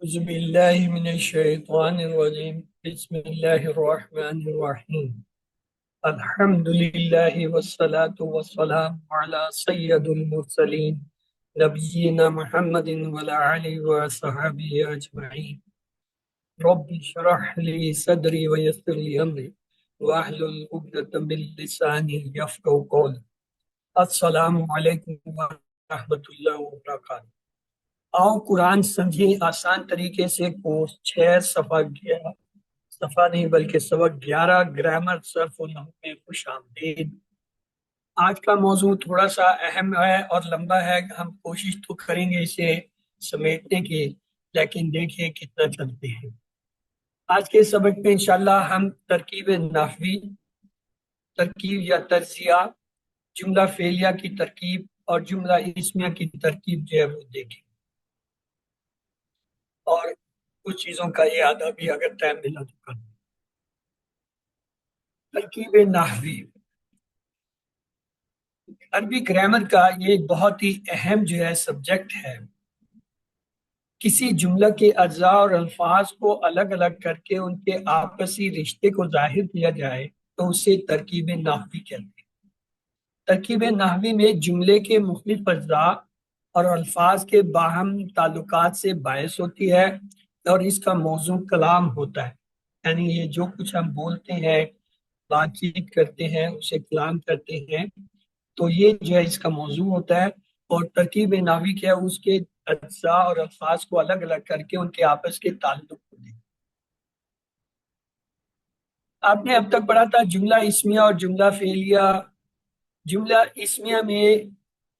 أعوذ بالله من الشيطان الرجيم بسم الله الرحمن الرحيم الحمد لله والصلاة والسلام على سيد المرسلين نبينا محمد وعلى آله وصحبه أجمعين رب اشرح لي صدري ويسر لي أمري واحلل عقدة من لساني يفقهوا قولي السلام عليكم ورحمة الله وبركاته۔ آؤ قرآن سمجھیں آسان طریقے سے کورس 6 صفحہ 11 صفحہ نہیں بلکہ سبق 11 گرامر صرف و نحو میں خوش آمدید۔ آج کا موضوع تھوڑا سا اہم ہے اور لمبا ہے، ہم کوشش تو کریں گے اسے سمیٹنے کی، لیکن دیکھیں کتنا چلتے ہیں۔ آج کے سبق میں انشاءاللہ ہم ترکیب نحوی، ترکیب یا تجزیہ، جملہ فعلیہ کی ترکیب اور جملہ اسمیہ کی ترکیب جو ہے وہ دیکھیں، اور کچھ چیزوں کا اعادہ بھی اگر ٹائم ملا تو کریں۔ ترکیب نحوی عربی گرامر کا یہ بہت ہی اہم جو ہے سبجیکٹ ہے۔ کسی جملہ کے اجزاء اور الفاظ کو الگ الگ کر کے ان کے آپسی رشتے کو ظاہر کیا جائے تو اسے ترکیب نحوی کہتے ہیں۔ ترکیب نحوی میں جملے کے مختلف اجزاء اور الفاظ کے باہم تعلقات سے باعث ہوتی ہے، اور اس کا موضوع کلام ہوتا ہے، یعنی یہ جو کچھ ہم بولتے ہیں، بات چیت کرتے ہیں، اسے کلام کرتے ہیں، تو یہ جو ہے اس کا موضوع ہوتا ہے۔ اور ترکیب نحوی کیا ہے، اس کے اجزاء اور الفاظ کو الگ الگ کر کے ان کے آپس کے تعلق کو دیکھیں۔ آپ نے اب تک پڑھا تھا جملہ اسمیہ اور جملہ فعلیہ۔ جملہ اسمیہ میں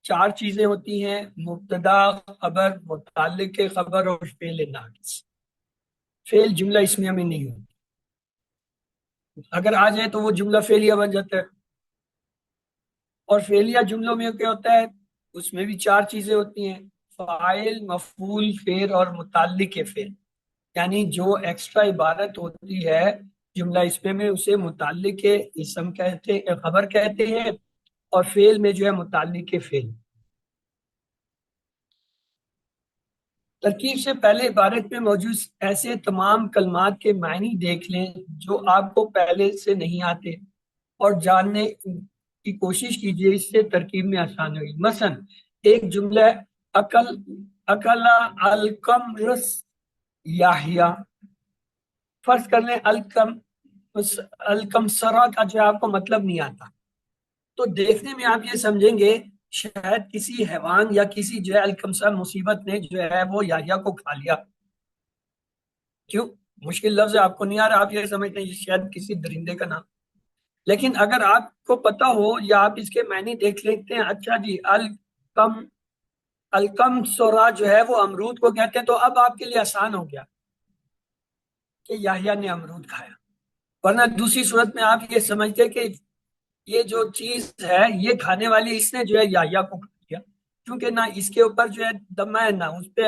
4 چیزیں ہوتی ہیں: مبتدا، خبر، متعلق خبر اور فعل ناقص۔ فعل جملہ اسمیہ میں نہیں ہوتا، اگر آ جائے تو وہ جملہ فعلیہ بن جاتا ہے۔ اور فعلیہ جملوں میں کیا ہوتا ہے، اس میں بھی 4 چیزیں ہوتی ہیں: فاعل، مفعول، فعل اور متعلق فعل، یعنی جو ایکسٹرا عبارت ہوتی ہے جملہ اسمیہ میں اسے متعلق اسم کہتے، خبر کہتے ہیں، اور فعل میں جو ہے متعلق فعل۔ ترکیب سے پہلے عبارت میں موجود ایسے تمام کلمات کے معنی دیکھ لیں جو آپ کو پہلے سے نہیں آتے، اور جاننے کی کوشش کیجیے، اس سے ترکیب میں آسان ہوگی۔ مثلا ایک جملہ اکلا الکم رس یاحیہ، فرض کر لیں الکم سرا کا جو آپ کو مطلب نہیں آتا، تو دیکھنے میں آپ یہ سمجھیں گے شاید کسی حیوان یا کسی جو ہے الکمسا مصیبت نے جو ہے وہ یحییٰ کو کھا لیا۔ کیوں؟ مشکل لفظ آپ کو نہیں آ رہا، آپ یہ سمجھتے ہیں شاید کسی درندے کا نام۔ لیکن اگر آپ کو پتا ہو یا آپ اس کے معنی دیکھ لیتے ہیں، اچھا جی الکم سورا جو ہے وہ امرود کو کہتے ہیں، تو اب آپ کے لیے آسان ہو گیا کہ یحییٰ نے امرود کھایا۔ ورنہ دوسری صورت میں آپ یہ سمجھتے کہ یہ جو چیز ہے یہ کھانے والی اس نے جو ہے یحییٰ کو کھا لیا، کیونکہ نہ اس کے اوپر جو ہے دمہ ہے، نہ اس پہ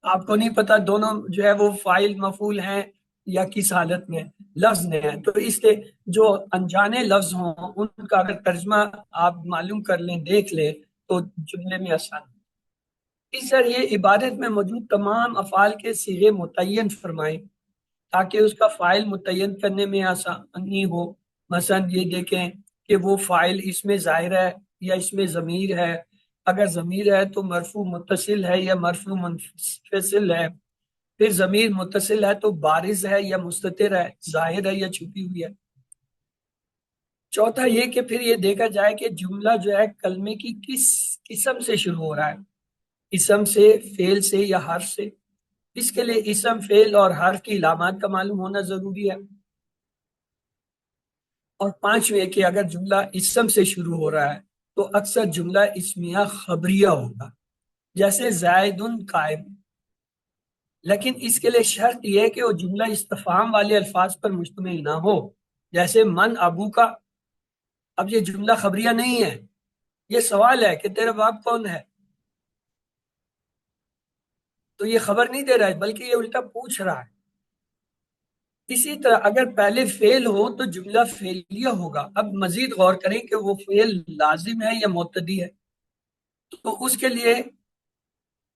آپ کو نہیں پتا دونوں جو ہے وہ فاعل مفعول ہیں یا کس حالت میں لفظ میں ہے۔ تو اس کے جو انجانے لفظ ہوں ان کا اگر ترجمہ آپ معلوم کر لیں، دیکھ لیں، تو جملے میں آسان۔ اس طرح یہ عبارت میں موجود تمام افعال کے صیغے متعین فرمائیں تاکہ اس کا فاعل متعین کرنے میں آسانی ہو۔ مثلا یہ دیکھیں کہ وہ فاعل اس میں ظاہر ہے یا اس میں ضمیر ہے، اگر ضمیر ہے تو مرفوع متصل ہے یا مرفوع منفصل ہے، پھر ضمیر متصل ہے تو بارز ہے یا مستتر ہے، ظاہر ہے یا چھپی ہوئی ہے۔ چوتھا یہ کہ پھر یہ دیکھا جائے کہ جملہ جو ہے کلمے کی کس قسم سے شروع ہو رہا ہے، اسم سے، فعل سے یا حرف سے۔ اس کے لیے اسم، فعل اور حرف کی علامات کا معلوم ہونا ضروری ہے۔ اور پانچویں کہ اگر جملہ اسم سے شروع ہو رہا ہے تو اکثر جملہ اسمیہ خبریہ ہوگا، جیسے زائد قائم۔ لیکن اس کے لیے شرط یہ ہے کہ وہ جملہ استفہام والے الفاظ پر مشتمل نہ ہو، جیسے من ابو کا۔ اب یہ جملہ خبریہ نہیں ہے، یہ سوال ہے کہ تیرا باپ کون ہے، تو یہ خبر نہیں دے رہا ہے بلکہ یہ الٹا پوچھ رہا ہے۔ اسی طرح اگر پہلے فعل ہو تو جملہ فعلیہ ہوگا۔ اب مزید غور کریں کہ وہ فعل لازم ہے یا مبتدی ہے، تو اس کے لیے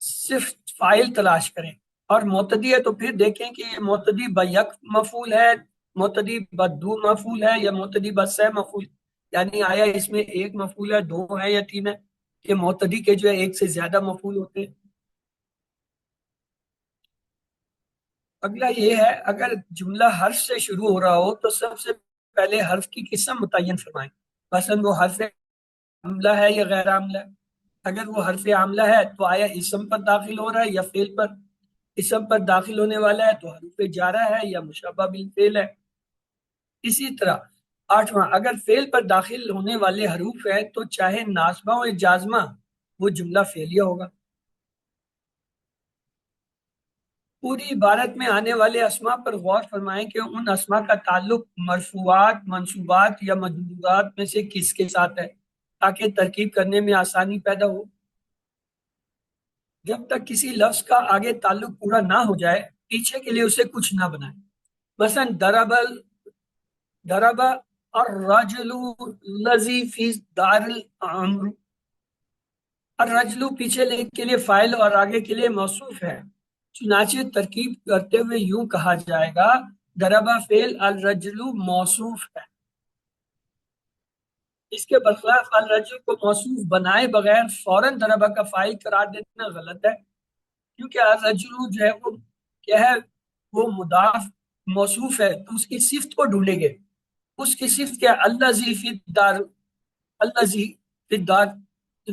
صرف فاعل تلاش کریں۔ اور معتدی ہے تو پھر دیکھیں کہ یہ معتدی بیک مفعول ہے، معتدی بدو مفعول ہے، یا معتدی بسہ مفعول، یعنی آیا اس میں ایک مفعول ہے، دو ہے یا تین ہے؟ کہ معتدی کے جو ہے ایک سے زیادہ مفعول ہوتے ہیں۔ اگلا یہ ہے، اگر جملہ حرف سے شروع ہو رہا ہو تو سب سے پہلے حرف کی قسم متعین فرمائیں، مثلا وہ حرف عاملہ ہے یا غیر عاملہ ہے۔ اگر وہ حرف عاملہ ہے تو آیا اسم پر داخل ہو رہا ہے یا فعل پر؟ اسم پر داخل ہونے والا ہے تو حروف جارہ ہے یا مشبہ بالفعل ہے۔ اسی طرح آٹھواں، اگر فعل پر داخل ہونے والے حروف ہیں تو چاہے ناصبہ ہو یا جازمہ وہ جملہ فعلیہ ہوگا۔ پوری عبارت میں آنے والے اسما پر غور فرمائیں کہ ان اسما کا تعلق مرفوعات، منصوبات یا مجرورات میں سے کس کے ساتھ ہے، تاکہ ترکیب کرنے میں آسانی پیدا ہو۔ جب تک کسی لفظ کا آگے تعلق پورا نہ ہو جائے پیچھے کے لیے اسے کچھ نہ بنائیں۔ مثلا ضرب الرجل الذی فی دار الامر، الرجل پیچھے کے لیے فاعل اور آگے کے لیے موصوف ہے، چنانچہ ترکیب کرتے ہوئے یوں کہا جائے گا ضربہ فعل، الرجل موصوف ہے۔ اس کے برخلاف الرجل کو موصوف بنائے بغیر فوراً ضربہ کا فاعل قرار دینا غلط ہے، کیونکہ الرجل جو ہے وہ کیا ہے، وہ مضاف موصوف ہے تو اس کی صفت کو ڈھونڈیں گے۔ اس کی صفت کیا؟ الذی فی الدار، الذی فی الدار،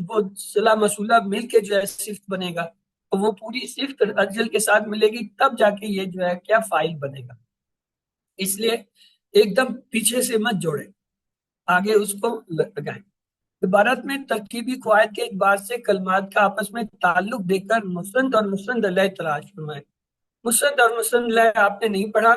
وہ صلہ مسئولہ مل کے جو ہے صفت بنے گا، تو وہ پوری صفت رجل کے ساتھ ملے گی، تب جا کے یہ جو ہے کیا فاعل بنے گا۔ اس لیے ایک دم پیچھے سے مت جوڑے، آگے اس کو لگائیں۔ عبارت میں ترکیبی قواعد کے اعتبار سے کلمات کا آپس میں تعلق دیکھ کر مسند اور مسند علیہ تلاش فرمائیں۔ مسند اور مسند علیہ آپ نے نہیں پڑھا،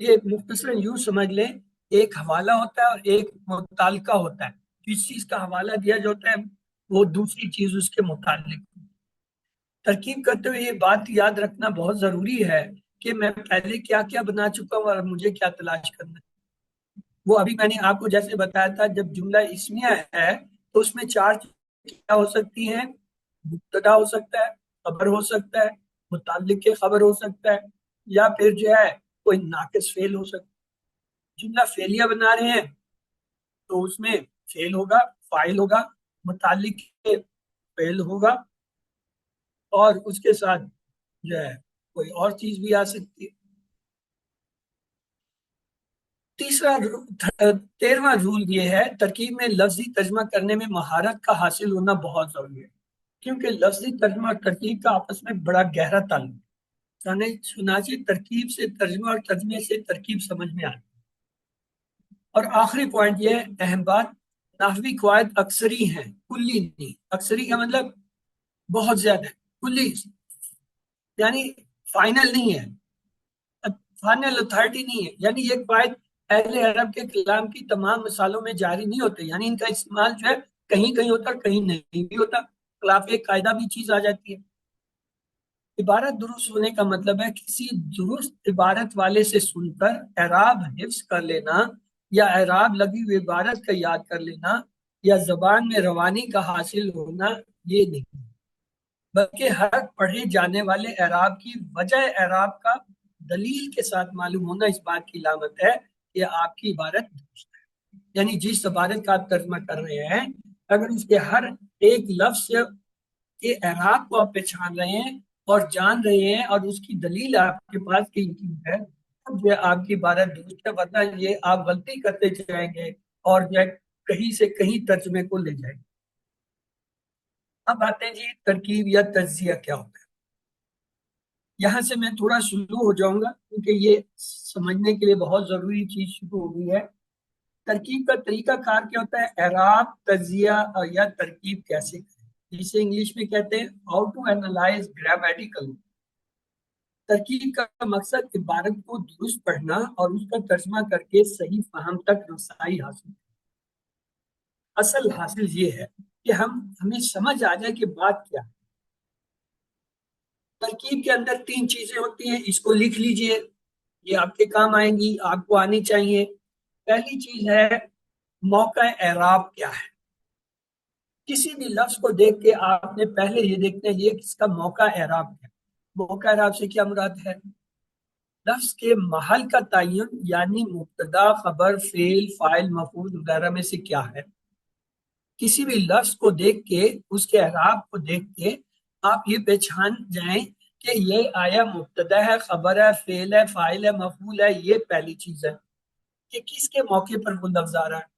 یہ مختصراً یوں سمجھ لیں، ایک حوالہ ہوتا ہے اور ایک متعلقہ ہوتا ہے۔ جس چیز کا حوالہ دیا جاتا ہے وہ دوسری چیز اس کے متعلق۔ ترکیب کرتے ہوئے یہ بات یاد رکھنا بہت ضروری ہے کہ میں پہلے کیا کیا بنا چکا ہوں اور مجھے کیا تلاش کرنا ہے۔ وہ ابھی میں نے آپ کو جیسے بتایا تھا، جب جملہ اسمیہ ہے تو اس میں چار چیزیں کیا ہو سکتی ہیں؟ مبتدا ہو سکتا ہے، خبر ہو سکتا ہے، متعلق کے خبر ہو سکتا ہے، یا پھر جو ہے کوئی ناقص فعل ہو سکتا ہے۔ جملہ فعلیہ بنا رہے ہیں تو اس میں فعل ہوگا، فاعل ہوگا، متعلق کے فعل ہوگا، اور اس کے ساتھ جو ہے کوئی اور چیز بھی آ سکتی ہے۔ تیسرا 13واں رول یہ ہے، ترکیب میں لفظی ترجمہ کرنے میں مہارت کا حاصل ہونا بہت ضروری ہے، کیونکہ لفظی ترجمہ اور ترکیب کا آپس میں بڑا گہرا تعلق ہے۔ چنانچہ ترکیب سے ترجمہ اور ترجمے سے ترکیب سمجھ میں آتی ہے۔ اور آخری پوائنٹ یہ ہے، اہم بات، نحوی قواعد اکثری ہیں، کلی نہیں۔ اکثری کا مطلب بہت زیادہ ہے، کلی یعنی فائنل نہیں ہے، فائنل اتھارٹی نہیں ہے، یعنی یہ قواعد اہل عرب کے کلام کی تمام مثالوں میں جاری نہیں ہوتے، یعنی ان کا استعمال جو ہے کہیں کہیں ہوتا کہیں نہیں بھی ہوتا، خلاف قاعدہ بھی چیز آ جاتی ہے۔ عبارت درست ہونے کا مطلب ہے کسی درست عبارت والے سے سن کر اعراب حفظ کر لینا، یا اعراب لگی ہوئی عبارت کا یاد کر لینا، یا زبان میں روانی کا حاصل ہونا، یہ نہیں، بلکہ ہر پڑھے جانے والے اعراب کی وجہ اعراب کا دلیل کے ساتھ معلوم ہونا اس بات کی علامت ہے کہ آپ کی عبارت درست ہے۔ یعنی جس عبارت کا آپ ترجمہ کر رہے ہیں، اگر اس کے ہر ایک لفظ کے اعراب کو آپ پہچان رہے ہیں اور جان رہے ہیں اور اس کی دلیل آپ کے پاس کی ہے، تب یہ آپ کی عبارت درست ہے، ورنہ یہ آپ غلطی کرتے جائیں گے اور جو ہے کہیں سے کہیں ترجمے کو لے جائیں گے۔ اب آتے ہیں جی ترکیب یا تجزیہ کیا ہوتا ہے۔ یہاں سے میں تھوڑا شروع ہو جاؤں گا کیونکہ یہ سمجھنے کے لیے بہت ضروری چیز شروع ہو گئی ہے۔ ترکیب کا طریقہ کار کیا ہوتا ہے؟ اعراب، تجزیہ یا ترکیب کیسے کریں، جسے انگلش میں کہتے ہیں ہاؤ ٹو اینالائز گرامیٹیکل۔ ترکیب کا مقصد عبارت کو درست پڑھنا اور اس کا ترجمہ کر کے صحیح فہم تک رسائی حاصل۔ اصل حاصل یہ ہے کہ ہمیں سمجھ آ جائے کہ بات کیا ہے۔ ترکیب کے اندر تین چیزیں ہوتی ہیں، اس کو لکھ لیجئے، یہ آپ کے کام آئیں گی، آپ کو آنی چاہیے۔ پہلی چیز ہے موقع اعراب کیا ہے۔ کسی بھی لفظ کو دیکھ کے آپ نے پہلے یہ دیکھنا ہے یہ کس کا موقع اعراب ہے۔ موقع اعراب سے کیا مراد ہے؟ لفظ کے محل کا تعین، یعنی مبتدا، خبر، فعل، فاعل، مفعول وغیرہ میں سے کیا ہے۔ کسی بھی لفظ کو دیکھ کے، اس کے اعراب کو دیکھ کے آپ یہ پہچان جائیں کہ یہ آیا مبتدا ہے، خبر ہے، فعل ہے، فاعل ہے، مفعول ہے۔ یہ پہلی چیز ہے کہ کس کے موقع پر وہ لفظ آ رہا ہے۔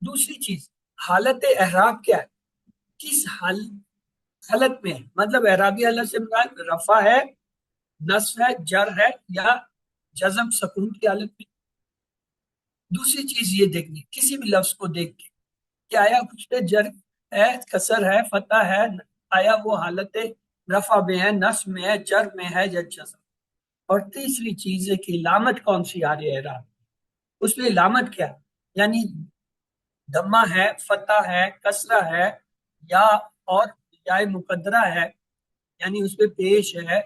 دوسری چیز، حالت اعراب کیا ہے، کس حالت میں ہے، مطلب اعرابی حالت سے مراد رفع ہے، نصب ہے، جر ہے، یا جزم سکون کی حالت میں۔ دوسری چیز یہ دیکھنی کسی بھی لفظ کو دیکھ کے کہ آیا اس پہ جر ہے، کسر ہے، فتح ہے، آیا وہ حالت رفع میں ہے، نصب میں ہے، جر میں ہے یا جزم۔ اور تیسری چیز ہے کہ علامت کون سی آ رہی ہے اعراب، اس میں علامت کیا ہے، یعنی دمہ ہے، فتح ہے، کسرہ ہے، یا اور یا مقدرہ ہے، یعنی اس پہ پیش ہے،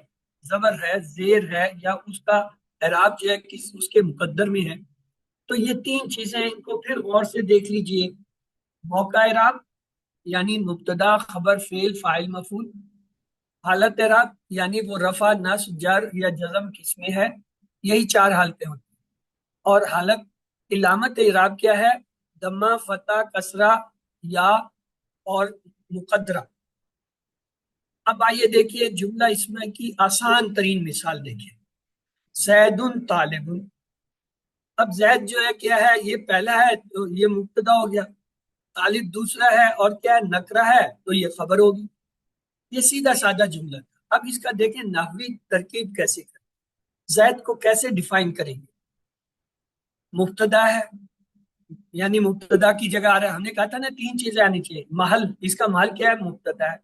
زبر ہے، زیر ہے، یا اس کا اعراب جو ہے اس کے مقدر میں ہے۔ تو یہ تین چیزیں ان کو پھر غور سے دیکھ لیجئے۔ موقع اعراب یعنی مبتدا، خبر، فعل، فاعل، مفعول۔ حالت اعراب یعنی وہ رفع، نصب، جر یا جزم کس میں ہے۔ یہی چار حالتیں ہوتی ہیں۔ اور حالت علامت اعراب کیا ہے، دمہ، فتح، کسرہ یا اور مقدرہ۔ اب آئیے دیکھیے جملہ اسمہ کی آسان ترین مثال دیکھیں، زید طالب۔ اب زید جو ہے کیا ہے، یہ پہلا ہے تو یہ مبتدا ہو گیا، طالب دوسرا ہے اور کیا ہے، نکرہ ہے تو یہ خبر ہوگی۔ یہ سیدھا سادہ جملہ تھا۔ اب اس کا دیکھیں نحوی ترکیب کیسے کریں، زید کو کیسے ڈیفائن کریں گے۔ مبتدا ہے، یعنی مبتدا کی جگہ آ رہا ہے، ہم نے کہا تھا نا تین چیزیں آنی چاہیے۔ محل، اس کا محل کیا ہے، مبتدا ہے۔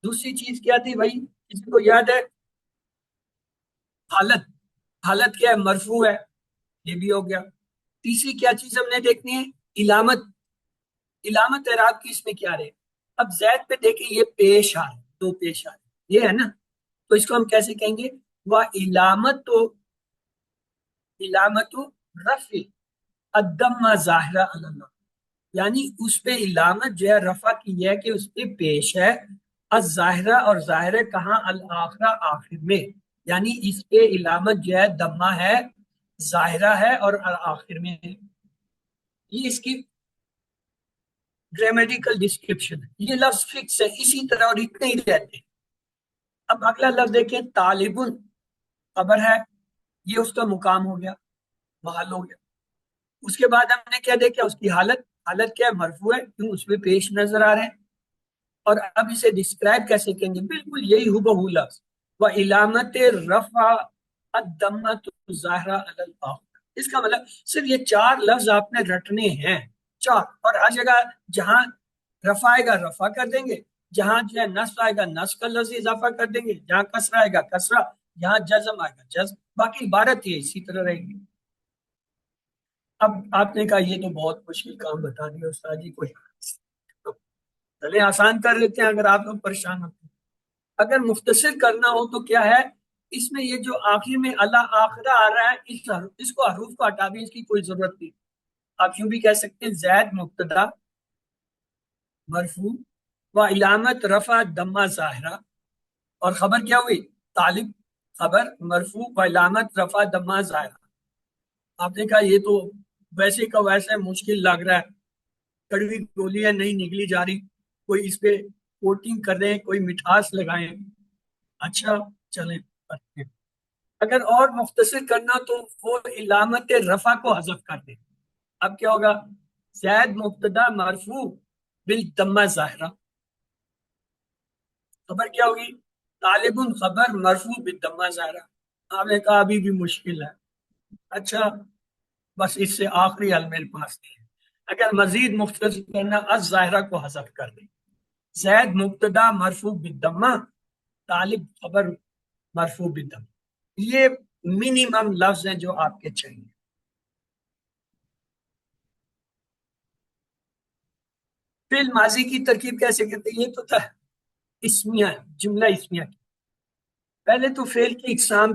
دوسری چیز کیا تھی بھائی، کسی کو یاد ہے، حالت، حالت کیا ہے، مرفوع ہے، یہ بھی ہو گیا۔ تیسری کیا چیز ہم نے دیکھنی ہے، علامت، علامت اعراب کی اس میں کیا رہے۔ اب زید پہ دیکھیں یہ پیش آ رہے، دو پیش آ رہے، یہ ہے نا، تو اس کو ہم کیسے کہیں گے، وہ علامت تو علامت رفع الدم ظاہرہ اللہ، یعنی اس پہ علامت جو ہے رفع کی ہے کہ اس پہ پیش ہے، الظاہرہ، اور ظاہر کہاں، الآخرہ، آخر میں، یعنی اس پہ علامت جو ہے دمہ ہے، ظاہرہ ہے اور آخر میں ہے۔ یہ اس کی گرامیٹیکل ڈسکرپشن ہے۔ یہ لفظ فکس ہے، اسی طرح اور اتنے ہی رہتے ہیں۔ اب اگلا لفظ دیکھیں، طالب، خبر ہے، یہ اس کا مقام ہو گیا، محل ہو گیا۔ اس کے بعد ہم نے کیا دیکھا، اس کی حالت، حالت کیا ہے، مرفوع ہے، کیوں، اس میں پیش نظر آ رہے ہیں۔ اور اب اسے ڈسکرائب کیسے کریں گے، بالکل یہی ہو لفظ، وہ علامت رفع الدمۃ ظاہرہ علی الآخر۔ اس کا مطلب صرف یہ چار لفظ آپ نے رٹنے ہیں، چار، اور ہر جگہ جہاں رفع آئے گا رفع کر دیں گے، جہاں جو ہے نصب آئے گا نصب کا لفظ اضافہ کر دیں گے، جہاں کسرہ آئے گا کسرہ، جہاں جزم آئے گا جزم، باقی عبارت یہ اسی طرح رہے گی۔ اب آپ نے کہا یہ تو بہت مشکل کام بتا دیا استاد جی، کوئی چلے آسان کر لیتے ہیں اگر آپ لوگ پریشان ہوتے ہیں۔ اگر مختصر کرنا ہو تو کیا ہے، اس میں یہ جو آخر میں اللہ آخرہ آ رہا ہے، اس کو حروف کو ہٹا دیں، اس کی کوئی ضرورت نہیں۔ آپ یوں بھی کہہ سکتے ہیں، زید مبتدا مرفوع و علامت رفع دمہ ظاہرہ، اور خبر کیا ہوئی، طالب، خبر مرفوع و علامت رفع دمہ ظاہرہ۔ آپ نے کہا یہ تو ویسے کا ویسے مشکل لگ رہا ہے، کڑوی گولیاں نہیں نگلی جا رہی، کوئی اس پہ کوٹنگ کر دیں، کوئی مٹھاس لگائیں۔ اچھا چلیں، اگر اور مختصر کرنا تو وہ علامت رفع کو حذف کر دیں۔ اب کیا ہوگا، زید مبتدا مرفوع بالضمہ ظاہرہ، خبر کیا ہوگی، طالب خبر مرفوع بالضمہ ظاہرہ۔ آپ نے کہا ابھی بھی مشکل ہے، اچھا بس اس سے آخری حل میرے پاس نہیں ہے۔ اگر مزید مختصر کرنا، الظاہرہ کو حذف کر دیں، زید مبتدا مرفوع بالضمہ، طالب خبر مرفوع بالضمہ۔ یہ منیمم لفظ ہیں جو آپ کے چاہیے۔ فعل ماضی کی ترکیب کیسے کرتے ہیں، یہ تو تھا اسمیہ، جملہ اسمیہ کی۔ پہلے تو فعل کی اقسام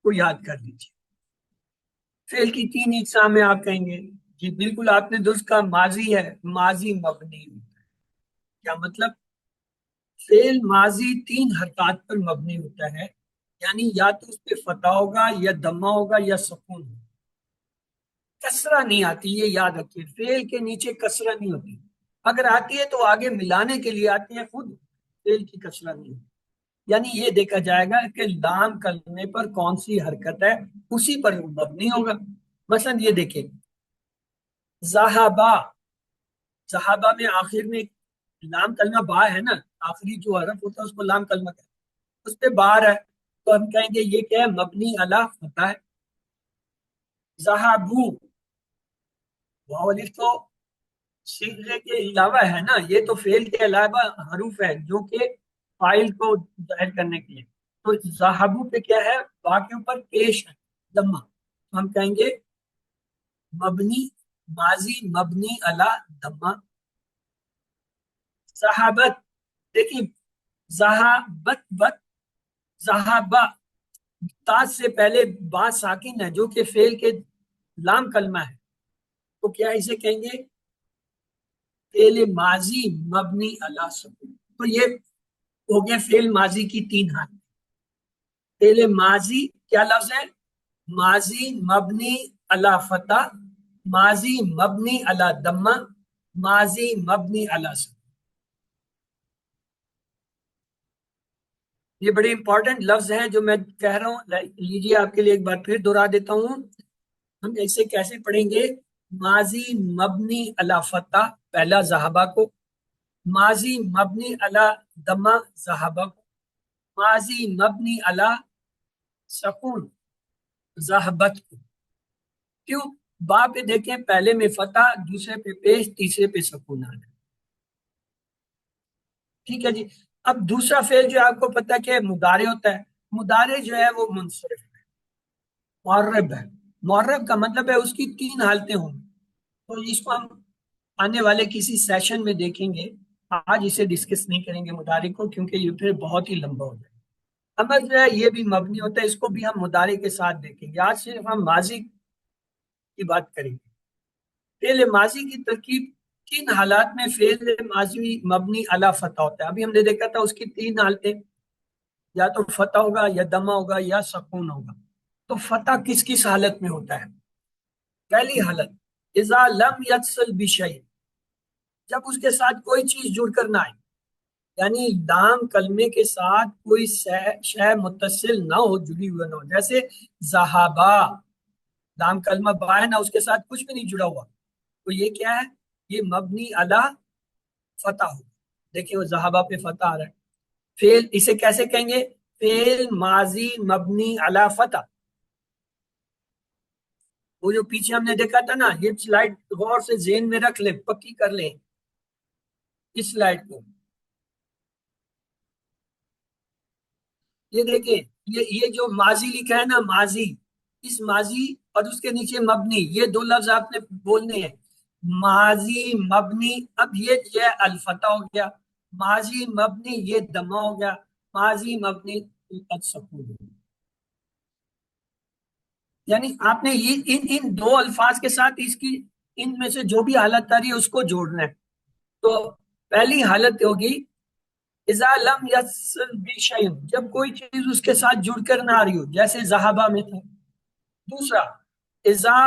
کو یاد کر لیجیے۔ فعل کی تین اقسام میں آپ کہیں گے، جی بالکل آپ نے درست کہا، ماضی ہے، ماضی مبنی ہوتا ہے۔ کیا مطلب، فعل ماضی تین حرکات پر مبنی ہوتا ہے، یعنی یا تو اس پہ فتح ہوگا یا دمہ ہوگا یا سکون ہوگا، کسرہ نہیں آتی، یہ یاد رکھیے فعل کے نیچے کسرہ نہیں ہوتی، اگر آتی ہے تو آگے ملانے کے لیے آتی ہے، خود فعل کی کسرہ نہیں ہوتی۔ یعنی یہ دیکھا جائے گا کہ لام کلمے پر کون سی حرکت ہے، اسی پر مبنی ہوگا۔ مثلا یہ دیکھیں، زہابا، زہابا میں آخر میں لام کلمہ با ہے نا، آخری جو حرف ہوتا ہے اس کو لام کلمہ کہتے ہیں، اس پہ بار ہے تو ہم کہیں گے یہ کیا ہے، مبنی علی فتح ہے۔ زہابو، واو الف تو صیغے کے علاوہ ہے نا، یہ تو فعل کے علاوہ حروف ہے جو کہ فاعل کو ظاہر کرنے کے لیے، تو زہابو پہ کیا ہے، با کے اوپر پیش ہے دمہ، تو ہم کہیں گے مبنی، ماضی مبنی علی دمہ۔ صحابت، دیکھیے زہابت بت، زہابہ، تا سے پہلے با ساکن ہے جو کہ فعل کے لام کلمہ ہے، تو کیا اسے کہیں گے فعل ماضی مبنی علی سکون، تو یہ ہو گیا فعل ماضی کی تین حالت۔ فعل ماضی کیا لفظ ہے، ماضی مبنی علی فتح، ماضی مبنی علی دمہ، ماضی مبنی علی سکون۔ یہ بڑے امپورٹنٹ لفظ ہیں جو میں کہہ رہا ہوں، لیجیے آپ کے لیے ایک بار پھر دہرا دیتا ہوں۔ ہم ایسے کیسے پڑھیں گے، ماضی مبنی علی فتح پہلا ذہبہ کو، ماضی مبنی علی دمہ ذہبہ کو، ماضی مبنی علی سکون ذہبت کو۔ کیوں، با پہ دیکھیں پہلے میں فتح، دوسرے پہ پیش، تیسرے پہ سکون آ گیا، ٹھیک ہے جی۔ اب دوسرا فعل جو آپ کو پتہ کہ مضارع ہوتا ہے، مضارع جو ہے وہ منصرف ہے، معرب ہے، معرب کا مطلب ہے اس کی تین حالتیں ہوں گی، تو اس کو ہم آنے والے کسی سیشن میں دیکھیں گے، آج اسے ڈسکس نہیں کریں گے مضارع کو، کیونکہ یہ پھر بہت ہی لمبا ہو جائے گا۔ امر جو ہے یہ بھی مبنی ہوتا ہے، اس کو بھی ہم مضارع کے ساتھ دیکھیں گے، آج صرف ہم ماضی کی بات کریں گے۔ فعل ماضی کی ترکیب، کن حالات میں فعل ماضی مبنی علی فتح ہوتا ہے، ابھی ہم نے دیکھا تھا اس کی تین حالتیں، یا تو فتح ہوگا یا دمہ ہوگا یا سکون ہوگا۔ تو فتح کس کس حالت میں ہوتا ہے، پہلی حالت اذا لم یتصل بشیء، جب اس کے ساتھ کوئی چیز جڑ کر نہ آئے، یعنی لام کلمے کے ساتھ کوئی شے متصل نہ ہو، جڑی ہوئی نہ ہو، جیسے ذہابا، لام کلمہ با ہے نا، اس کے ساتھ کچھ بھی نہیں جڑا ہوا، تو یہ کیا ہے، یہ مبنی علی فتح ہو، دیکھیں وہ ذہابہ پہ فتح آ رہا ہے۔ فعل اسے کیسے کہیں گے، فعل ماضی مبنی علی فتح، وہ جو پیچھے ہم نے دیکھا تھا نا، یہ سلائڈ غور سے ذہن میں رکھ لیں، پکی کر لیں اس سلائڈ کو، یہ دیکھیں، یہ جو ماضی لکھا ہے نا، ماضی، اس ماضی اور اس کے نیچے مبنی، یہ دو لفظ آپ نے بولنے ہیں، ماضی مبنی، اب یہ الفتح ہو گیا، ماضی مبنی یہ دمہ ہو گیا، ماضی مبنی سکون ہو گیا۔ یعنی آپ نے یہ ان دو الفاظ کے ساتھ اس کی ان میں سے جو بھی حالت آ رہی ہے اس کو جوڑنا ہے، تو پہلی حالت ہوگی اذا لم یتصل بشیء، جب کوئی چیز اس کے ساتھ جڑ کر نہ آ رہی ہو، جیسے ذہابہ میں تھا۔ دوسرا اذا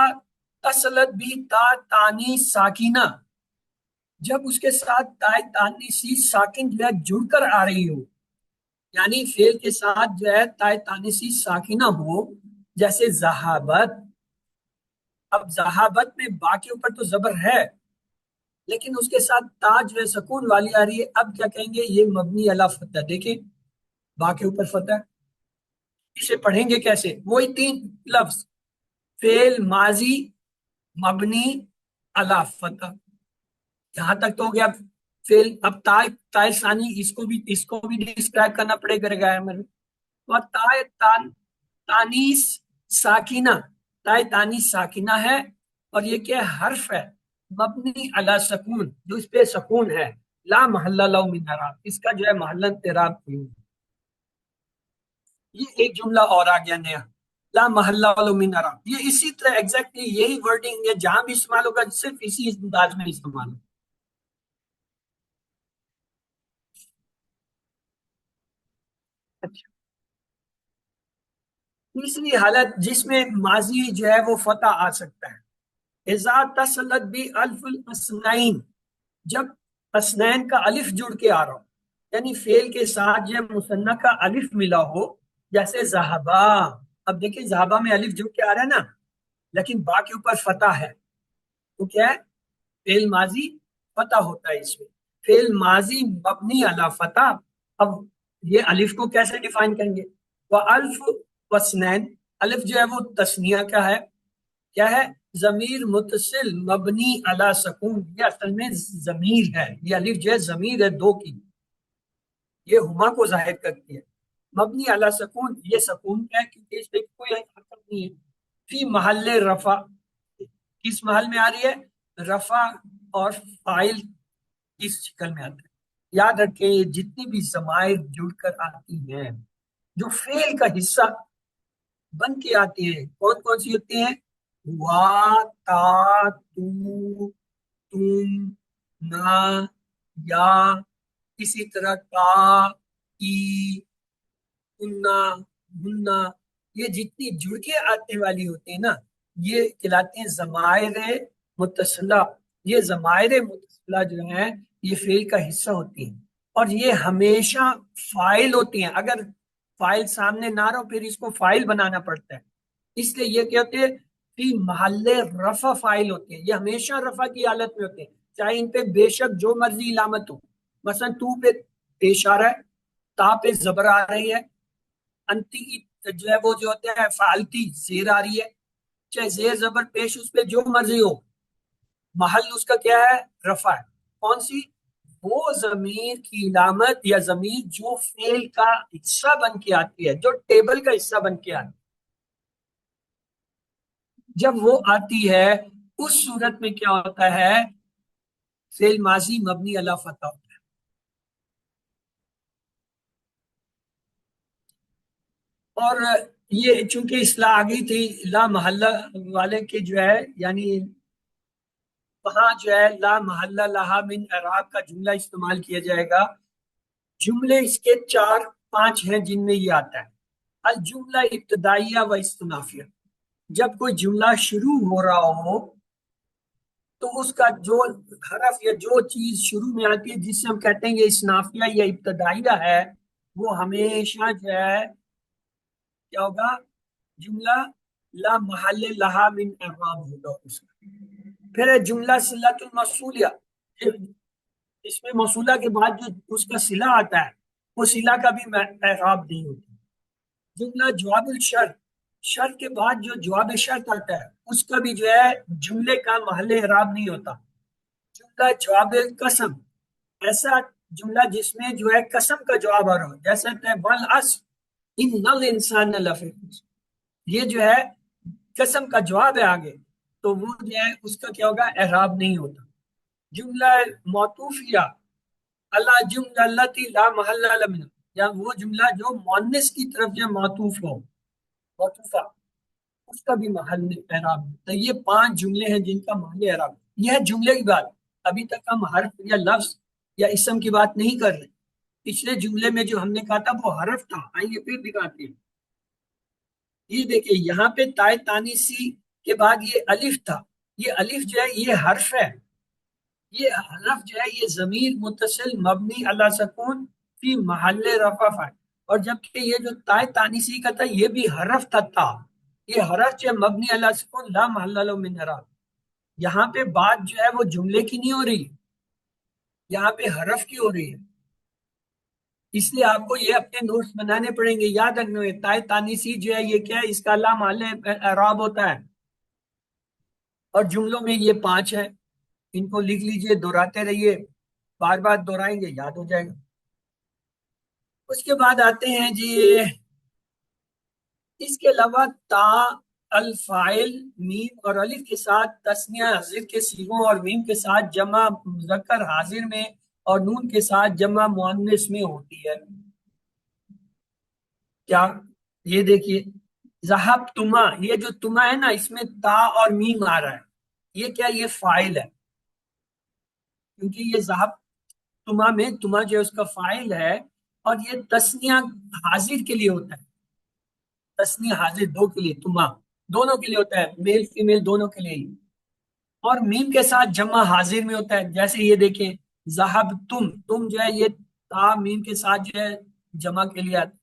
تصلت بھی تا تانی ساکینہ، جب اس کے ساتھ تا تانیسی ساکن جو ہے جڑ کر آ رہی ہو، یعنی فعل کے ساتھ جو ہے تا تانیسی ساکینہ ہو، جیسے ذہابت، اب ذہابت میں با کے اوپر تو زبر ہے لیکن اس کے ساتھ تا جو ہے سکون والی آ رہی ہے، اب کیا کہیں گے، یہ مبنی علی فتح، دیکھیں با کے اوپر فتح، اسے پڑھیں گے کیسے، وہی تین لفظ، فعل ماضی مبنی علی فتح، یہاں تک تو ہو گیا فعل۔ اب تائے ثانی، اس کو بھی ڈسکرائب کرنا پڑے گا گرامر میں، اور تانیس ساکینہ، تائے تانیس ساکینہ ہے، اور یہ کیا حرف ہے، مبنی علی سکون، جو اس پہ سکون ہے، لا محل لہ من اعراب، اس کا جو ہے محل اعراب نہیں۔ یہ ایک جملہ اور آ گیا نیا، لا محل لہ من اعراب، یہ اسی طرح ایگزیکٹلی یہی ورڈنگ ہے، جہاں بھی استعمال ہوگا صرف اسی انداز میں استعمال ہوگا۔ اچھا تیسری حالت جس میں ماضی جو ہے وہ فتح آ سکتا ہے، اذا اتصلت بھی الف الاسنین، جب اسنین کا الف جڑ کے آ رہا ہو، یعنی فعل کے ساتھ جب مثنیٰ کا الف ملا ہو، جیسے ذہبا، اب دیکھیں ذہبا میں الف جڑ کے آ رہا ہے نا، لیکن با کے اوپر فتح ہے، تو کیا ہے؟ فعل ماضی فتح ہوتا ہے اس میں، فعل ماضی مبنی علی فتح۔ اب یہ الف کو کیسے ڈیفائن کریں گے؟ وہ الف وسنین، الف جو ہے وہ تسنیہ کا ہے، کیا ہے؟ ضمیر متصل مبنی علی سکون، یہ اصل میں ضمیر ہے، یہ الف جو ہے ضمیر ہے دو کی، یہ ہما کو ظاہر کرتی ہے، مبنی علی سکون، یہ سکون کا ہے کیونکہ اس پہ کوئی حرکت نہیں ہے، فی محل رفع، کس محل میں آ رہی ہے؟ رفع، اور فائل کس شکل میں آتا ہے؟ یاد رکھیں یہ جتنی بھی ضمائر جڑ کر آتی ہیں جو فعل کا حصہ بن کے آتی ہیں، کون کون سی ہوتی ہیں؟ وا، تا، تو، تم، نا، یا، اسی طرح کا، ای، کننا، ہننا، یہ جتنی جڑ کے آنے والی ہوتی ہیں نا، یہ کہلاتے ہیں ضمائر متصلہ۔ یہ ضمائر متصلہ جو ہیں یہ فعل کا حصہ ہوتی ہیں، اور یہ ہمیشہ فاعل ہوتی ہیں، اگر فاعل سامنے نہ رہو پھر اس کو فاعل بنانا پڑتا ہے، اس لیے یہ کہتے ہیں فی محل رفع فاعل ہوتے ہیں، یہ ہمیشہ رفع کی حالت میں ہوتے ہیں، چاہے ان پہ بے شک جو مرضی علامت ہو، مثلا تو پہ پیش آ رہا ہے، تا پہ زبر آ رہی ہے، انتی جو ہے وہ جو ہوتا ہے فعالتی زیر آ رہی ہے، چاہے زیر زبر پیش اس پہ جو مرضی ہو، محل اس کا کیا ہے؟ رفع ہے۔ کون سی؟ وہ ضمیر کی علامت یا ضمیر جو فعل کا حصہ بن کے آتی ہے، جو ٹیبل کا حصہ بن کے آتی ہے، جب وہ آتی ہے اس صورت میں کیا ہوتا ہے؟ فعل ماضی مبنی علی فتح ہوتا ہے۔ اور یہ چونکہ اصلاح آ گئی تھی لا محلہ والے کے جو ہے، یعنی وہاں جو ہے لا محلہ لہا من اعراب کا جملہ استعمال کیا جائے گا، جملے اس کے چار پانچ ہیں جن میں یہ آتا ہے، الجملہ ابتدائیہ و استنافیہ، جب کوئی جملہ شروع ہو رہا ہو تو اس کا جو حرف یا جو چیز شروع میں آتی ہے جس سے ہم کہتے ہیں یہ استنافیہ یا ابتدائیہ ہے، وہ ہمیشہ جو ہے کیا ہوگا؟ جملہ لا محل لہا من اعراب ہوگا اس کا۔ پھر ہے جملہ صلۃ الموصولیہ، اس میں موصولہ کے بعد جو اس کا صلہ آتا ہے وہ صلہ کا بھی اعراب نہیں ہوتا۔ جملہ جواب الشرط، شرط کے بعد جو جواب شرط آتا ہے اس کا بھی جو ہے جملے کا محل اعراب نہیں ہوتا۔ جملہ جواب القسم، ایسا جملہ جس میں جو ہے قسم کا جواب آ رہا ہو، جیسے والعصر ان الانسان لفی خسر، یہ جو ہے قسم کا جواب ہے آگے، تو وہ جو ہے اس کا کیا ہوگا؟ اعراب نہیں ہوتا۔ جملہ معطوفیہ، اللہ جملہ التی لا محل لها منها، یا وہ جملہ جو مؤنث کی طرف جو معطوف ہو، معطوفہ، اس کا بھی محل اعراب ہے۔ تو یہ پانچ جملے ہیں جن کا محل اعراب، یہ ہے جملے کی بات، ابھی تک ہم حرف یا لفظ یا اسم کی بات نہیں کر رہے، پچھلے جملے میں جو ہم نے کہا تھا وہ حرف تھا، آئیے پھر دکھاتے ہیں۔ یہ دیکھیں یہاں پہ تائے تانیسی کے بعد یہ الف تھا، یہ الف جو ہے یہ حرف ہے، یہ حرف جو ہے یہ ضمیر متصل مبنی علی سکون فی محل رفع ہے، اور جبکہ یہ جو تائے تانیسی کا تھا یہ بھی حرف تھا، یہ حرف جو ہے مبنی علی سکون لا محل له من اعراب، یہاں پہ بات جو ہے وہ جملے کی نہیں ہو رہی، یہاں پہ حرف کی ہو رہی ہے، اس لیے آپ کو یہ اپنے نوٹس بنانے پڑیں گے، یاد رکھنا ہے تائے تانیسی جو ہے یہ کیا ہے؟ اس کا لا محل اعراب ہوتا ہے، اور جملوں میں یہ پانچ ہے، ان کو لکھ لیجئے، دہراتے رہیے، بار بار دہرائیں گے یاد ہو جائے گا۔ اس کے بعد آتے ہیں جی، اس کے علاوہ تا، الفاعل، میم اور الف کے ساتھ تثنیہ حاضر کے صیغوں، اور میم کے ساتھ جمع مذکر حاضر میں، اور نون کے ساتھ جمع مؤنث میں ہوتی ہے۔ کیا؟ یہ دیکھیے ذہب تما، یہ جو تما ہے نا اس میں تا اور میم آ رہا ہے، یہ کیا؟ یہ فاعل ہے، کیونکہ یہ ذہب تما میں تما جو ہے اس کا فاعل ہے، اور یہ تثنیہ حاضر کے لیے ہوتا ہے، تسنی حاضر دو کے لیے، تما دونوں کے لیے ہوتا ہے، میل فیمیل دونوں کے لیے ہی۔ اور میم کے ساتھ جمع حاضر میں ہوتا ہے، جیسے یہ دیکھیں ذہب تم جو ہے یہ تا میم کے ساتھ جو ہے جمع کے لیے آتا ہے،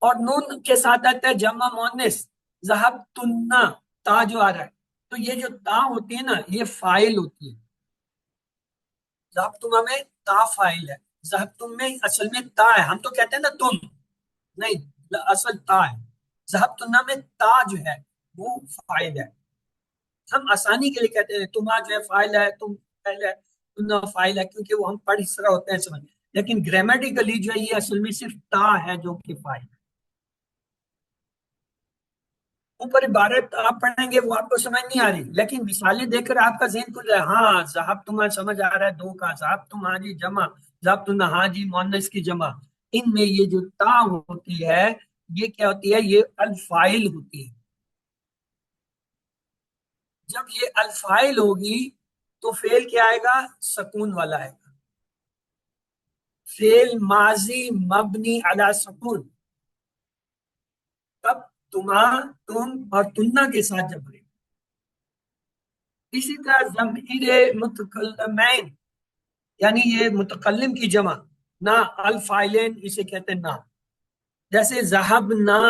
اور نون کے ساتھ آتا ہے جمع مؤنث ذہب تننا، تا جو آ رہا ہے، تو یہ جو تا ہوتی ہے نا یہ فاعل ہوتی ہے، ذہب تما میں تا فاعل ہے، ذہب تم میں اصل میں تا ہے، ہم تو کہتے ہیں نا تم، نہیں اصل تا ہے، ذہب تنا میں تا جو ہے وہ فاعل ہے، ہم آسانی کے لیے کہتے ہیں تما جو ہے فاعل ہے، تم فاعل ہے، تنا فاعل ہے، کیونکہ وہ ہم پڑھ اس طرح ہوتے ہیں سمجھ، لیکن گرامیٹیکلی جو ہے یہ اصل میں صرف تا ہے جو کہ فاعل ہے۔ اوپر عبارت آپ پڑھیں گے وہ آپ کو سمجھ نہیں آ رہی، لیکن مثالیں دیکھ کر آپ کا ذہن کھل جائے، ہاں ذہب تمہیں سمجھ آ رہا ہے، دو کا ذہب تم ہاں جی جمع، ذہب تم ہاں جی مؤنث کی جمع، ان میں یہ جو تا ہوتی ہے یہ کیا ہوتی ہے، یہ الفاعل ہوتی ہے، جب یہ الفاعل ہوگی تو فعل کیا آئے گا، سکون والا آئے گا، فعل ماضی مبنی علی سکون، تب تما تم اور تننا کے ساتھ جب آئے گا۔ اسی طرح ضمیر متکلمین یعنی یہ متکلم کی جمع، نہ الفاعلین اسے کہتے ہیں نہ، جیسے ذہب نہ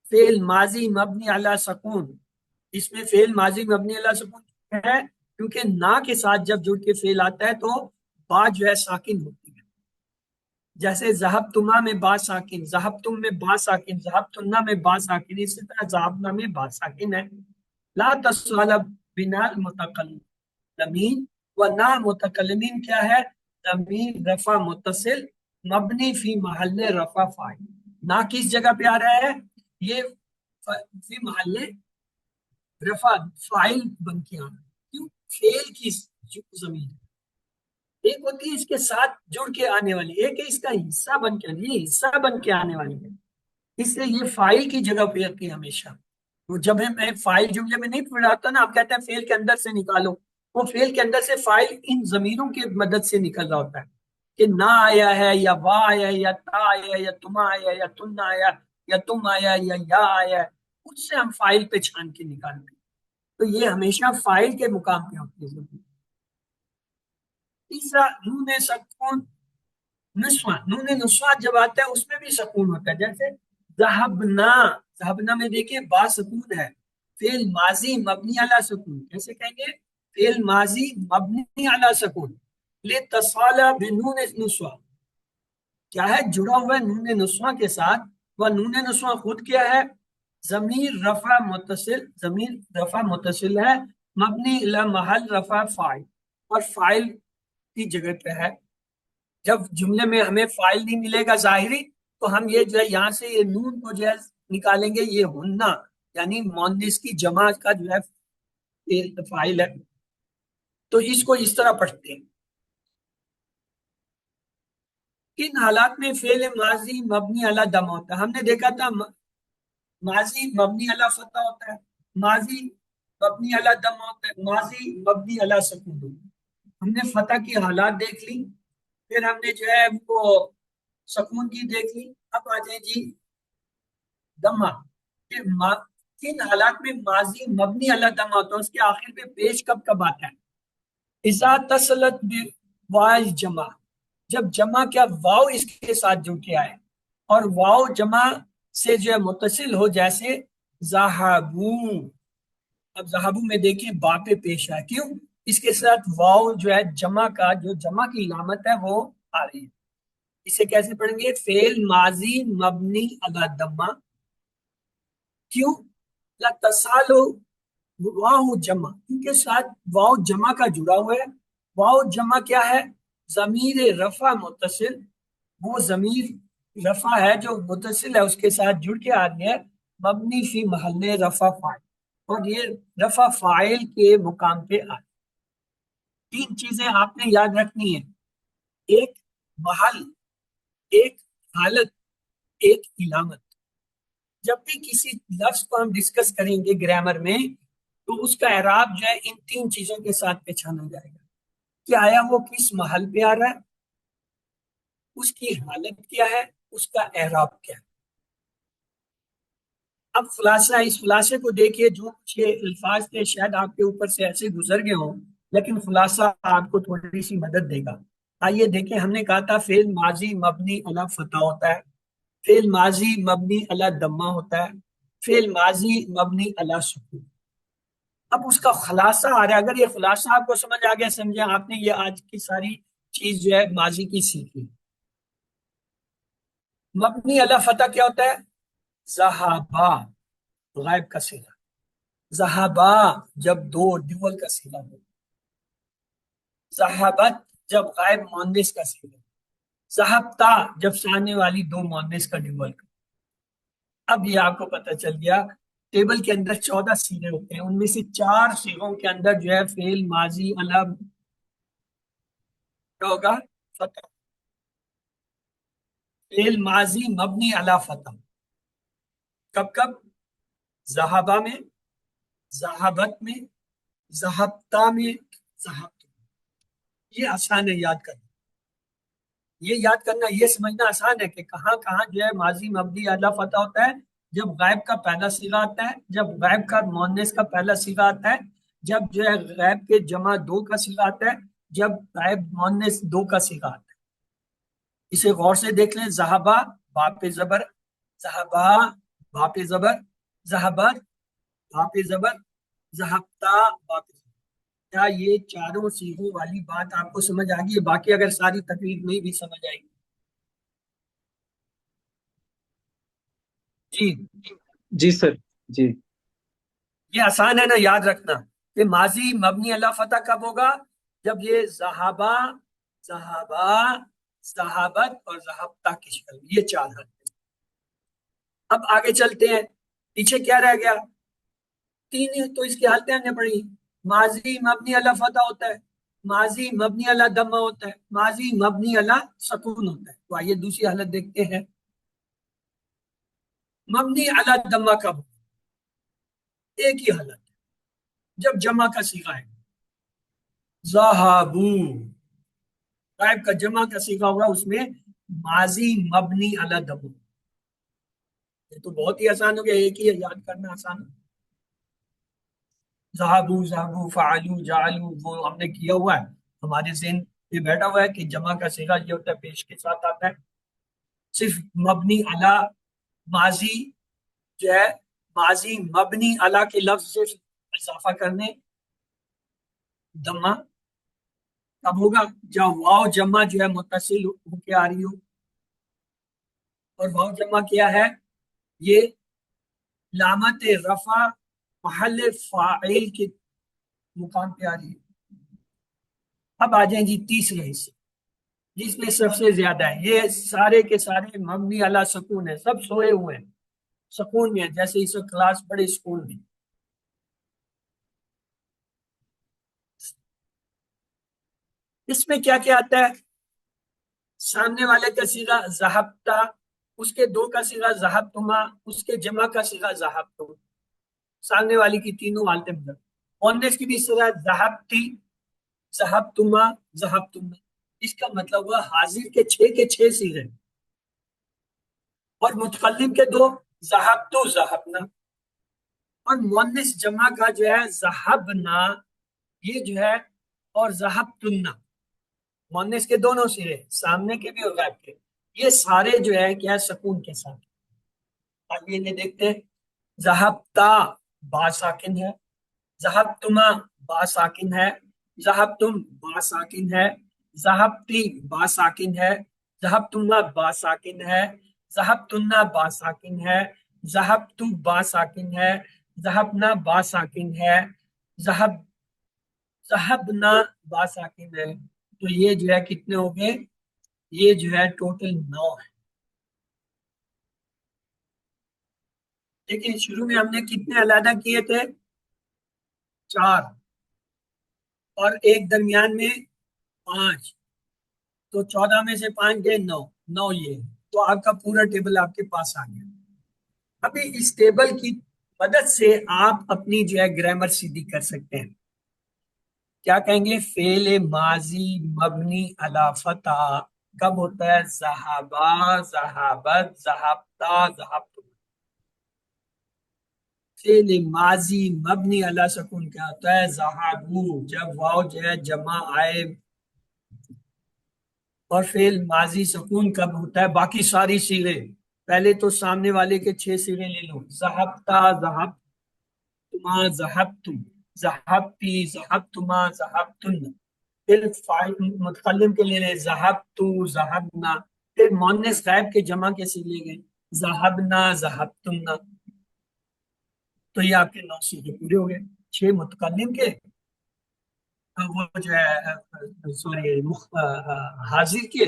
فعل ماضی مبنی علی سکون، اس میں فعل ماضی مبنی علی سکون ہے کیونکہ نہ کے ساتھ جب جڑ کے فعل آتا ہے تو با جو ہے ساکن ہوتی ہے، جیسے ذہب تما میں با ساکن، ذہب تم میں با ساکن، ذہب تنا میں با ساکن، اسی طرح ذہبنا میں با ساکن ہے۔ لا تصال بنا المتکلمین، و نہ متکلمین کیا ہے، ضمیر رفع متصل مبنی فی محل رفع فاعل، نہ کس جگہ پہ آ رہا ہے، یہ فی محل رفع فاعل بن کے آنا، کیوں، فعل کی ضمیر، ایک ہوتی ہے اس کے ساتھ جڑ کے آنے والی، ایک ہے اس کا حصہ بن کے، یہ حصہ بن کے آنے والی ہے، اس لیے یہ فاعل کی جگہ پہ آتی ہے ہمیشہ۔ وہ جب میں فاعل جملے میں نہیں پڑھاتا نا، آپ کہتے ہیں فعل کے اندر سے نکالو، وہ فعل کے اندر سے فاعل ان ضمیروں کی مدد سے نکل رہا ہوتا ہے، کہ نہ آیا ہے یا وا آیا ہے یا تا آیا ہے یا تما آیا ہے یا تن آیا یا تم آیا یا آیا ہے، اس سے ہم فاعل پہ چھان کے نکالتے ہیں، تو یہ ہمیشہ فاعل کے مقام پہ ہوتی ہے۔ تیسرا نون سکون نسواں، نون نسواں جب آتا ہے اس میں بھی سکون ہوتا ہے، جیسے ذہبنا، ذہبنا میں دیکھیں با سکون ہے، فعل ماضی مبنی علی سکون، کیسے کہیں گے، فعل ماضی مبنی علی سکون، لتصال بنون نسواں، کیا ہے، جڑا ہوا ہے نون نسواں کے ساتھ، وہ نون نسواں خود کیا ہے، ضمیر رفع متصل، ضمیر رفع متصل ہے، مبنی الی محل رفع فاعل، اور فاعل کی جگہ پہ ہے، جب جملے میں ہمیں فاعل نہیں ملے گا ظاہری تو ہم یہ جو ہے یہاں سے یہ نون کو جو ہے نکالیں گے، یہ ہننا یعنی مؤنث کی جمع کا جو ہے فاعل ہے، تو اس کو اس طرح پڑھتے ہیں۔ کن حالات میں فعل ماضی مبنی علی دم ہوتا ہے، ہم نے دیکھا تھا ماضی مبنی علی فتح ہوتا ہے، ماضی مبنی علی دم ہوتا ہے، ماضی مبنی علی سکون ہوتا ہے، ہم نے فتح کی حالات دیکھ لی، پھر ہم نے جو ہے وہ سکون کی دیکھ لی، اب آ جائیں جی دمہ، کہ کن حالات میں ماضی مبنی علی دمہ ہوتا ہے، اس کے آخر پہ پیش کب کب آتا ہے، اذا تصلت بواو جمع، جب جمع کیا واو اس کے ساتھ جڑ کے آئے، اور واو جمع سے جو ہے متصل ہو، جیسے ذہبو، اب ذہبو میں دیکھیں با پہ پیش ہے، کیوں، اس کے ساتھ واو جو ہے جمع کا جو جمع کی علامت ہے وہ آ رہی ہے، اسے کیسے پڑھیں گے، فعل ماضی مبنی علی دمہ، کیوں، لتصالو واو جمع، کیونکہ ساتھ واو جمع کا جڑا ہوا ہے، واو جمع کیا ہے، ضمیر رفع متصل، وہ ضمیر رفع ہے جو متصل ہے اس کے ساتھ جڑ کے آ رہی ہے، مبنی فی محل رفع فاعل، اور یہ رفع فاعل کے مقام پہ آ رہی ہے۔ تین چیزیں آپ نے یاد رکھنی ہے، ایک محل، ایک حالت، ایک علامت، جب بھی کسی لفظ کو ہم ڈسکس کریں گے گرامر میں تو اس کا اعراب جو ہے ان تین چیزوں کے ساتھ پہچانا جائے گا، کہ آیا وہ کس محل پہ آ رہا ہے، اس کی حالت کیا ہے، اس کا اعراب کیا ہے۔ اب خلاصہ، اس خلاصے کو دیکھیے، جو کچھ یہ الفاظ تھے شاید آپ کے اوپر سے ایسے گزر گئے ہوں، لیکن خلاصہ آپ کو تھوڑی سی مدد دے گا۔ آئیے دیکھیں، ہم نے کہا تھا فعل ماضی مبنی علی فتح ہوتا ہے، فعل ماضی مبنی علی دمہ ہوتا ہے، فعل ماضی مبنی علی سکون۔ اب اس کا خلاصہ آ رہا ہے، اگر یہ خلاصہ آپ کو سمجھ آ گیا، سمجھے آپ نے یہ آج کی ساری چیز جو ہے ماضی کی سیکھی۔ مبنی علی فتح کیا ہوتا ہے؟ ذہابا غائب کا صیغہ، ذہابا جب دو ڈیول کا صیغہ ہو، ذہابت جب غائب مؤنث کا صیغہ، ذہبتا جب سامنے والی دو مؤنث کا ڈیول کا۔ اب یہ آپ کو پتہ چل گیا، ٹیبل کے اندر 14 صیغے ہوتے ہیں، ان میں سے 4 صیغوں کے اندر جو ہے فعل ماضی علی کیا ہوگا؟ فتح، فعل ماضی مبنی علی فتح۔ کب کب؟ ذہابہ میں، ذہابت میں، ذہبتا میں، ذہبت۔ یہ آسان ہے یاد کرنا، یہ یاد کرنا، یہ سمجھنا آسان ہے کہ کہاں کہاں جو ہے ماضی مبنی علی فتح ہوتا ہے۔ جب غائب کا پہلا صیغہ آتا ہے، جب غائب کا مؤنث کا پہلا صیغہ آتا ہے، جب جو ہے غائب کے جمع دو کا صیغہ آتا ہے، جب غائب مؤنث دو کا صیغہ آتا ہے۔ اسے غور سے دیکھ لیں، ذہبا با پہ زبر، ذہبا با پہ زبر، ذہبت با پہ زبر، ذہبتا با پہ زبر۔ کیا یہ چاروں صیغوں والی بات آپ کو سمجھ آ گئی ہے؟ باقی اگر ساری تقریر نہیں بھی سمجھ آئے گی جی، جی سر، جی یہ آسان ہے نا یاد رکھنا کہ ماضی مبنی علی فتح کب ہوگا؟ جب یہ ذہابا، ذہابا، ذہابت اور ذہبتا کی شکل میں، یہ 4 حرف ہیں۔ اب آگے چلتے ہیں، پیچھے کیا رہ گیا؟ 3 تو اس کی حالتیں ہم نے پڑھی، ماضی مبنی علی فتح ہوتا ہے، ماضی مبنی علی دمہ ہوتا ہے، ماضی مبنی علی سکون ہوتا ہے۔ تو آئیے دوسری حالت دیکھتے ہیں، مبنی علی دمہ کب ہوگا؟ ایک ہی حالت ہے، جب جمع کا صیغہ ہے، ذہابو غائب کا جمع کا صیغہ ہوگا، اس میں ماضی مبنی علی دمہ۔ یہ تو بہت ہی آسان ہو گیا، ایک ہی ہے، یاد کرنا آسان ہے۔ ذہبو، ذہبو، فعلو، جعلو، وہ ہم نے کیا ہوا ہے، ہمارے ذہن پہ بیٹھا ہوا ہے کہ جمع کا صیغہ یہ ہوتا ہے، پیش کے ساتھ آتا ہے۔ صرف مبنی علی ماضی جو ہے، ماضی مبنی علی کے لفظ سے اضافہ کرنے، دمہ کب ہوگا؟ جب واو جمع جو ہے متصل ہو کے آ رہی ہو، اور واو جمع کیا ہے؟ یہ علامت رفع محل فاعل کے مقام پہ آ رہی ہے۔ اب آ جائیں جی تیسرے حصے، جس میں سب سے زیادہ ہے، یہ سارے کے سارے مبنی علی سکون ہے، سب سوئے ہوئے ہیں، سکون میں ہے، جیسے اس وقت کلاس بڑے سکون میں۔ اس میں کیا کیا آتا ہے؟ سامنے والے کا صیغہ ذہبتا، اس کے دو کا صیغہ ذہبتما، اس کے جمع کا صیغہ ذہبتم، سامنے والی کی تینوں حالتیں بدل۔ مؤنث کی بھی اس طرح ذہبتی، ذہبتما، ذہبتم۔ اس کا مطلب ہوا حاضر کے 6 صیغے، اور متکلم کے 2، ذہبتو، ذہبنا، اور مؤنث جمع کا جو ہے ذہبنا، یہ جو ہے، اور ذہبتنا، مؤنث کے دونوں صیغے، سامنے کے بھی اور غائب کے، یہ سارے جو ہے کیا سکون کے ساتھ۔ آگے انہیں دیکھتے ہیں، ذہبتا با ساکن ہے، ذہبتما با ساکن ہے، ذہبتم با ساکن ہے، ذہبتی با ساکن ہے، ذہبتما با ساکن ہے، ذہبتنا با ساکن ہے، ذہبتو با ساکن ہے، ذہبنا با ساکن ہے، ذہبنا با ساکن ہے۔ تو یہ جو ہے کتنے ہو گئے؟ یہ جو ہے ٹوٹل 9 ہے۔ لیکن شروع میں ہم نے کتنے علیحدہ کیے تھے؟ 4، اور ایک درمیان میں 5، تو 14 میں سے 5 گئے 9، 9 یہ، تو آپ کا پورا ٹیبل آپ کے پاس آ گیا۔ ابھی اس ٹیبل کی مدد سے آپ اپنی جو ہے گرامر سیدھی کر سکتے ہیں۔ کیا کہیں گے؟ فعل ماضی مبنی علی فتح کب ہوتا ہے؟ ذہبا، ذہبت، ذہبتا، ذہبتم۔ فعل ماضی مبنی علی سکون کیا ہوتا ہے؟ ذہبوا، جب واو جو ہے جمع آئے. اور فعل ماضی سکون کب ہوتا ہے؟ باقی ساری صیغے. پہلے تو سامنے والے کے 6 صیغے لے لو. ذہبتا، ذہبتما، ذہبتم، ذہبتی، ذہبتما، ذہبتن. پھر فاعل متکلم کے لیے لے ذہبتو، ذہبنا. پھر مؤنث غائب کے جمع کے صیغے گئے ذہبنا، ذہبتنا. تو یہ آپ کے 9 صیغے پورے ہو گئے. 6 متکلم کے، وہ جو ہے سوری حاضر کے،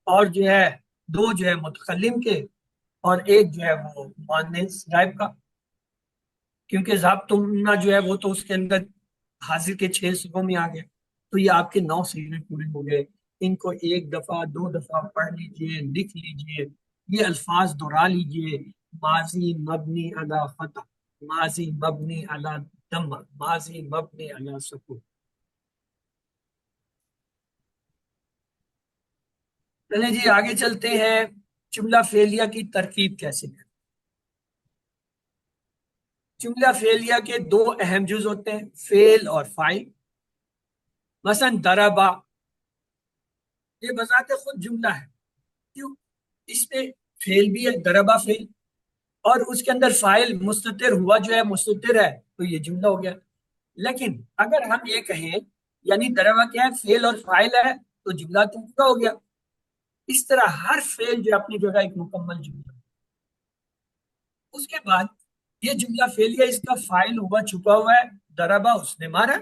اور جو ہے 2 جو ہے متکلم کے، اور 1 جو ہے وہ مؤنث غائب کا. کیونکہ ضابطہ جو ہے وہ تو اس کے اندر حاضر کے 6 صیغوں میں آ گیا. تو یہ آپ کے 9 صیغے پورے ہو گئے. ان کو 1 دفعہ 2 دفعہ پڑھ لیجئے، لکھ لیجئے، یہ الفاظ دہرا لیجئے. ماضی مبنی علی فتح، ماضی مبنی علی دم، ماضی مبنی علی سکون. چلیں جی آگے چلتے ہیں. جملہ فعلیہ کی ترکیب کیسے کریں؟ جملہ فعلیہ کے 2 اہم جز ہوتے ہیں، فعل اور فاعل. مثلا ضربا، یہ بذات خود جملہ ہے. کیوں؟ اس میں فعل بھی ہے، ضربا فعل، اور اس کے اندر فاعل مستتر ہوا جو ہے مستتر ہے، تو یہ جملہ ہو گیا. لیکن اگر ہم یہ کہیں یعنی ضربا کیا ہے؟ فعل اور فاعل ہے، تو جملہ تو پورا ہو گیا. اس طرح ہر فعل جو اپنی جگہ ایک مکمل جملہ. اس کے بعد یہ جملہ فعلیہ، اس کا فاعل ہوا چھپا ہوا ہے. ضربا اس نے مارا،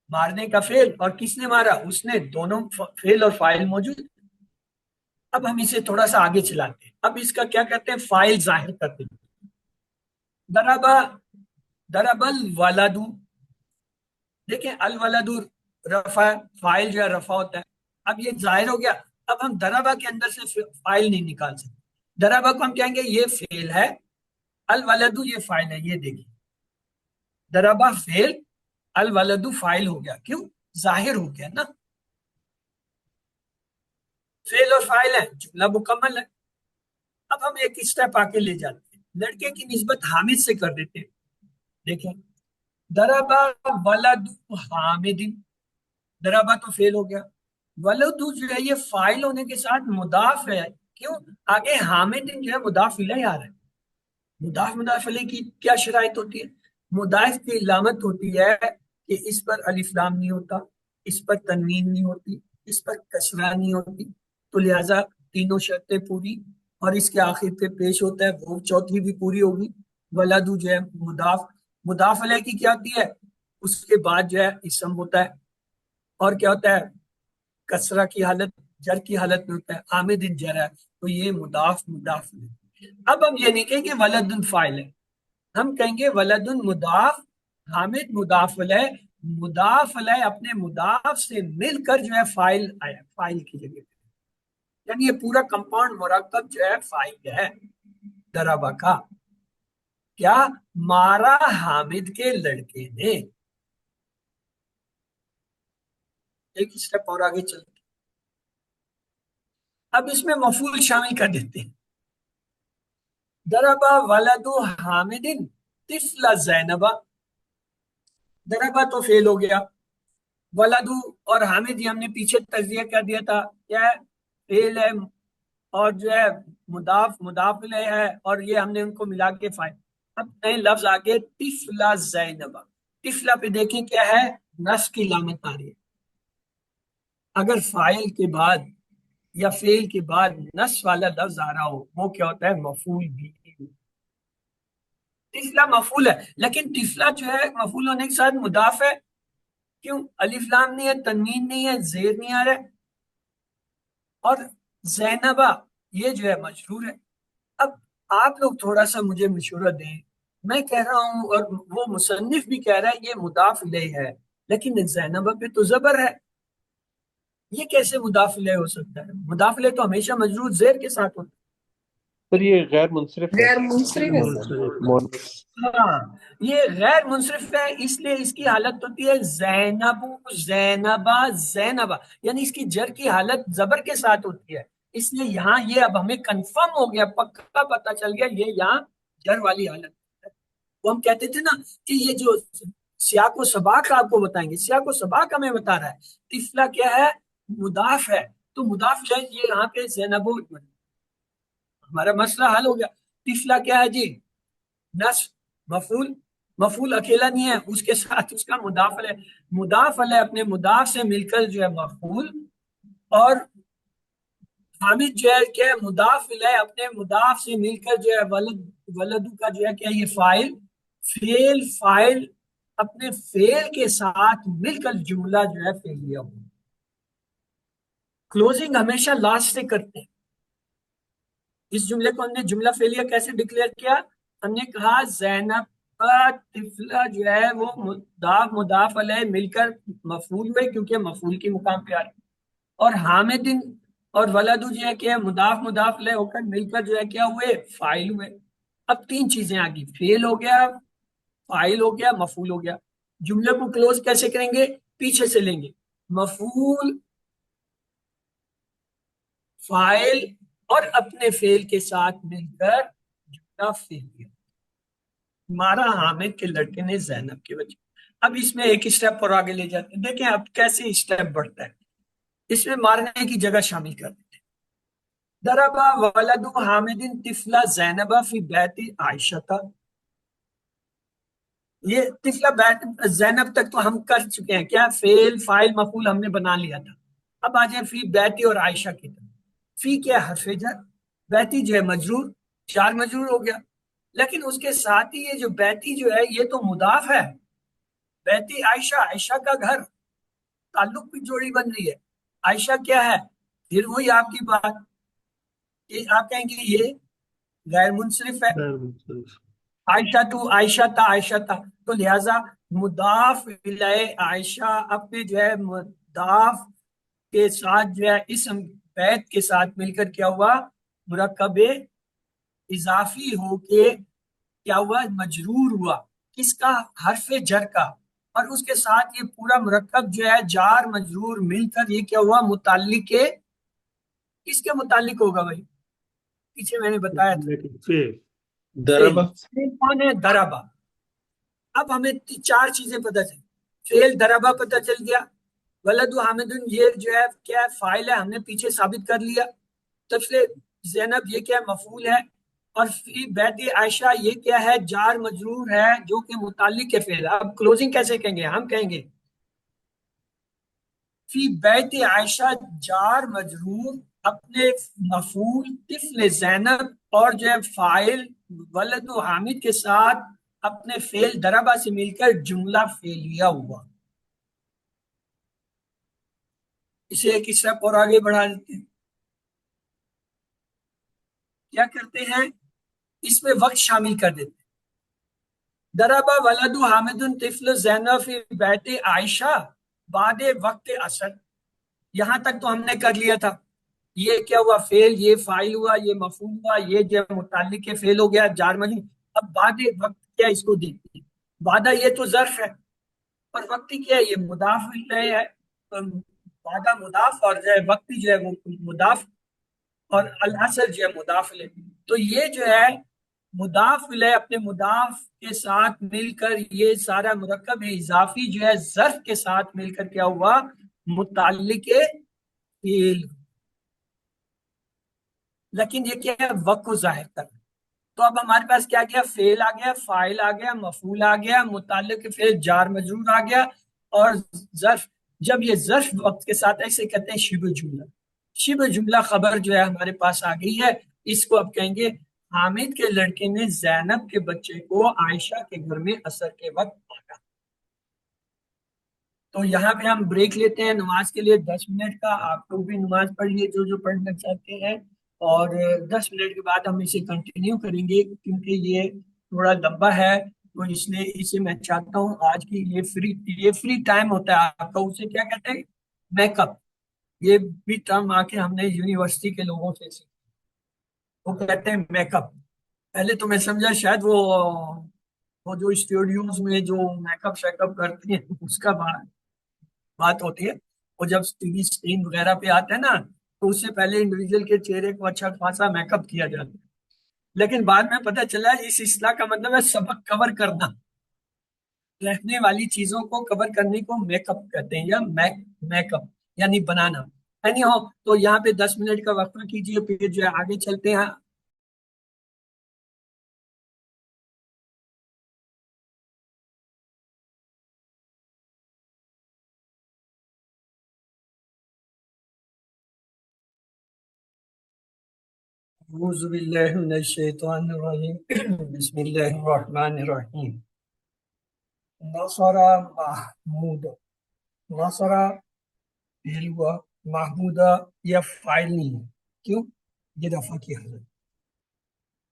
مارنے کا فعل، اور کس نے مارا؟ اس نے. دونوں فعل اور فاعل موجود. اب ہم اسے تھوڑا سا آگے چلاتے ہیں. اب اس کا کیا کرتے ہیں؟ فاعل ظاہر کرتے ہیں. ضربا، ضرب الولد، دیکھیں الولد رفع، فاعل جو ہے رفع ہوتا ہے. اب یہ ظاہر ہو گیا. اب ہم ضربا کے اندر سے فاعل نہیں نکال سکتے. ضربا کو ہم کہیں گے یہ فعل ہے، الولد یہ فاعل ہے. یہ دیکھیں ضربا فعل، الولد فاعل ہو گیا. کیوں؟ ظاہر ہو گیا نا. فعل اور فاعل ہے، جملہ مکمل ہے. اب ہم ایک اسٹیپ آگے لے جاتے ہیں، لڑکے کی نسبت حامد سے کر دیتے ہیں. دیکھیں ضربا ولد حامد، ضربا تو فعل ہو گیا، ولد جو ہے یہ فاعل ہونے کے ساتھ مضاف ہے. کیوں؟ آگے حامد جو ہے مضاف الیہ آ رہا ہے. مضاف الیہ کی کیا شرائط ہوتی ہے؟ مضاف کی علامت ہوتی ہے کہ اس پر الف لام نہیں ہوتا، اس پر تنوین نہیں ہوتی، اس پر کسرہ نہیں ہوتی. تو لہٰذا تینوں شرطیں پوری، اور اس کے آخر پہ پیش ہوتا ہے وہ چوتھی بھی پوری ہوگی. ولد جو ہے مضاف الیہ کی کیا ہوتی ہے؟ اس کے بعد جو ہے اسم ہوتا ہے، اور کیا ہوتا ہے؟ کسرہ کی حالت، جر کی حالت میں ہوتا ہے. حامد جر ہے، تو یہ مضاف الیہ. اب ہم یہ نہیں کہیں گے ولد فاعل ہے، ہم کہیں گے ولد مضاف، حامد مضاف الیہ. مضاف الیہ اپنے مضاف سے مل کر جو ہے فاعل آیا، فاعل کی جگہ. یعنی یہ پورا کمپاؤنڈ مرکب جو ہے فاعل ہے. ضربا کا کیا؟ مارا حامد کے لڑکے نے. ایک اسٹیپ اور آگے چلتے، اب اس میں مفعول شامل کر دیتے ہیں. ضربا ولد حامد طفل زینبا. ضربا تو فعل ہو گیا، ولد اور حامد یہ ہم نے پیچھے تجزیہ کر دیا تھا، کیا ہے؟ فعل ہے، اور جو ہے مضاف الیہ ہے، اور یہ ہم نے ان کو ملا کے فاعل. اب نئے لفظ آگے طفلا زینبا. طفلا پہ دیکھیں کیا ہے؟ نصب کی علامت آ رہی ہے. اگر فاعل کے بعد یا فعل کے بعد نصب والا لفظ آ رہا ہو وہ کیا ہوتا ہے؟ مفعول بھی. طفلا مفعول ہے، لیکن طفلا جو ہے مفعول ہونے کے ساتھ مضاف ہے. کیوں؟ الف لام نہیں ہے، تنوین نہیں ہے، زیر نہیں آ رہا ہے. اور زینبا یہ جو ہے مجرور ہے. اب آپ لوگ تھوڑا سا مجھے مشورہ دیں. میں کہہ رہا ہوں اور وہ مصنف بھی کہہ رہا ہے یہ مضاف الیہ ہے، لیکن زینبا پہ تو زبر ہے. یہ کیسے مضاف الیہ ہو سکتا ہے؟ مضاف الیہ تو ہمیشہ مجرور زیر کے ساتھ ہوتا سر یہ غیر منصرف ہے. غیر منصرف ہے سر. منصرف. ہے. ہاں یہ غیر منصرف ہے، اس لیے اس کی حالت ہوتی ہے زینب، زینبا، زینبا، یعنی اس کی جر کی حالت زبر کے ساتھ ہوتی ہے. اس لیے یہاں یہ اب ہمیں کنفرم ہو گیا، پکا پتہ چل گیا یہ یہاں جر والی حالت ہے. وہ ہم کہتے تھے نا کہ یہ جو سیاق و سباق آپ کو بتائیں گے، سیاق و سباق ہمیں بتا رہا ہے طفلہ کیا ہے، مضاف ہے، تو مضاف جو ہے یہ یہاں پہ زینب، ہمارا مسئلہ حل ہو گیا۔ طفلہ کیا ہے جی، نصب، مفعول، مفعول اکیلا نہیں ہے، اس کے ساتھ اس کا مضاف علیہ، مضاف علیہ اپنے مضاف سے مل کر جو ہے مفعول، اور حامد جو ہے کہ مضاف علیہ اپنے مضاف سے مل کر جو ہے ولد، ولدو کا جو ہے کہ یہ فاعل، فعل فاعل اپنے فعل کے ساتھ مل کر جملہ جو ہے فعلیہ ہو۔ کلوزنگ ہمیشہ لاسٹ سے کرتے ہیں۔ اس جملے کو ہم نے جملہ فعلیہ کیسے ڈکلیئر کیا؟ ہم نے کہا زینب کا طفلہ جو ہے وہ مضاف مضاف علیہ مل کر مفعول ہوئے، کیونکہ مفعول کی مقام پہ آ رہی، اور حامد اور ولدو جو ہے کہ مضاف مضاف علیہ ہو کر مل کر جو ہے کیا ہوئے، فاعل ہوئے۔ اب تین چیزیں آ گئی، فعل ہو گیا، فاعل ہو گیا، مفعول ہو گیا۔ جملے کو کلوز کیسے کریں گے؟ پیچھے سے لیں گے، مفعول، فاعل اور اپنے فعل کے ساتھ مل کر جملہ فعلیہ۔ ہمارا حامد کے لڑکے نے زینب کے بچے۔ اب اس میں ایک اسٹیپ اور آگے لے جاتے ہیں، دیکھیں اب کیسے اسٹیپ بڑھتا ہے۔ اس میں مارنے کی جگہ شامل کر دیتے ہیں۔ ضربا ولد حامد طفلہ زینب فی بیت عائشہ، یہ طفلہ بیت زینب تک تو ہم کر چکے ہیں، کیا فعل فاعل مفعول ہم نے بنا لیا تھا۔ اب آ جائیں فی بیتی اور عائشہ کی طرف۔ فی کیا حرف جر، بیتی جو ہے مجرور، چار مجرور ہو گیا، لیکن اس کے ساتھ ہی یہ جو بیتی جو ہے یہ تو مضاف ہے، بیتی عائشہ، عائشہ کا گھر، تعلق بھی جوڑی بن رہی ہے۔ عائشہ کیا ہے، پھر وہی آپ کی بات کہ آپ کہیں گے یہ غیر منصرف ہے، عائشہ تو عائشہ تا عائشہ تا، تو لہذا مضاف الیہ عائشہ اپنے جو ہے مضاف کے ساتھ جو ہے اسم بیت کے ساتھ مل کر کیا ہوا، مرکب اضافی ہو کے کیا ہوا، مجرور ہوا، کس کا، حرف جر کا، اور اس کے ساتھ یہ پورا مرکب جو ہے جار مجرور مل کر یہ کیا ہوا، متعلق ہے، کس کے متعلق ہوگا بھائی، پیچھے میں نے بتایا تھا، دربا، فعل کون ہے، دربا۔ اب ہمیں چار چیزیں پتہ چلی، فعل دربا پتہ چل گیا، ولد حامد یہ جو ہے کیا ہے، فاعل ہے، ہم نے پیچھے ثابت کر لیا، طفل زینب یہ کیا ہے، مفعول ہے، اور فی بیت عائشہ یہ کیا ہے، جار مجرور ہے جو کہ متعلق ہے فعل۔ اب کلوزنگ کیسے کہیں گے، ہم کہیں گے فی بیت عائشہ جار مجرور اپنے مفعول طفل زینب اور جو ہے فاعل ولد و حامد کے ساتھ اپنے فعل دربا سے مل کر جملہ فعلیہ ہوا۔ اسے ایک اسٹیپ اور آگے بڑھا دیتے ہیں، کیا کرتے ہیں، اس میں وقت شامل کر دیتے ہیں۔ دربا ولد حامد طفل زینب فی بیت عائشہ بعد وقت عصر، یہاں تک تو ہم نے کر لیا تھا، یہ کیا ہوا، فعل، یہ فاعل ہوا، یہ مفعول ہوا، یہ جو متعلق کے فعل ہو گیا جار مجرور۔ اب بعد وقت کیا، اس کو دیکھتے ہیں، بعد یہ تو ظرف ہے اور وقتی کیا ہے، یہ مضاف ہے، بعد مضاف اور جو ہے وقتی جو ہے وہ مضاف، اور العصر جو ہے مضاف ہے، تو یہ جو ہے مضاف الیہ اپنے مضاف کے ساتھ مل کر یہ سارا مرکب اضافی جو ہے ظرف کے ساتھ مل کر کیا ہوا، متعلق فعل، لیکن یہ کیا ہے، وقت کو ظاہر کر۔ تو اب ہمارے پاس کیا گیا، فعل آ گیا، فاعل آ گیا، مفعول آ گیا، متعلق فعل جار مجرور آ گیا، اور ظرف، جب یہ ظرف وقت کے ساتھ ایسے کہتے ہیں شبہ جملہ، شبہ جملہ خبر جو ہے ہمارے پاس آ گئی ہے، اس کو اب کہیں گے حامد کے لڑکے نے زینب کے بچے کو عائشہ کے گھر میں عصر کے وقت پایا۔ تو یہاں پہ ہم بریک لیتے ہیں نماز کے لیے 10 منٹ کا، آپ لوگ بھی نماز پڑھیے جو جو پڑھنا چاہتے ہیں، اور 10 منٹ کے بعد ہم اسے کنٹینیو کریں گے کیونکہ یہ تھوڑا لمبا ہے، تو اس لیے اسے میں چاہتا ہوں آج کی یہ فری ٹائم ہوتا ہے آپ کا، اسے کیا کہتے ہیں، میک اپ، یہ بھی ٹرم آ کے ہم نے یونیورسٹی کے لوگوں سے سیکھی، وہ کہتے ہیں میک اپ۔ پہلے تو میں سمجھا شاید وہ جو اسٹوڈیوز میں جو میک اپ شیک اپ کرتے ہیں اس کا بات ہوتی ہے، وہ جب ٹی وی اسکرین وغیرہ پہ آتا ہے نا، تو اس سے پہلے انڈیویجول کے چہرے کو اچھا خاصا میک اپ کیا جاتا ہے، لیکن بعد میں پتہ چلا اس اصلاح کا مطلب ہے سبق کور کرنا، رہنے والی چیزوں کو کور کرنے کو میک اپ کہتے ہیں، یا میک اپ یعنی بنانا. اینی ہو تو یہاں پہ 10 منٹ کا وقفہ کیجیے، پھر جو ہے آگے چلتے ہیں. اعوذ باللہ من الشیطان الرجیم بسم اللہ الرحمن الرحیم. نصر محمود، نصر فعل ہوا، محمودہ یہ فاعل نہیں ہے. کیوں؟ یہ رفع کی حالت،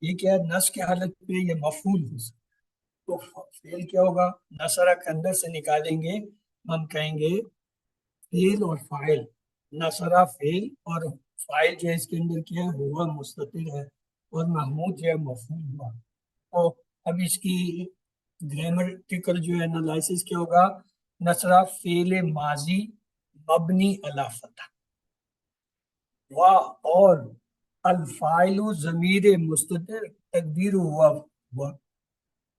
یہ کیا ہے؟ نصب کی حالت پہ یہ مفعول ہو سکتا ہے. تو فعل کیا ہوگا؟ نصرہ کے اندر سے نکالیں گے، ہم کہیں گے فعل اور فاعل. نصرہ فعل اور فاعل جو ہے اس کے اندر کیا ہے؟ ہوا مستتر ہے، اور محمود جو ہے مفعول ہوا. تو اب اس کی گرامیٹیکل جو ہے انالائسس کیا ہوگا؟ نصرہ فعل ماضی مبنی علی فتح، و اور الفاعل ضمیر مستتر تقدیر ہوا،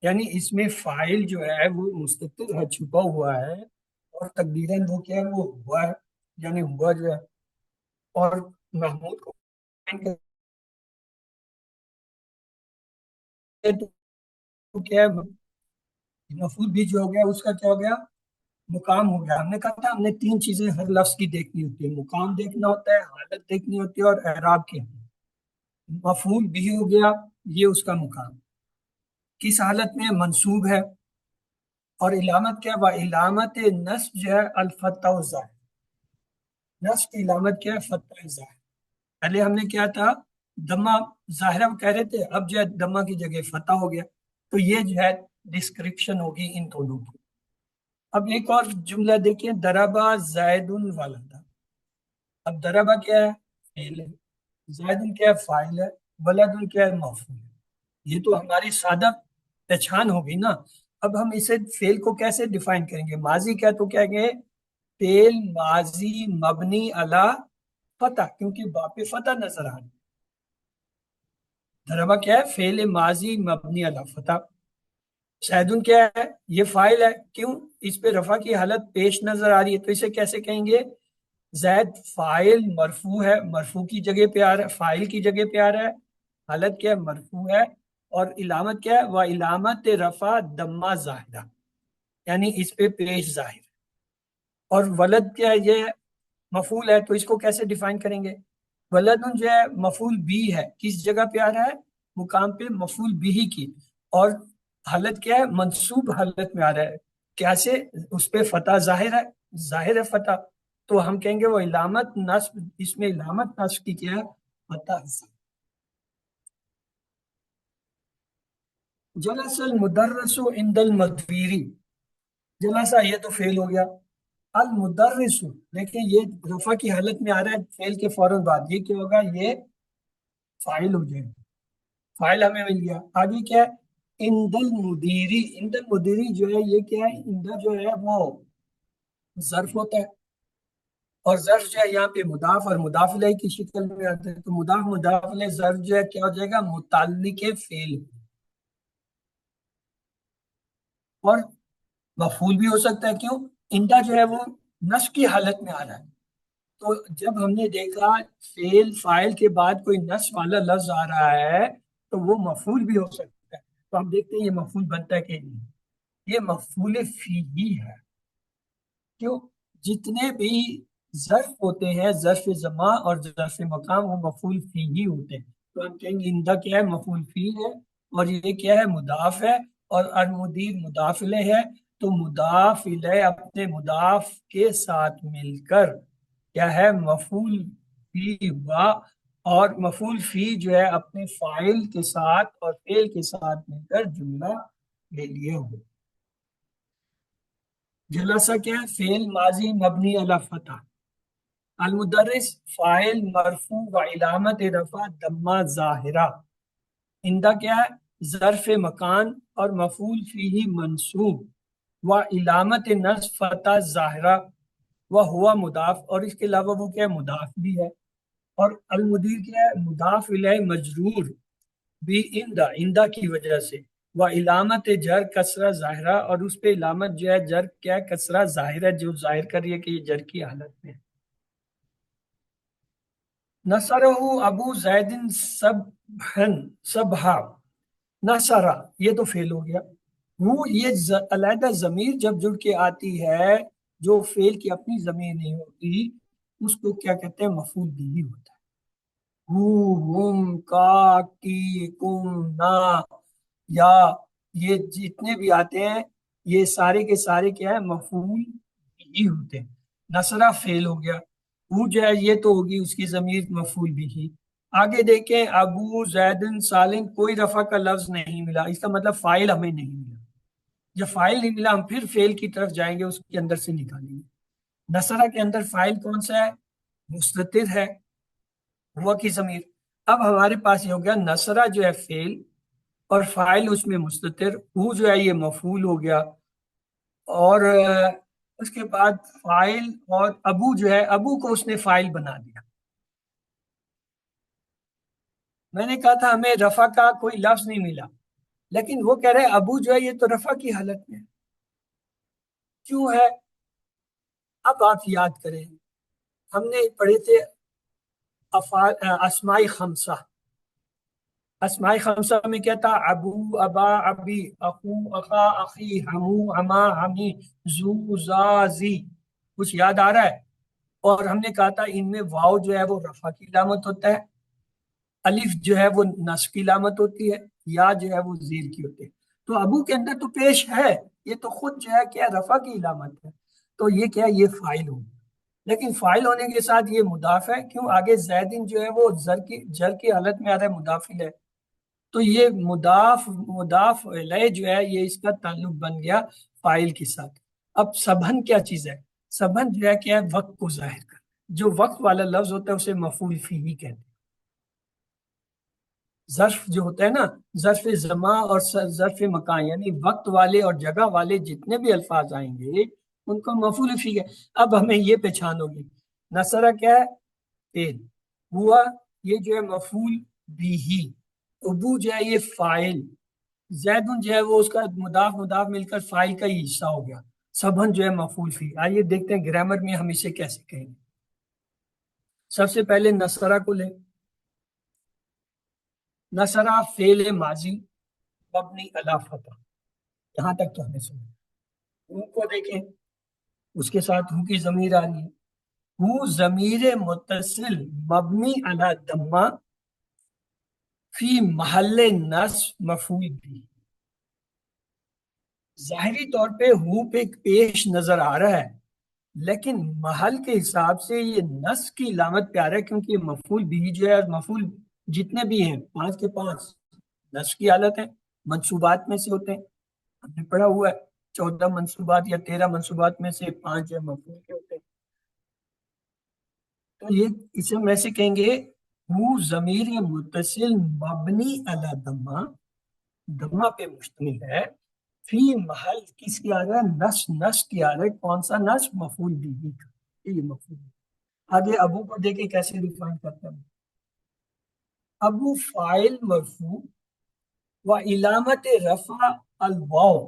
یعنی اس میں فاعل جو ہے وہ مستتر ہے، چھپا ہوا ہے، اور تقدیراً وہ کیا ہے؟ وہ ہوا ہے، یعنی ہوا جو ہے. اور محمود کو تو کیا ہے؟ مفعول بھی جو ہو گیا اس کا کیا ہو گیا؟ مقام ہو گیا. ہم نے کہا تھا ہم نے 3 چیزیں ہر لفظ کی دیکھنی ہوتی ہے، مقام دیکھنا ہوتا ہے، حالت دیکھنی ہوتی ہے، اور اعراب کی. مفعول بھی ہو گیا، یہ اس کا مقام کس حالت میں منصوب ہے، اور علامت کیا؟ وہ علامت نصب جو ہے الفتح الظاہر، نصب کی علامت کیا ہے؟ فتح ظاہر. پہلے ہم نے کیا تھا؟ دمہ ظاہرہ کہہ رہے تھے، اب جو ہے دمہ کی جگہ فتح ہو گیا. تو یہ جو ہے ڈسکرپشن ہوگی ان دونوں کی. اب ایک اور جملہ دیکھیں، دربا زید ولدا. اب دربا کیا ہے؟ فعل ہے، زید کیا ہے؟ فاعل ہے، ولد کیا ہے؟ مفعول ہے. یہ تو ہماری سادہ پہچان ہوگی نا. اب ہم اسے فعل کو کیسے ڈیفائن کریں گے؟ ماضی کیا تو کہیں گے فعل ماضی مبنی علی فتح، کیونکہ باپ فتح نظر آ رہی. دربا کیا ہے؟ فعل ماضی مبنی علی فتح. شاہدون کیا ہے؟ یہ فاعل ہے، کیوں؟ اس پہ رفع کی حالت پیش نظر آ رہی ہے. تو اسے کیسے کہیں گے؟ زید فاعل مرفوع ہے، مرفوع کی جگہ پہ آ رہا ہے، فاعل کی جگہ پہ آ رہا ہے، حالت کیا ہے؟ مرفوع ہے، اور علامت کیا ہے؟ وہ علامت رفع دمہ ظاہرہ، یعنی اس پہ پیش ظاہر. اور ولد کیا ہے؟ یہ مفعول ہے، تو اس کو کیسے ڈیفائن کریں گے؟ ولد جو ہے مفعول بھی ہے، کس جگہ پہ آ رہا ہے؟ مقام پہ مفعول بھی کی، اور حالت کیا ہے؟ منصوب حالت میں آ رہا ہے. کیسے؟ اس پہ فتح ظاہر ہے، ظاہر ہے فتح. تو ہم کہیں گے وہ علامت نصب، اس میں علامت نصب کی کیا ہے؟ فتح. جلس المدرس عند المدبیری، جلسہ یہ تو فعل ہو گیا. المدرس دیکھیں یہ رفع کی حالت میں آ رہا ہے فعل کے فوراً بعد، یہ کیا ہوگا؟ یہ فاعل ہو جائے گا، فاعل ہمیں مل گیا. آگے کیا ہے؟ عند المدیری، عند المدیری جو ہے یہ کیا ہے؟ عند جو ہے وہ ظرف ہوتا ہے، اور ظرف جو ہے یہاں پہ مضاف اور مضاف الیہ کی شکل میں آتا ہے. تو مضاف مضاف الیہ ظرف جو ہے کیا ہو جائے گا؟ متعلق فعل، اور مفعول بھی ہو سکتا ہے. کیوں؟ انڈا جو ہے وہ نصب کی حالت میں آ رہا ہے. تو جب ہم نے دیکھا فعل فاعل کے بعد کوئی نصب والا لفظ آ رہا ہے تو وہ مفعول بھی ہو سکتا ہے. تو ہم دیکھتے ہیں یہ مفعول بنتا ہے کہ نہیں. یہ مفعول فیہی ہے. کیوں؟ جتنے بھی ظرف ہوتے ہیں، ظرف زمان اور ظرف مقام، وہ مفعول فیہی ہوتے ہیں. تو ہم کہیں گے اندہ کیا ہے؟ مفعول فی ہے، اور یہ کیا ہے؟ مضاف ہے، اور المدیر مضاف الیہ ہے. تو مضاف الیہ اپنے مضاف کے ساتھ مل کر کیا ہے؟ مفعول فی ہوا، اور مفعول فی جو ہے اپنے فاعل کے ساتھ اور فعل کے ساتھ مل کر جملہ لے لیے ہوئے. جلسہ کیا ہے؟ فعل ماضی مبنی علی فتح. المدرس فاعل مرفوع و علامت رفع دمہ ظاہرہ. اندہ کیا ہے؟ ظرف مکان اور مفعول فیہ منصوب و علامت نصب فتح ظاہرہ و ہوا مضاف، اور اس کے علاوہ وہ کیا ہے؟ مضاف بھی ہے. اور المدیر کیا ہے؟ مضاف الیہ مجرور بھی اندہ کی وجہ سے، وہ علامت جر کسرہ ظاہرہ، اور اس پہ علامت جو ہے جر کیا کسرہ ظاہر ہے، جو ظاہر کر رہی ہے کہ یہ جر کی حالت میں ہے۔ نصرہ ابو زید سبحا، نصرہ یہ تو فعل ہو گیا، وہ یہ علیحدہ ضمیر جب جڑ کے آتی ہے جو فعل کی اپنی ضمیر نہیں ہوتی، اس کو کیا کہتے ہیں؟ مفعول بھی ہوتا ہے۔ ہو، ہم، کا، کی، کم، نا، یا، یہ جتنے بھی آتے ہیں یہ سارے کے سارے کیا ہے؟ مفعول بھی ہوتے ہیں۔ نصرہ فعل ہو گیا، وہ جو ہے یہ تو ہوگی اس کی ضمیر مفعول بھی ہی۔ آگے دیکھیں ابو زیدن سالم، کوئی رفع کا لفظ نہیں ملا، اس کا مطلب فاعل ہمیں نہیں ملا۔ جب فاعل نہیں ملا ہم پھر فعل کی طرف جائیں گے، اس کے اندر سے نکالیں گے۔ نصرہ کے اندر فاعل کون سا ہے؟ مستتر ہے، ہوا کی ضمیر۔ اب ہمارے پاس یہ ہو گیا نصرہ جو ہے فعل اور فاعل اس میں مستتر، وہ جو ہے یہ مفعول ہو گیا، اور اس کے بعد فاعل اور ابو جو ہے، ابو کو اس نے فاعل بنا دیا۔ میں نے کہا تھا ہمیں رفع کا کوئی لفظ نہیں ملا، لیکن وہ کہہ رہے ابو جو ہے یہ تو رفع کی حالت میں ہے، کیوں ہے؟ اب آپ یاد کریں، ہم نے پڑھے تھے اسماء خمسہ، اسماء خمسہ میں کیا تھا؟ ابو، ابا، ابی، اخو، اخا، اخی، ہمو، ہما، ہمی، زو، زا، زی، کچھ یاد آ رہا ہے؟ اور ہم نے کہا تھا ان میں واؤ جو ہے وہ رفع کی علامت ہوتا ہے، الف جو ہے وہ نصب کی علامت ہوتی ہے، یا جو ہے وہ زیر کی ہوتی ہے۔ تو ابو کے اندر تو پیش ہے، یہ تو خود جو ہے کیا رفع کی علامت ہے، تو یہ کیا یہ فاعل ہو، لیکن فاعل ہونے کے ساتھ یہ مضاف ہے، کیوں؟ آگے زیدن جو ہے وہ جر کی حالت میں آ رہا ہے، مضاف الیہ، تو یہ مضاف الیہ جو ہے یہ اس کا تعلق بن گیا فاعل کے ساتھ۔ اب سبھن کیا چیز ہے؟ سبھن جو ہے کیا ہے؟ وقت کو ظاہر کر، جو وقت والا لفظ ہوتا ہے اسے مفعول فیہ کہتے ہیں۔ ظرف جو ہوتا ہے نا، ظرف زمان اور ظرف مکان، یعنی وقت والے اور جگہ والے جتنے بھی الفاظ آئیں گے ان کو مفعول فیہ ہے۔ اب ہمیں یہ پہچان ہوگی، نصرہ کیا ہے؟ فعل، ہوا یہ جو ہے مفعول بھی، ابو جو ہے یہ فاعل، زیدن جو ہے وہ اس کا مضاف مل کر فاعل کا ہی حصہ ہو گیا، سبھن جو ہے مفعول فیہ۔ آئیے دیکھتے ہیں گرامر میں ہم اسے کیسے کہیں گے۔ سب سے پہلے نصرہ کو لیں، نصرہ فعل ماضی مبنی علی فتح، یہاں تک تو ہمیں سنا۔ ہو کو دیکھیں، اس کے ساتھ ہو کی ضمیر آ رہی ہے، ہو ضمیر متصل مبنی علی ضمہ فی محل نصب مفعول بھی، ظاہری طور پہ ہو پہ پیش نظر آ رہا ہے، لیکن محل کے حساب سے یہ نصب کی علامت پہ آ رہا ہے، کیونکہ یہ مفعول بھی جو ہے، مفعول جتنے بھی ہیں 5 کے 5 نصب کی حالت ہے، منصوبات میں سے ہوتے ہیں، ہم نے پڑھا ہوا ہے 14 منصوبات یا 13 منصوبات میں سے 5 جو ہے مفعول کے ہوتے ہیں۔ تو یہ اسے ہم ایسے کہیں گے، وہ ضمیر متصل مبنی علی ضمہ، ضمہ پہ مشتمل ہے، فی محل کس کی آ رہا ہے؟ نصب کی آ رہا ہے، کون سا نصب؟ مفعول بھی کا، یہ مفعول۔ آگے ابو کو دیکھیں کیسے ڈیفائن کرتے ہیں، ابو فاعل مرفوع و علامت رفع الواو،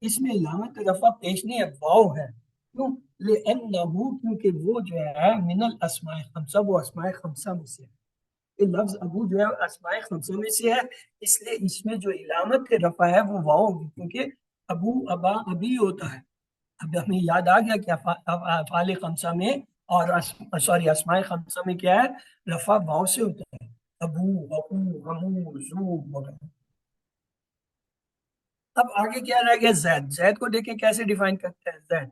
اس میں علامت رفع پیش نہیں ہے، واو ہے، کیوں؟ لأنہ، کیونکہ وہ جو ہے من الاسماء خمسہ، وہ اسماء خمسہ میں سے ہے، یہ لفظ ابو جو ہے اسماء خمسہ میں سے ہے، اس لیے اس میں جو علامت رفع ہے وہ واو ہوگی، کیونکہ ابو، ابا، ابی ہوتا ہے۔ اب ہمیں یاد آ گیا کہ افعال خمسہ میں اور اسماء خمسہ میں کیا ہے؟ رفع واو سے ہوتا ہے، ابو، ابو، ہمو، زو وغیرہ۔ اب آگے کیا رہ گیا؟ زید، زید کو دیکھیں کیسے ڈیفائن کرتے ہیں۔ زید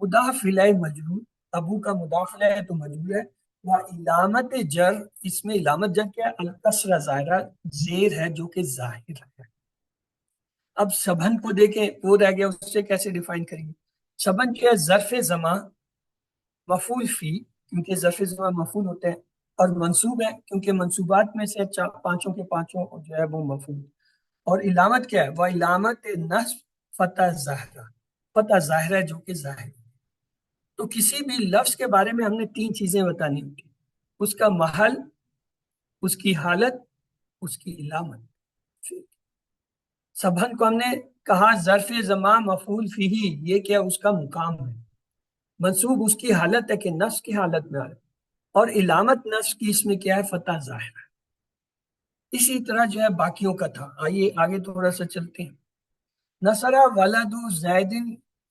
مضاف الیہ مجرور، ابو کا مضاف الیہ تو مجرور ہے، وہ علامت جر، اس میں علامت جر کیا ہے؟ الکسرہ ظاہرہ، زیر ہے جو کہ ظاہر ہے۔ اب سبھن کو دیکھیں، وہ رہ گیا، اس سے کیسے ڈیفائن کریں گے؟ سبھن کیا ہے؟ ظرف زمان مفعول فی، کیونکہ ظرف زمان مفعول ہوتے ہیں، اور منصوب ہے کیونکہ منصوبات میں سے پانچوں کے پانچوں جو ہے وہ مفعول، اور علامت کیا ہے؟ وہ علامت نصب فتح ظاہرہ، فتح ظاہرہ جو کہ ظاہر۔ تو کسی بھی لفظ کے بارے میں ہم نے 3 چیزیں بتانی ہوتی، اس کا محل، اس کی حالت، اس کی علامت. سبحن کو ہم نے کہا ظرف زمان مفعول فیہ، یہ کیا اس کا مقام ہے، منصوب اس کی حالت ہے کہ نصب کی حالت میں آ رہا ہے، اور علامت نصب کی اس میں کیا ہے، فتح ظاہر ہے. اسی طرح جو ہے باقیوں کا تھا. آئیے آگے تھوڑا سا چلتے ہیں. نصرہ ولد زید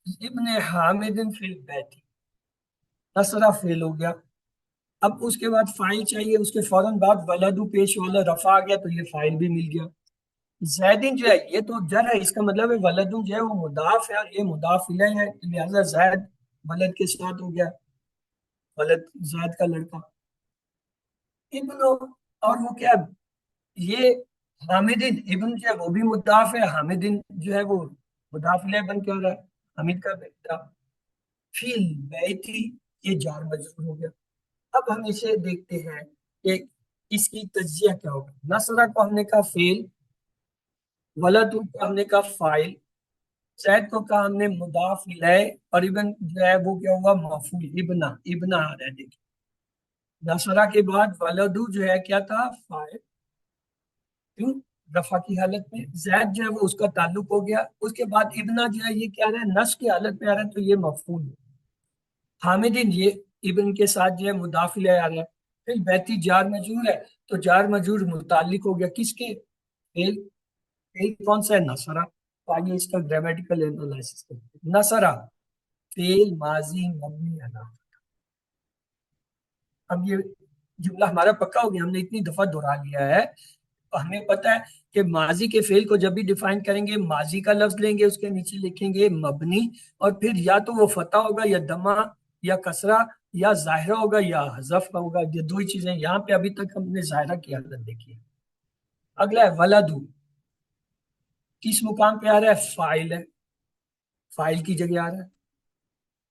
ابن حامد فی البیت. نصرہ فعل ہو گیا، اب اس کے بعد فاعل چاہیے، اس کے فوراً بعد ولدو پیش والا رفع آ گیا تو یہ فاعل بھی مل گیا. زیدن جو ہے یہ تو جر ہے، اس کا مطلب ہے ولدن جو ہے وہ مضاف ہے اور یہ مضاف الیہ ہے، لہذا زید ولد کے ساتھ ہو گیا، ولد زید کا لڑکا. ابن اور وہ کیا، یہ حامدن ابن جو ہے وہ بھی مضاف ہے، حامدن جو ہے وہ مضاف الیہ بن کے ہو رہا ہے، حامد کا بیٹا. فی البیتی یہ جار مجرور ہو گیا. اب ہم اسے دیکھتے ہیں کہ اس کی تجزیہ کیا ہوگا. نصرہ کو ہم نے کہا فعل، ولد کو ہم نے کہا فاعل، زید کو کہا ہم نے مضاف الیہ، اور ابن جو ہے وہ کیا ہوا، مفعول. ابنا ابنا آ رہا ہے دیکھیں. نصرہ کے بعد ولدو جو ہے کیا تھا، فاعل، کیوں، رفع کی حالت میں. زید جو ہے وہ اس کا تعلق ہو گیا. اس کے بعد ابنا جو ہے یہ کیا رہا ہے، نصب کی حالت میں آ رہا ہے تو یہ مفعول ہے. حامدین یہ ابن کے ساتھ جو ہے مضاف الیہ آ رہا ہے. پھر بیتی جار مجرور ہے تو جار مجرور متعلق ہو گیا کس کے، فعل. فعل کون سا ہے، نصرہ. تو آئیے اس کا گرامیٹیکل انالائسس کرتے ہیں. نصرہ فعل ماضی مبنی علی. اب یہ جملہ ہمارا پکا ہو گیا، ہم نے اتنی دفعہ دہرا لیا ہے، ہمیں پتہ ہے کہ ماضی کے فعل کو جب بھی ڈیفائن کریں گے ماضی کا لفظ لیں گے، اس کے نیچے لکھیں گے مبنی، اور پھر یا تو وہ فتح ہوگا یا دمہ یا کسرہ یا ظاہرہ ہوگا یا حذف ہوگا. یہ دو ہی چیزیں یہاں پہ ابھی تک ہم نے ظاہرہ کی حالت دیکھی ہے. اگلا ہے ولدو، کس مقام پہ آ رہا ہے، فاعل ہے، فاعل کی جگہ آ رہا ہے.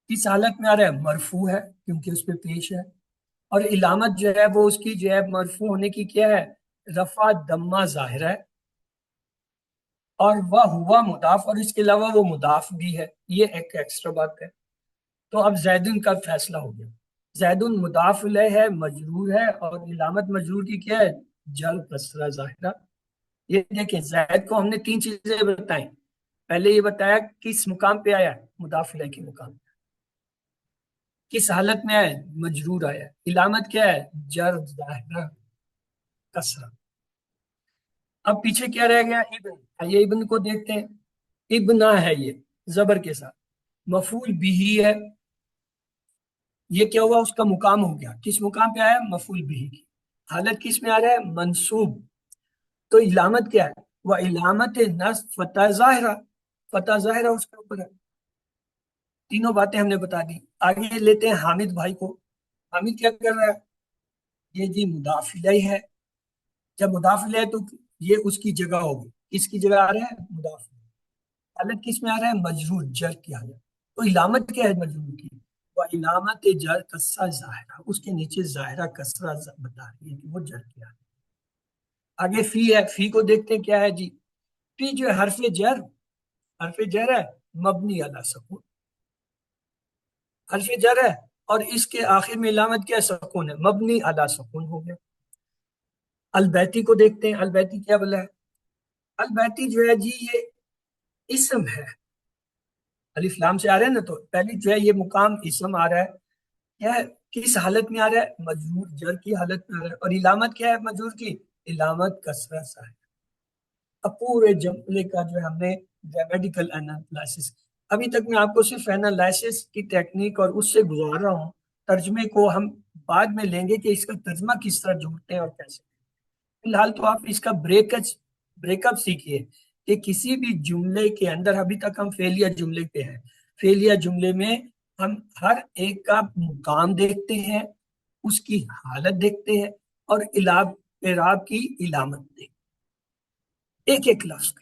کس حالت میں آ رہا ہے، مرفوع ہے کیونکہ اس پہ پیش ہے، اور علامت جو ہے وہ اس کی جو ہے مرفوع ہونے کی کیا ہے، رفع دمہ ظاہر ہے، اور وہ ہوا مضاف، اور اس کے علاوہ وہ مضاف بھی ہے. یہ ایک ایکسٹرا بات ہے. تو اب زیدن کا فیصلہ ہو گیا. زیدن مضاف الیہ ہے، مجرور ہے، اور علامت مجرور کی کیا ہے، جر کسرہ ظاہرہ. یہ دیکھیں زید کو ہم نے تین چیزیں بتائیں. پہلے یہ بتایا کس مقام پہ آیا ہے، مضاف الیہ کے مقام پہ. کس حالت میں آیا ہے، مجرور آیا ہے. علامت کیا ہے، جر ظاہرہ کسرہ. اب پیچھے کیا رہ گیا، ابن. یہ ابن کو دیکھتے ہیں. ابنا ہے یہ زبر کے ساتھ، مفعول بھی ہے. یہ کیا ہوا، اس کا مقام ہو گیا. کس مقام پہ آیا، مفعول بھی کی. حالت کس میں آ رہا ہے، منصوب. تو علامت کیا ہے، وہ علامت نصب فتح ظاہرہ، فتح ظاہرہ اس کے اوپر ہے. تینوں باتیں ہم نے بتا دی. آگے لیتے ہیں حامد بھائی کو. حامد کیا کر رہا ہے، یہ جی مضاف الیہ ہے. جب مضاف الیہ تو یہ اس کی جگہ ہوگی. کس کی جگہ آ رہا ہے، مضاف الیہ. حالت کس میں آ رہا ہے، مجرور، جر کی حالت. تو علامت کیا ہے مجرور کی، وہ علامت جر کسرہ ظاہرہ، اس کے نیچے ظاہرہ کسرہ بتا رہی ہے کہ وہ جر کی حالت. آگے فی ہے. فی کو دیکھتے ہیں کیا ہے جی. فی جو ہے حرف جر، حرف جر ہے، مبنی علی سکون. حرف جر ہے اور اس کے آخر میں علامت کیا ہے، سکون ہے، مبنی علی سکون ہو گیا. البیتی کو دیکھتے ہیں. البیتی کیا بولا ہے، البیتی جو ہے جی یہ اسم ہے. الف لام سے آ رہا ہے نا، تو پہلی جو ہے یہ مقام اسم آ رہا ہے. کیا ہے، کس حالت میں آ رہا ہے، مجرور، جر کی حالت میں آ رہا ہے. اور علامت کیا ہے مجرور کی، علامت کسرہ ہے. اب پورے جملے کا جو ہے ہم نے گرامیٹیکل انالائسس، ابھی تک میں آپ کو صرف انالائسس کی ٹیکنیک اور اس سے گزار رہا ہوں. ترجمے کو ہم بعد میں لیں گے کہ اس کا ترجمہ کس طرح جوڑتے ہیں اور کیسے. فی الحال تو آپ اس کا بریک اپ سیکھیے کہ کسی بھی جملے کے اندر، ابھی تک ہم فعلیہ جملے پہ ہیں، فعلیہ جملے میں ہم ہر ایک کا مقام دیکھتے ہیں، اس کی حالت دیکھتے ہیں، اور اعراب کی علامت دیکھتے ہیں، ایک ایک لفظ کا.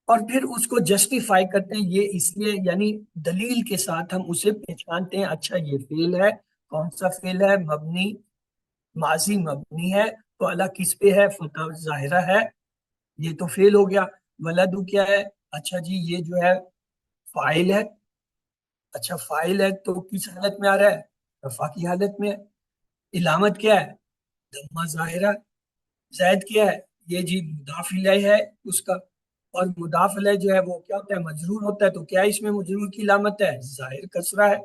اور پھر اس کو جسٹیفائی کرتے ہیں. یہ اس لیے یعنی دلیل کے ساتھ ہم اسے پہچانتے ہیں. اچھا یہ فعل ہے، کون سا فعل ہے، مبنی، ماضی مبنی ہے، تو اللہ کس پہ ہے، فتح ظاہرہ ہے. یہ تو فعل ہو گیا. ولدو کیا ہے، اچھا جی یہ جو ہے فاعل ہے. اچھا فاعل ہے تو کس حالت میں آ رہا ہے، رفع کی حالت میں. علامت کیا ہے، دمہ ظاہرہ. زید کیا ہے، یہ جی مضاف الیہ ہے اس کا، اور مضاف الیہ جو ہے وہ کیا ہوتا ہے؟ مجرور ہوتا ہے. تو کیا اس میں مجرور کی علامت ہے؟ ظاہر کسرہ ہے.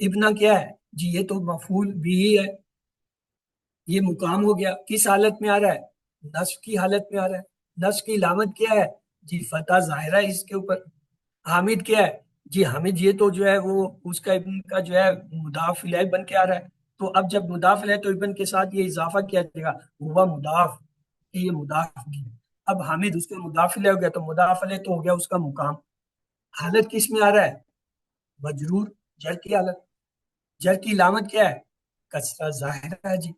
ابنا کیا ہے جی؟ یہ تو مفعول بھی ہے. یہ مقام ہو گیا. کس حالت میں آ رہا ہے؟ نصب کی حالت میں آ رہا ہے. نصب کی علامت کیا ہے جی؟ فتح ظاہرہ ہے اس کے اوپر. حامد کیا ہے جی؟ حامد یہ تو جو ہے وہ اس کا ابن کا جو ہے مضاف الیہ بن کے آ رہا ہے. تو اب جب مضاف الیہ تو ابن کے ساتھ یہ اضافہ کیا جائے گا، ہوا مضاف، یہ مضاف بھی ہے. اب حامد اس کا مضاف الیہ ہو گیا، تو مضاف الیہ تو ہو گیا اس کا مقام. حالت کس میں آ رہا ہے؟ مجرور، جر کی حالت. جر کی علامت کیا ہے؟ کسرہ ظاہرہ ہے جی.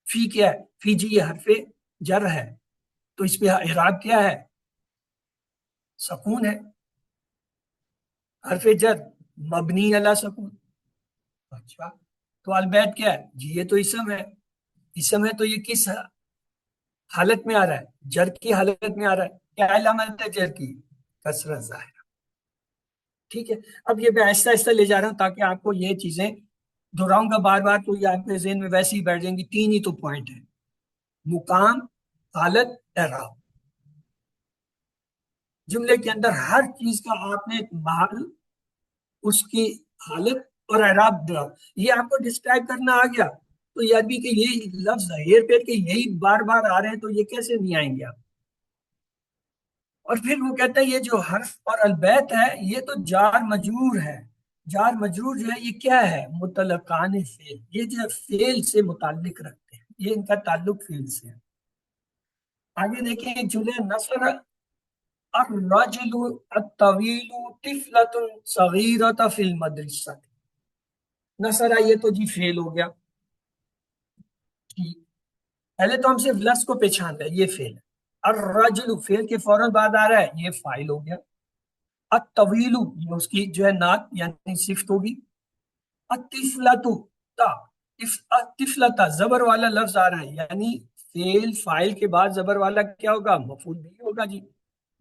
فی کیا ہے؟ فی جی یہ حرف جر ہے، تو اس پہ اعراب کیا ہے؟ سکون ہے. حرف جر مبنی علی سکون. اچھا، تو البیت کیا ہے جی؟ یہ تو اسم ہے. اسم ہے تو یہ کس حالت میں آ رہا ہے؟ جر کی حالت میں آ رہا ہے. کیا علامت ہے جر کی؟ کسرہ ظاہرہ. ٹھیک ہے. اب یہ میں آہستہ آہستہ لے جا رہا ہوں تاکہ آپ کو یہ چیزیں دہراؤں گا بار بار تو یہ آپ کے ذہن میں ویسے ہی بیٹھ جائیں گی. تین ہی تو پوائنٹ ہیں: مقام، حالت، اعراب. جملے کے اندر ہر چیز کا آپ نے محل، اس کی حالت اور اعراب دیا. یہ آپ کو ڈسکرائب کرنا آ گیا تو یہ بھی کہ یہی لفظ ہیر پیر کے یہی بار بار آ رہے ہیں تو یہ کیسے نہیں آئیں گے آپ؟ اور پھر وہ کہتا ہے یہ جو حرف اور البیت ہے یہ تو جار مجرور ہے. جار مجرور جو ہے یہ کیا ہے؟ متعلقان فعل. یہ جو فعل سے متعلق رکھتے ہیں، یہ ان کا تعلق فعل سے ہے. آگے دیکھیں ایک جملہ: نصر الرجل الطویل طفلۃ صغیرۃ فی المدرسہ. نصر یہ تو جی فعل ہو گیا. ٹھیک، پہلے تو ہم صرف لفظ کو پہچان رہے ہیں، یہ فعل ہے. الرجل فعل کے فوراً بعد آ رہا ہے، یہ فاعل ہو گیا. الطویل یہ اس کی جو ہے نعت یعنی صفت ہوگی. الطفلۃ تا، الطفلۃ زبر والا لفظ آ رہا ہے یعنی فعل فاعل کے بعد زبر والا کیا ہوگا؟ مفعول بھی ہوگا جی.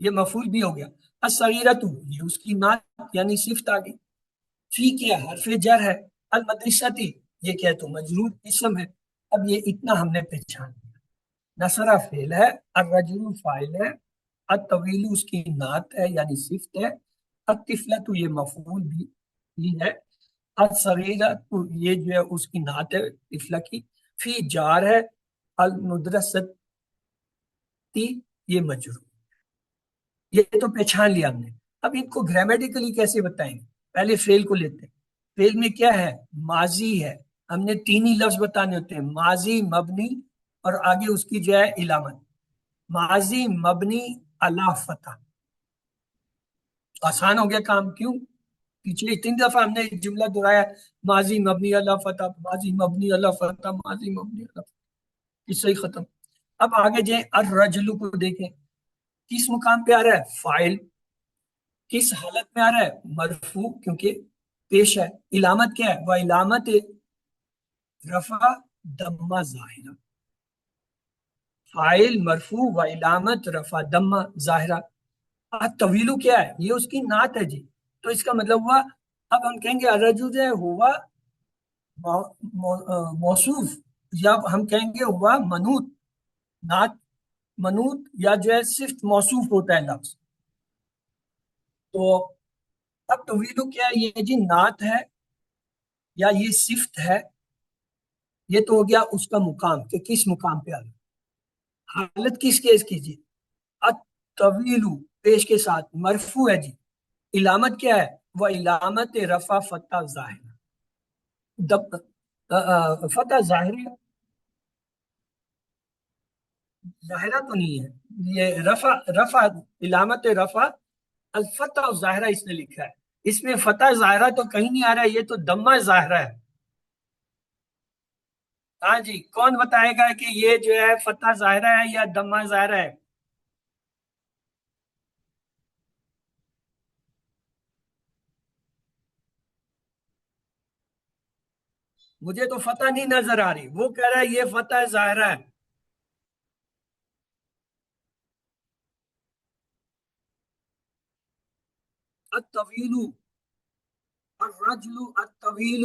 یہ مفعول بھی ہو گیا. الصغیرۃ یہ اس کی نعت یعنی صفت آ گئی. فی کیا حرف جر ہے. المدرستی یہ کیا تو مجرور اسم ہے. اب یہ اتنا ہم نے پہچان لیا. نصرہ فعل ہے، الرجل فاعل ہے، الطویل اس کی نعت ہے یعنی صفت ہے، الطفلۃ یہ مفعول بھی ہے، الصغیرۃ یہ جو ہے اس کی نعت ہے طفلہ کی، فی جار ہے، المدرستی یہ مجرور. یہ تو پہچان لیا ہم نے. اب ان کو گرامیٹیکلی کیسے بتائیں گے؟ پہلے فعل کو لیتے ہیں. فعل میں کیا ہے؟ ماضی ہے. ہم نے تین ہی لفظ بتانے ہوتے ہیں: ماضی، مبنی اور آگے اس کی جو ہے علامت. ماضی مبنی علی فتح. آسان ہو گیا کام. کیوں؟ پچھلے تین دفعہ ہم نے ایک جملہ دہرایا: ماضی مبنی علی فتح، ماضی مبنی علی فتح، ماضی مبنی علی فتح. اس سے ہی ختم. اب آگے جائیں، الرجل کو دیکھیں کس مقام پہ آ رہا ہے؟ فاعل. کس حالت میں آ رہا ہے؟ مرفوع کیونکہ پیش ہے. علامت کیا ہے؟ وہ علامت رفع دمہ ظاہرہ. فاعل مرفوع و علامت رفع دمہ ظاہرہ. طویلو کیا ہے؟ یہ اس کی نعت ہے جی. تو اس کا مطلب ہوا اب ہم کہیں گے الرجل جو ہے ہوا موصوف، یا ہم کہیں گے ہوا منوط. نعت منوط یا جو ہے صرف موصوف ہوتا ہے لفظ. تو اب طویلو کیا ہے؟ یہ جی نعت ہے یا یہ صفت ہے. یہ تو ہو گیا اس کا مقام کہ کس مقام پہ آ گیا. حالت کس کیس کیجیے؟ الطویل پیش کے ساتھ مرفوع ہے جی. علامت کیا ہے؟ وہ علامت رفع فتح ظاہر. فتح ظاہر ظاہرہ تو نہیں ہے. یہ رفع رفع علامت رفع الفتح ظاہرہ اس نے لکھا ہے. اس میں فتح ظاہرہ تو کہیں نہیں آ رہا ہے، یہ تو دمہ ظاہرہ ہے. ہاں جی، کون بتائے گا کہ یہ جو ہے فتح ظاہرہ ہے یا دمہ ظاہرہ ہے؟ مجھے تو فتح نہیں نظر آ رہی. وہ کہہ رہا ہے یہ فتح ظاہرہ ہے. الطویل، الرجل الطویل.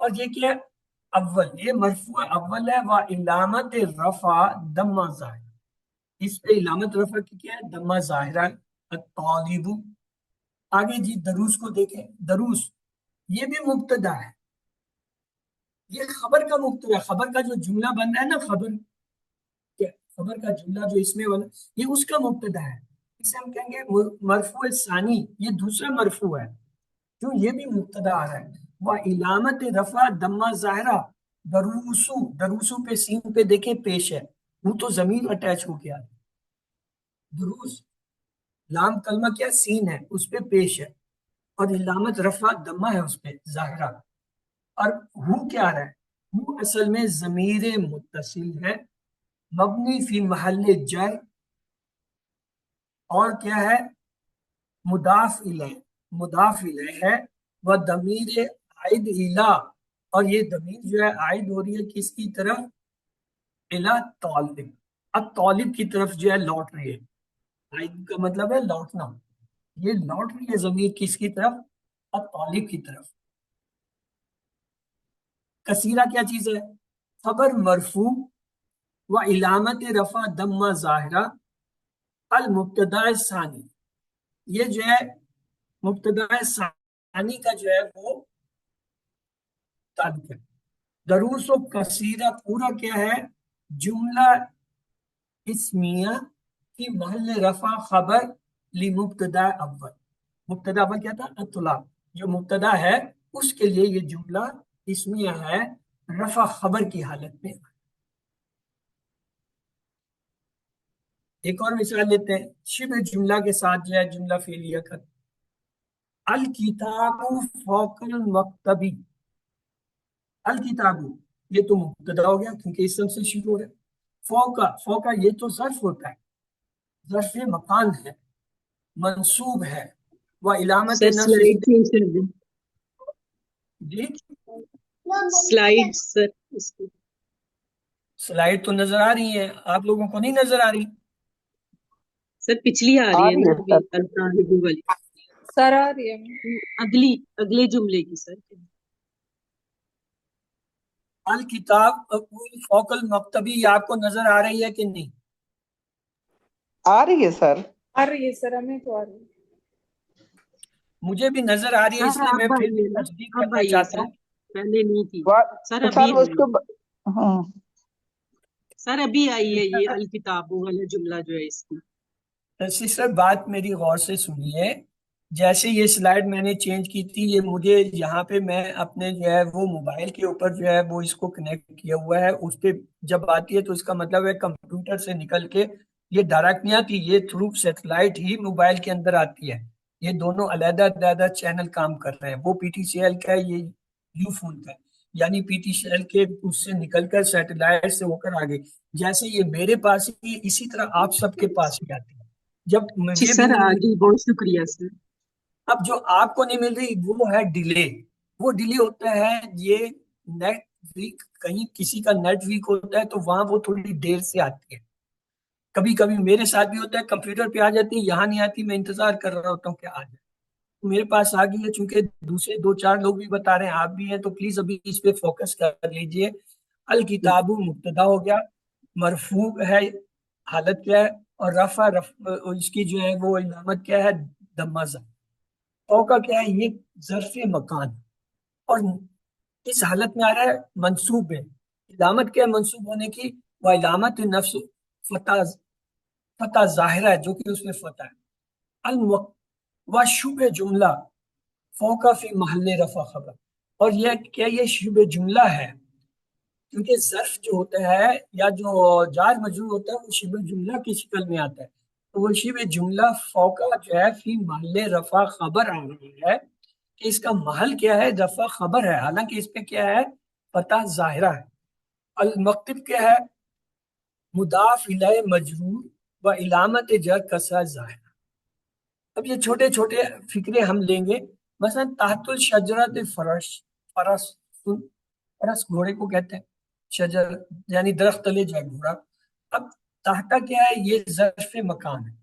اور یہ کیا ہے؟ اول، یہ مرفوع اول ہے، وہ علامت رفع دمہ ظاہر، اس پہ علامت رفع کی کیا ہے؟ دمہ ظاہرہ ہے۔ الطالب، آگے جی دروس کو دیکھیں، دروس یہ بھی مبتدا ہے، یہ خبر کا مبتدا ہے، خبر کا جو جملہ بن رہا ہے نا، خبر کا جملہ جو اس میں بنا یہ اس کا مبتدا ہے، اسے ہم کہیں گے مرفوع ثانی، یہ دوسرا مرفوع ہے جو یہ بھی مبتدا آ رہا ہے۔ وہ علامت رفع دمہ ظاہرہ، دروسو، دروسو پہ سین پہ دیکھیں پیش ہے، وہ تو ضمیر اٹیچ ہو گیا، دروس لام کلمہ کیا سین ہے اس پہ پیش ہے، اور علامت رفع دمہ ہے اس پہ ظاہرہ، اور ہو کیا رہا ہے؟ ہو اصل میں ضمیر متصل ہے، مبنی فی محل جر، اور کیا ہے؟ مضاف الیہ، مضاف الیہ ہے، وہ ضمیر عائد الی، اور یہ ضمیر جو ہے عائد ہو رہی ہے کس کی طرف؟ الی طالب، اب طالب کی طرف جو ہے لوٹ رہی ہے، عائد کا مطلب ہے لوٹنا، یہ لوٹ رہی ہے ضمیر کس کی طرف؟ اب طالب کی طرف۔ کثیرہ کیا چیز ہے؟ خبر مرفوع و علامت رفع دمہ ظاہرہ، المبتدا ثانی، یہ جو ہے مبتدا ثانی کا جو ہے وہ تعلق ہے۔ دروس و کثیرہ پورا کیا ہے؟ جملہ اسمیہ کی محل رفع خبر لمبتدا اول، مبتدا اول کیا تھا؟ الطلاق، جو مبتدا ہے اس کے لیے یہ جملہ اسمیہ ہے، رفع خبر کی حالت میں۔ ایک اور مثال لیتے ہیں شبہ جملہ کے ساتھ جو ہے جملہ فعلیہ کا، الکتاب فوق المکتبی، الکتاب یہ تو مبتدا ہو گیا کیونکہ اسم سے شروع ہو رہا ہے، فوقا، فوقا یہ تو ظرف ہوتا ہے، ظرف مکان ہے، منصوب ہے، وہ علامت سر نصب، سلائڈ چینج کر دیں، جی سلائڈ سر اس کی سلائڈ تو نظر آ رہی ہیں، آپ لوگوں کو نہیں نظر آ رہی؟ سر پچھلی آ رہی ہے نا ابھی الطالب والی، سر آ رہی ہے۔ اگلے جملے کی سر۔ الکتاب فوق المکتبی، یہ آپ کو نظر آ رہی ہے کہ نہیں؟ آ رہی ہے سر۔ آ رہی ہے سر، ہمیں تو آ رہی ہے۔ مجھے بھی نظر آ رہی ہے، اس سر لیے میں اب پھر آئی ہے نا، تصدیق اب کرنا آئی ہے چاہتا سر، ہوں۔ پہلے نہیں تھی سر، ابھی سر اس آئی کو ہے ہاں سر، ابھی آئی ہے یہ الکتاب والا جملہ جو ہے اس کی۔ سسٹر بات میری غور سے سنیے، جیسے یہ سلائیڈ میں نے چینج کی تھی، یہ مجھے یہاں پہ میں اپنے جو ہے وہ موبائل کے اوپر جو ہے وہ اس کو کنیکٹ کیا ہوا ہے، اس پہ جب آتی ہے تو اس کا مطلب ہے کمپیوٹر سے نکل کے یہ ڈائریکٹ نہیں آتی، یہ تھرو سیٹلائٹ ہی موبائل کے اندر آتی ہے، یہ دونوں علیحدہ علیحدہ چینل کام کر رہے ہیں، وہ پی ٹی سی ایل کا ہے، یہ یو فون کا ہے، یعنی پی ٹی سی ایل کے اس سے نکل کر سیٹلائٹ سے ہو کر آگے، جیسے یہ میرے پاس ہی اسی طرح آپ سب کے پاس ہی آتی ہے، جب جی مجھے بھی سر، نہیں آ مل، گئی، بہت شکریہ سر۔ اب جو آپ کو نہیں مل رہی وہ ہے ڈیلے، وہ ڈیلے ہوتا ہے، یہ نیٹ ویک، کہیں کسی کا نیٹ ویک ہوتا ہے تو وہاں وہ تھوڑی دیر سے آتی ہے، کبھی کبھی میرے ساتھ بھی ہوتا ہے کمپیوٹر پہ آ جاتی ہے، یہاں نہیں آتی، میں انتظار کر رہا ہوتا ہوں کہ آ جائے، میرے پاس آ گئی ہے، چونکہ دوسرے دو چار لوگ بھی بتا رہے ہیں، آپ بھی ہیں، تو پلیز ابھی اس پہ فوکس کر لیجئے۔ الکتاب مبتدا ہو گیا، مرفوع ہے، حالت کیا ہے، اور رفع اس کی جو ہے وہ علامت کیا ہے؟ دمہ ظاہر، کا کیا ہے؟ یہ ظرف مکان، اور اس حالت میں آ رہا ہے منصوب ہے، علامت کیا ہے منصوب ہونے کی؟ وہ علامت نفس فتح، فتح ظاہرہ ہے جو کہ اس میں فتح ہے، و شبہ جملہ فوقا فی محل رفع خبر، اور یہ کیا یہ شبہ جملہ ہے، کیونکہ ظرف جو ہوتا ہے یا جو جار مجرور ہوتا ہے وہ شبہ جملہ کی شکل میں آتا ہے، تو وہ شبہ جملہ فوقا جو ہے فی محل رفع خبر آ رہی ہے، کہ اس کا محل کیا ہے؟ رفع خبر ہے، حالانکہ اس پہ کیا ہے؟ فتح ظاہرہ ہے۔ المکتب کیا ہے؟ مضاف الیہ مجرور و علامت جر کسرہ ظاہرہ۔ اب یہ چھوٹے چھوٹے فکرے ہم لیں گے، مثلا تحت الشجرت فرش، فرس، فرس گھوڑے کو کہتے ہیں، شجر یعنی درخت تلے جائے گھوڑا، اب تحت کیا ہے؟ یہ ظرف مکان ہے،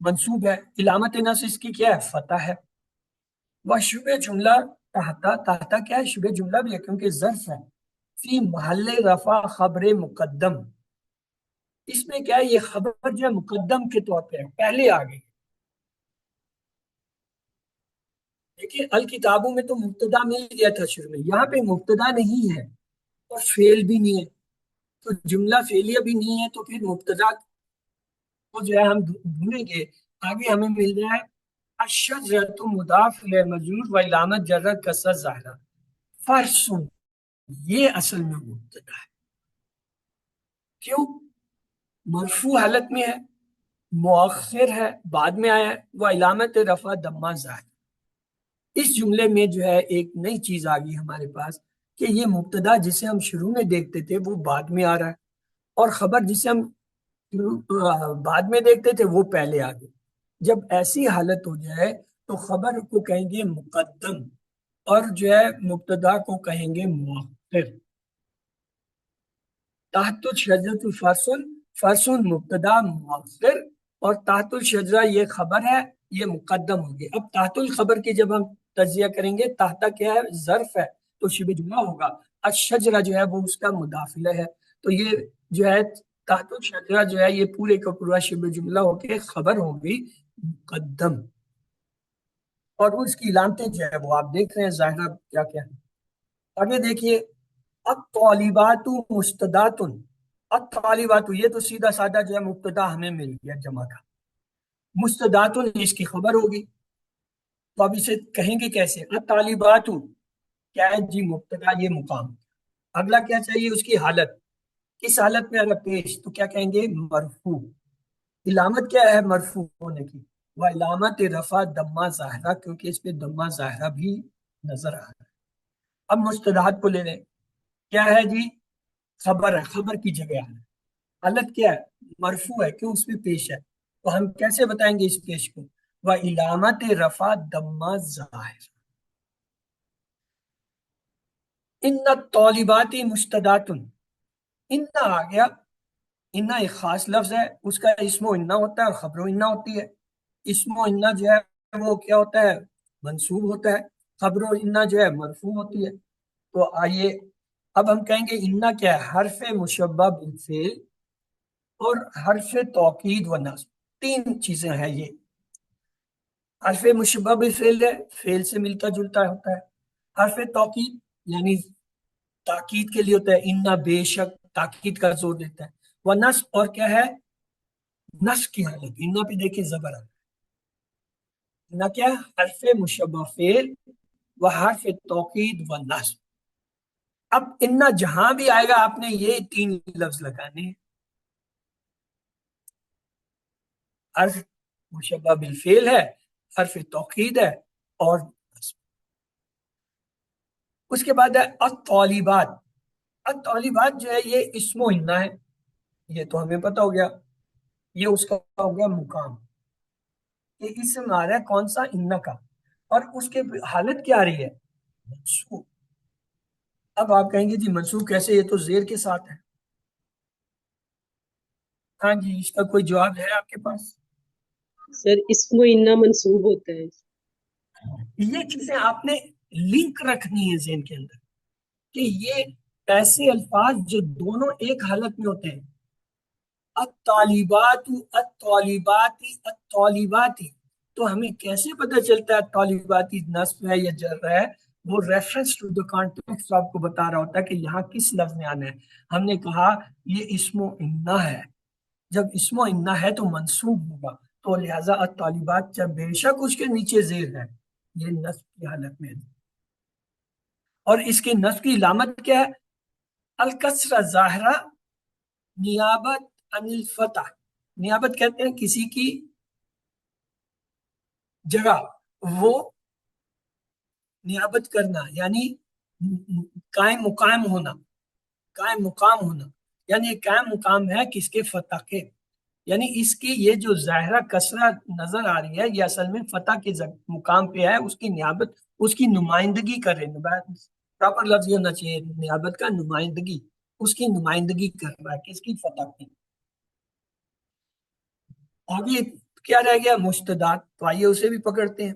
منصوب ہے، علامت نصب اس کی کیا ہے؟ فتح ہے، وہ شبہ جملہ تحتا، تحتا کیا ہے؟ شبہ جملہ بھی ہے کیونکہ ظرف ہے. فی محل رفع خبر مقدم، اس میں کیا ہے؟ یہ خبر جو ہے مقدم کے طور پہ ہے، پہلے آ گئی. دیکھیے الکتابوں میں تو مبتدا مل گیا تھا شروع میں، یہاں پہ مبتدا نہیں ہے اور فعل بھی نہیں ہے، تو جملہ فعلیہ بھی نہیں ہے، تو پھر مبتدا کو جو ہے ہم ڈھونڈیں گے. آگے ہمیں مل رہا ہے الشجرۃ مضاف الیہ مجرور و علامت جر کسر ظاہرہ. فرس، یہ اصل میں مبتدا ہے. کیوں؟ مرفوع حالت میں ہے، مؤخر ہے، بعد میں آیا ہے، وہ علامت رفع دمہ ظاہر. اس جملے میں جو ہے ایک نئی چیز آ گئی ہمارے پاس کہ یہ مبتدا جسے ہم شروع میں دیکھتے تھے وہ بعد میں آ رہا ہے، اور خبر جسے ہم بعد میں دیکھتے تھے وہ پہلے آ گئی. جب ایسی حالت ہو جائے تو خبر کو کہیں گے مقدم اور جو ہے مبتدا کو کہیں گے مؤخر. تحت الشجرۃ فرسن، فرسن مبتدا مؤخر، اور تحت الشجرہ یہ خبر ہے، یہ مقدم ہوگی. اب تحت الخبر کی جب ہم تجزیہ کریں گے، تحت کیا ہے؟ ظرف ہے تو شبہ جملہ ہوگا. الشجرہ جو ہے وہ اس کا مداخلہ ہے، تو یہ جو ہے تحت الشجرہ جو ہے یہ پورے کا پورا شبہ جملہ ہو کے خبر ہوگی مقدم. اور اس کی علامتیں جو ہے وہ آپ دیکھ رہے ہیں ظاہرہ کیا کیا ہے. آگے دیکھیے الطالبات مستدات. الطالبات یہ تو سیدھا سادہ جو ہے مبتدا ہمیں مل گیا جمع کا. مستدات اس کی خبر ہوگی، تو اب اسے کہیں گے کیسے؟ الطالبات کیا ہے جی؟ مبتدا، یہ مقام. اگلا کیا چاہیے؟ اس کی حالت. کس حالت میں اگر پیش، تو کیا کہیں گے؟ مرفوع. علامت کیا ہے مرفوع ہونے کی؟ وہ علامت رفع دمہ ظاہرہ، کیونکہ اس پہ دمہ ظاہرہ بھی نظر آ رہا ہے. اب مستدات کو لے لیں، کیا ہے جی؟ خبر ہے، خبر کی جگہ ہے. حالت کیا ہے؟ مرفوع ہے، کیوں؟ اس میں پیش ہے. تو ہم کیسے بتائیں گے اس پیش کو؟ وہ علامت رفع دمہ ظاہر. ان الطالبات مستدات، ان آ گیا. انا ایک خاص لفظ ہے، اس کا اسم و انا ہوتا ہے اور خبر و انا ہوتی ہے. اسم و انا جو ہے وہ کیا ہوتا ہے؟ منصوب ہوتا ہے. خبر و انا جو ہے مرفوع ہوتی ہے. تو آئیے اب ہم کہیں گے انا کیا ہے؟ حرف مشبہ بالفعل اور حرف توکید و نصب، تین چیزیں ہیں یہ. حرف مشبہ بالفعل ہے، فعل سے ملتا جلتا ہوتا ہے. حرف توکید یعنی تاکید کے لیے ہوتا ہے، انا بے شک، تاکید کا زور دیتا ہے. وہ نصب، اور کیا ہے؟ نصب کی حالت. انا پہ دیکھیں زبر ہے. انا کیا ہے؟ حرف مشبہ فعل و حرف توکید و نصب. اب انا جہاں بھی آئے گا آپ نے یہ تین لفظ لگانے ہیں. حرف مشبہ بالفعل ہے، حرف توکید ہے، اور نصب. اس کے بعد ہے الطالبات. الطالبات جو ہے یہ اسم و انا ہے، یہ تو ہمیں پتہ ہو گیا. یہ اس کا ہو گیا مقام. یہ اسم آ رہا ہے کون سا؟ انا کا، اور اس کے حالت کیا آ رہی ہے؟ منصوب. اب آپ کہیں گے جی منصوب کیسے؟ یہ تو زیر کے ساتھ ہے. ہاں جی، اس کا کوئی جواب ہے آپ کے پاس؟ سر اسم و انا منصوب ہوتا ہے. یہ چیزیں آپ نے لنک رکھنی ہے ذہن کے اندر کہ یہ ایسے الفاظ جو دونوں ایک حالت میں ہوتے ہیں. الطالبات، الطالباتی، الطالباتی، تو ہمیں کیسے پتہ چلتا ہے طالباتی نصب ہے یا جر ہے؟ وہ ریفرنس ٹو دی کانٹیکسٹ آپ کو بتا رہا ہوتا ہے کہ یہاں کس لفظ نے آنا ہے. ہم نے کہا یہ اسم و انا ہے، جب اسم و انا ہے تو منصوب ہوگا، تو لہذا الطالبات جب بے شک اس کے نیچے زیر ہے، یہ نصب کی حالت میں ہے. اور اس کے نصب کی علامت کیا ہے؟ الکسرہ ظاہرہ نیابت عن الفتح. نیابت کہتے ہیں کسی کی جگہ وہ نیابت کرنا، یعنی قائم مقام ہونا. قائم مقام ہونا یعنی قائم مقام ہے کس کے؟ فتح کے. یعنی اس کی یہ جو ظاہرہ کسرہ نظر آ رہی ہے یہ اصل میں فتح کے مقام پہ ہے، اس کی نیابت، اس کی نمائندگی کر رہے. پراپر لفظ یہ ہونا چاہیے نیابت کا، نمائندگی. اس کی نمائندگی کر رہا ہے کس کی؟ فتح کی. آگے کیا رہ گیا؟ مستدات. تو آئیے اسے بھی پکڑتے ہیں.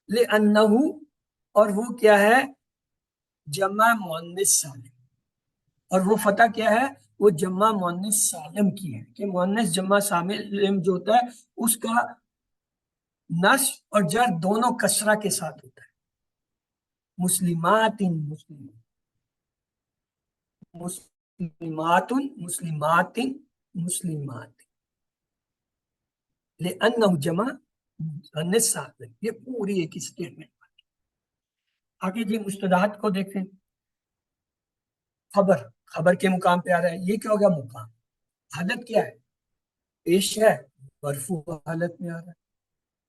لِأَنَّهُ، اور وہ کیا ہے؟ جمع مؤنث سالم. اور وہ فتح کیا ہے؟ وہ جمع مؤنث سالم کی ہے کہ مؤنث جمع سالم جو ہوتا ہے اس کا نصب اور جر دونوں کسرہ کے ساتھ ہوتا ہے. مسلمات مسلمات مسلمات مسلمات لأنہ جمع مؤنث سالم. یہ پوری ایک اسٹیٹمنٹ. آگے جی مستدعات کو دیکھیں. خبر کے مقام پہ آ رہا ہے. یہ کیا ہوگا؟ مقام. حالت کیا ہے؟ پیش ہے، مرفوع حالت میں آ رہا ہے.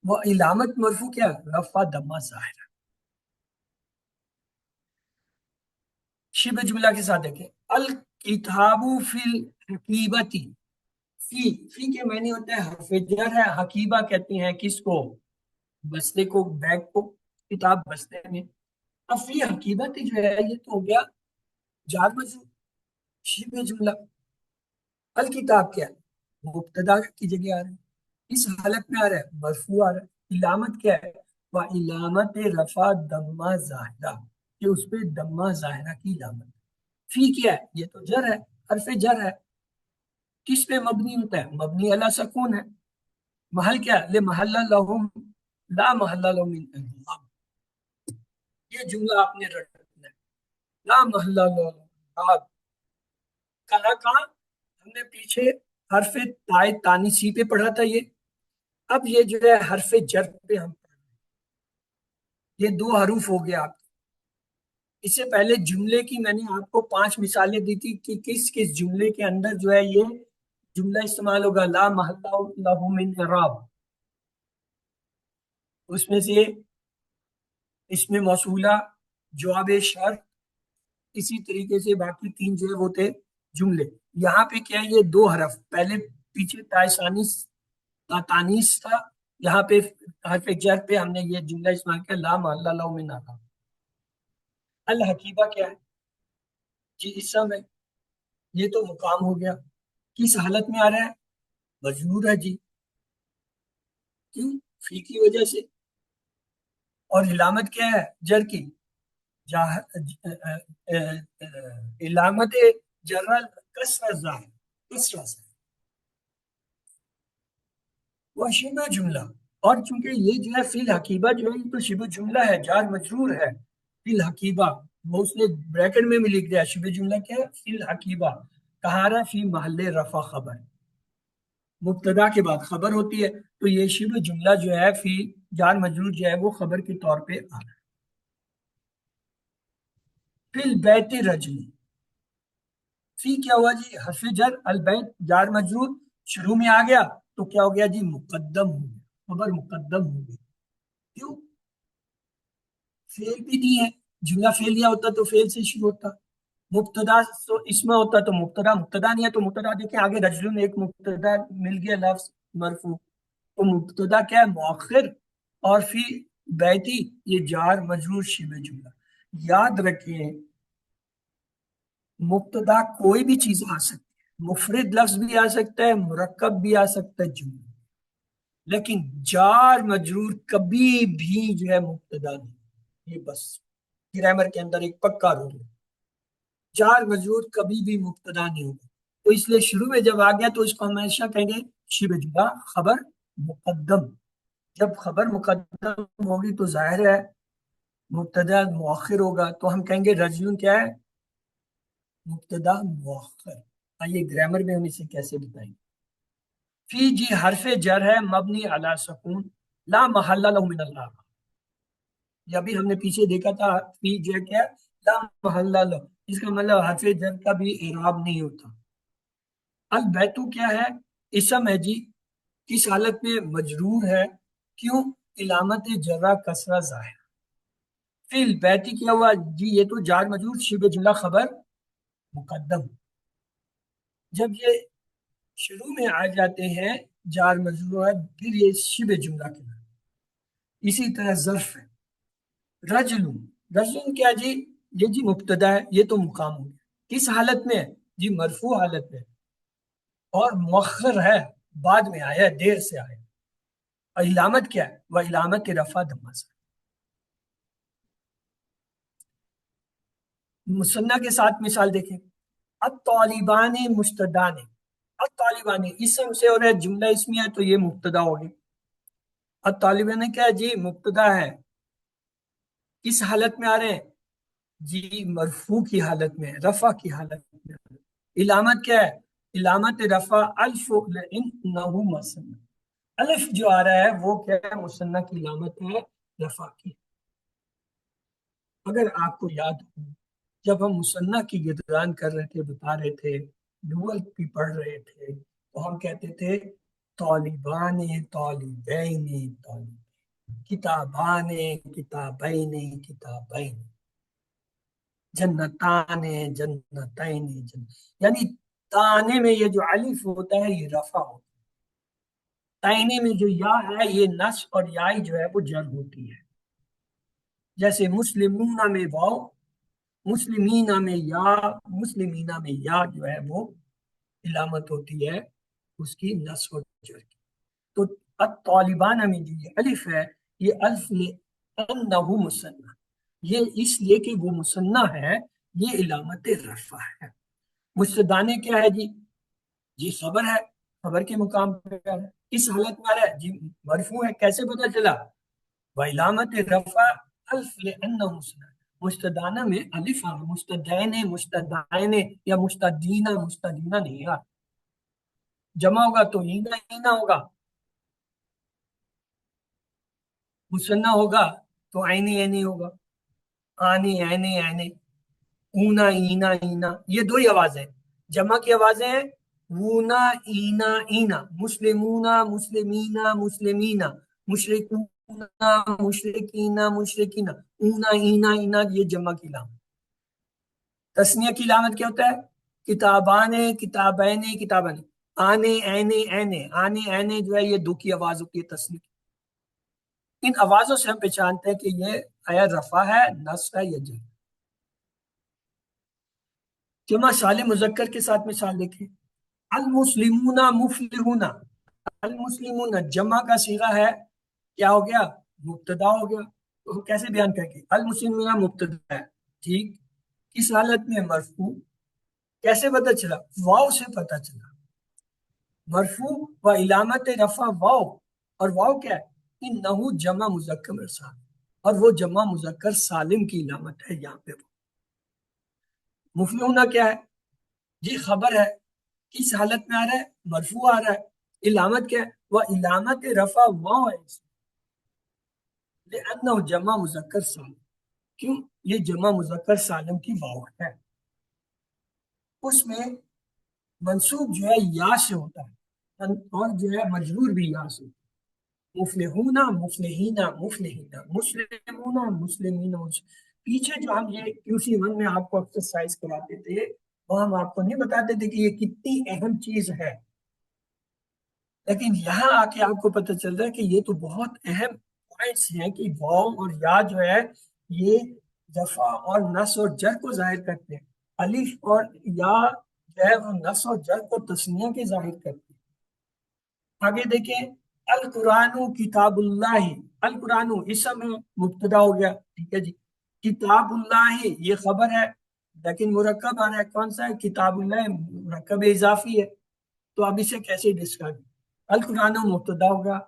وہ علامت مرفوع کیا ہے؟ رفع دمہ ظاہرہ. شبہ جملہ کے ساتھ دیکھیں. الکتاب فی الحقیبتی. فی کے معنی ہوتا ہے حرف جر ہے. حقیبہ کہتے ہیں کس کو؟ بستے کو، بیگ کو. کتاب بستے میں. اب فی حقیبتی جو ہے یہ تو ہو گیا جار مجرور. شبہ جملہ. الکتاب کیا ہے؟ مبتدا کی جگہ آ رہا ہے. اس حالت میں آ رہا ہے مرفوع آ رہا ہے. علامت کیا ہے؟ وعلامت رفع دمہ ظاہرہ، کہ اس پہ دمہ ظاہرہ کی علامت. فی کیا ہے؟ یہ تو جر ہے، حرف جر ہے. کس پہ مبنی ہوتا ہے؟ مبنی علی سکون ہے. محل کیا ہے؟ لمحل لہم لا محل لہم من اعراب. یہ جملہ آپ نے رٹنا ہے. لا محل لہم من اعراب. کہاں ہم نے پیچھے حرف تائے تانیثی پہ پڑھا تھا یہ. اب یہ جو ہے حرف جر پہ ہم پڑھ رہے ہیں. یہ دو حروف ہو گیا آپ. اس سے پہلے جملے کی میں نے آپ کو 5 مثالیں دی تھی کہ کس کس جملے کے اندر جو ہے یہ جملہ استعمال ہوگا لا محل لہ من اعراب. اس میں سے اس میں موصولہ، جواب شرط، اسی طریقے سے باقی 3 جو ہے وہ تھے جملے. یہاں پہ کیا ہے؟ یہ 2 حرف. پہلے پیچھے تانیث تھا، یہاں پہ حرف جر پہ ہم نے یہ جملہ استعمال کیا لا محل لہ من اعراب. الحقیبہ کیا ہے؟ جی اسم ہے. یہ تو مقام ہو گیا. کس حالت میں آ رہا ہے؟ مجرور ہے جی. کیوں؟ فی کی وجہ سے. اور علامت کیا ہے؟ جر کی. علامت جر کسرہ ظاہر. کسرہ سے وہ شبہ جملہ. اور چونکہ یہ جو ہے فی الحقیبہ جو ہے یہ تو شبہ جملہ ہے، جار مجرور ہے. فی الحقیبہ وہ اس نے بریکٹ میں بھی لکھ دیا. شبہ جملہ کیا ہے؟ فی الحقیبہ. کہاں رہا؟ فی محل رفع خبر. مبتدا کے بعد خبر ہوتی ہے تو یہ شبہ جملہ جو ہے فی جار مجرور جو ہے وہ خبر کے طور پہ آ رہا ہے. فی البیت رجل. فی کیا ہوا جی؟ حرف جر. البیت جار مجرور شروع میں آ گیا تو کیا ہو گیا جی؟ مقدم ہو گیا. خبر مقدم ہو گئی. کیوں؟ فعل بھی نہیں ہے. جملہ فعلیہ ہوتا تو فعل سے شروع ہوتا. مبتدا تو اسم ہوتا تو مبتدا نہیں ہے تو مبتدا دیکھیں آگے رجل ایک مبتدا مل گیا لفظ مرفوع. تو مبتدا کیا ہے؟ مؤخر. اور فی بیتی یہ جار مجرور شبہ جملہ. یاد رکھیں مبتدا کوئی بھی چیز آ سکتی ہے. مفرد لفظ بھی آ سکتا ہے، مرکب بھی آ سکتا ہے جملہ. لیکن جار مجرور کبھی بھی جو ہے مبتدا نہیں. یہ بس گرامر کے اندر ایک پکا رول ہے. جار مجرور کبھی بھی مبتدا نہیں ہوگا. تو اس لیے شروع میں جب آ گیا تو اس کو ہمیشہ کہیں گے شبہ جملہ خبر مقدم. جب خبر مقدم ہوگی تو ظاہر ہے مبتدا مؤخر ہوگا. تو ہم کہیں گے رجل کیا ہے؟ مبتدا مؤخر. آئیے گرامر میں ہم اسے کیسے بتائیں گے. فی جی حرف جر ہے مبنی علی سکون لا محل لہ من الاعراب. یا بھی ہم نے پیچھے دیکھا تھا فی جو ہے کیا؟ لا محل لہ. اس کا مطلب حرف جر کا بھی اعراب نہیں ہوتا. البیتو کیا ہے؟ اسم ہے جی. کس حالت میں؟ مجرور ہے. کیوں؟ علامت جرہ کسرہ ظاہر. فی البیتی کیا ہوا جی؟ یہ تو جار مجرور شبہ جملہ خبر مقدم. جب یہ شروع میں آ جاتے ہیں جار مجرور ہے پھر یہ شبہ جملہ کے بعد. اسی طرح ظرف ہے. رجل کیا جی؟ یہ جی مبتدا ہے، یہ تو مقام ہو گیا. کس حالت میں؟ جی مرفوع حالت میں. اور مؤخر ہے، بعد میں آیا، دیر سے آیا. اور علامت کیا ہے؟ وہ علامت رفع دمہ ظاہر. مصنع کے ساتھ مثال دیکھیں، الطالبان مستدان، الطالبان اسم سے اور جملہ اسمیہ ہے تو یہ مبتدا ہو گیا. الطالبان کیا ہے جی؟ مبتدا ہے. کس حالت میں آ رہے ہیں جی؟ مرفوع کی حالت میں، رفع کی حالت میں. علامت کیا ہے؟ علامت رفع الف لانه مثنى. الف جو آ رہا ہے وہ کیا ہے؟ مثنیٰ کی علامت ہے رفع کی. اگر آپ کو یاد ہو جب ہم مثنیٰ کی گردان کر رہے تھے، بتا رہے تھے، ڈوئل بھی پڑھ رہے تھے، تو ہم کہتے تھے طالبان، طالبین، طالب، کتابان، کتابین، کتابین، جنتان، جنتین، یعنی تانے میں یہ جو الف ہوتا ہے یہ رفع ہوتا ہے، تائنے میں جو یا ہے یہ نصب اور یائی جو ہے وہ جر ہوتی ہے. جیسے مسلمون میں واو، مسلمینہ میں یا، مسلمینہ میں یا جو ہے وہ علامت ہوتی ہے اس کی نصب و جر کی. تو الطالبان میں جو یہ الف ہے یہ الف لأنہ مثنى، یہ اس لیے کہ وہ مثنیٰ ہے، یہ علامت رفع ہے. مستدانے کیا ہے جی؟ یہ خبر ہے، خبر کے مقام پہ ہے. اس حالت میں ہے جی مرفوع ہے. کیسے پتہ چلا؟ وعلامت رفع الف لأنہ مثنى. مستدانہ میں الف آ، مستدین، مستدائن یا مستدینہ، مستدینہ نہیں آ. جمع ہوگا تو اینا اینا ہوگا، مثنیٰ ہوگا تو عینی عینی ہوگا، آنی عینی عینی، اونا اینا اینا. یہ دو ہی آوازیں ہیں. جمع کی آوازیں ہیں اونا اینا اینا، مسلمونا مسلمینا مسلمینا، مشرکونا مشرکینا مشرکینا، اونا اینا اینا، یہ جمع کی علامت. تثنیہ کی علامت کیا ہوتا ہے؟ کتابان، کتابین، کتابین، آنے اینے اینے، آنے اینے جو ہے یہ دو کی آواز ہوتی ہے تثنیہ. ان آوازوں سے ہم پہچانتے ہیں کہ یہ آیا رفع ہے، نصب ہے یا جر. جمع سالم مذکر کے ساتھ مثال دیکھیں، المسلمون مفلحون. المسلمون جمع کا صیغہ ہے، کیا ہو گیا؟ مبتدا ہو گیا. تو ہم کیسے بیان کریں گے؟ المسلمون مبتدا ہے، ٹھیک، کس حالت میں؟ مرفوع. کیسے پتہ چلا؟ واو سے پتہ چلا. مرفوع و علامت رفع واو، اور واو کیا ہے؟ انہو جمع مذکر سالم، اور وہ جمع مذکر سالم کی علامت ہے. یہاں پہ مفلحون کیا ہے جی؟ خبر ہے. کس حالت میں آ رہا ہے؟ مرفوع آ رہا ہے. علامت کیا ہے؟ وہ علامت رفع واو ہے لأنہ جمع مذکر سالم. کیوں؟ یہ جمع مذکر سالم کی واو ہے. اس میں منصوب جو ہے یا سے ہوتا ہے اور جو ہے مجرور بھی یا سے. مفلحون، مفلحین، مفلحین، مسلمون، مسلمین. پیچھے جو ہم یہ QC1 میں آپ کو ایکسرسائز کراتے تھے وہ ہم آپ کو نہیں بتاتے تھے کہ یہ کتنی اہم چیز ہے، لیکن یہاں آ کے آپ کو پتہ چل رہا ہے کہ یہ تو بہت اہم پوائنٹس ہیں کہ واو اور یا جو ہے یہ رفع اور نصب اور جر کو ظاہر کرتے ہیں. الف اور یا جو ہے وہ نصب اور جر کو تثنیہ کے ظاہر کرتے ہیں. آگے دیکھیں، القرآن کتاب اللہ. القرآن اسم ہے، مبتدا ہو گیا، ٹھیک ہے جی. کتاب اللہ یہ خبر ہے لیکن مرکب آ رہا ہے، کون سا ہے؟ کتاب اللہ، مرکب اضافی ہے. تو اب اسے کیسے ڈسکرائب؟ القرآن مبتدا ہوگا،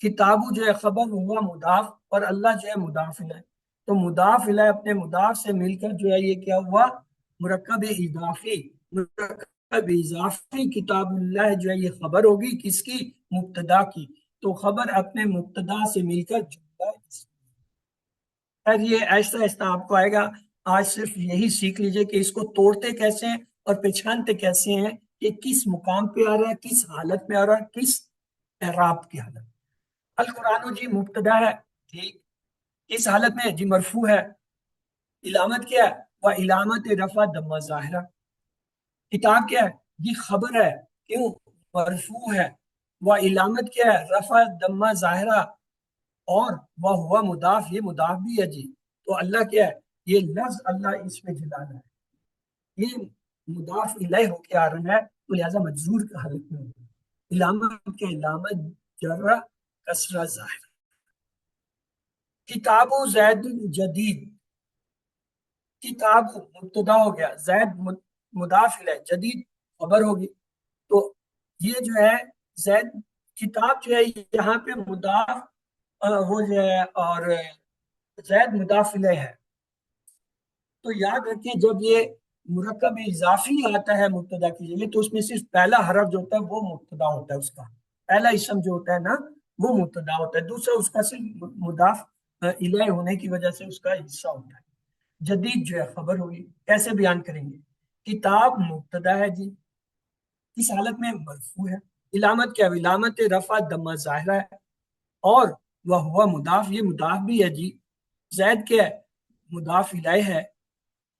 کتاب جو ہے خبر ہوا مضاف، اور اللہ جو ہے مضاف الیہ. تو مضاف الیہ اپنے مضاف سے مل کر جو ہے یہ کیا ہوا؟ مرکب اضافی. مرکب اضافی کتاب اللہ جو ہے یہ خبر ہوگی کس کی؟ مبتدا کی. تو خبر اپنے مبتدا سے مل کر جملہ. خیر یہ ایسا ایسا آپ کو آئے گا. آج صرف یہی سیکھ لیجئے کہ اس کو توڑتے کیسے ہیں اور پہچانتے کیسے ہیں کہ کس مقام پہ آ رہا ہے، کس حالت میں آ رہا ہے، کس اعراب کی حالت. القرآن جی مبتدا ہے، ٹھیک، کس حالت میں؟ جی مرفوع ہے. علامت کیا ہے؟ وہ علامت رفع ضمہ ظاہرہ. کتاب کیا ہے؟ جی خبر ہے، کیوں؟ مرفوع ہے. وہ علامت کیا ہے؟ رفع ضمہ ظاہرہ. اور وہ ہوا مضاف، یہ مضاف بھی ہے جی. تو اللہ کیا ہے؟ یہ لفظ اللہ اس میں جلانا ہے، یہ مضاف الیہ ہو کے آ رہا ہے تو لہذا مجرور کی حالت میں ہوگا. علامت کیا؟ علامت جرہ کسرہ ظاہر. کتاب زید جدید. کتاب مبتدا ہو گیا، زید مضاف الیہ، جدید خبر ہوگی. تو یہ جو ہے زید کتاب جو ہے یہاں پہ مضاف وہ جو ہے اور زید مضاف الیہ ہے. تو یاد رکھیں جب یہ مرکب اضافی آتا ہے مبتدا کی جگہ تو اس میں صرف پہلا حرف جو ہوتا ہے وہ مبتدا ہوتا ہے، اس کا پہلا اسم جو ہوتا ہے نا وہ مبتدا ہوتا ہے، دوسرا اس کا صرف مضاف الیہ ہونے کی وجہ سے اس کا حصہ ہوتا ہے. جدید جو ہے خبر ہوگی. کیسے بیان کریں گے؟ کتاب مبتدا ہے جی، اس حالت میں مرفوع ہے. علامت کیا ہے؟ علامت رفع دمہ ظاہرہ ہے. اور وہ ہوا مضاف، یہ مضاف بھی ہے جی. زید کیا ہے؟ مضاف الیہ ہے.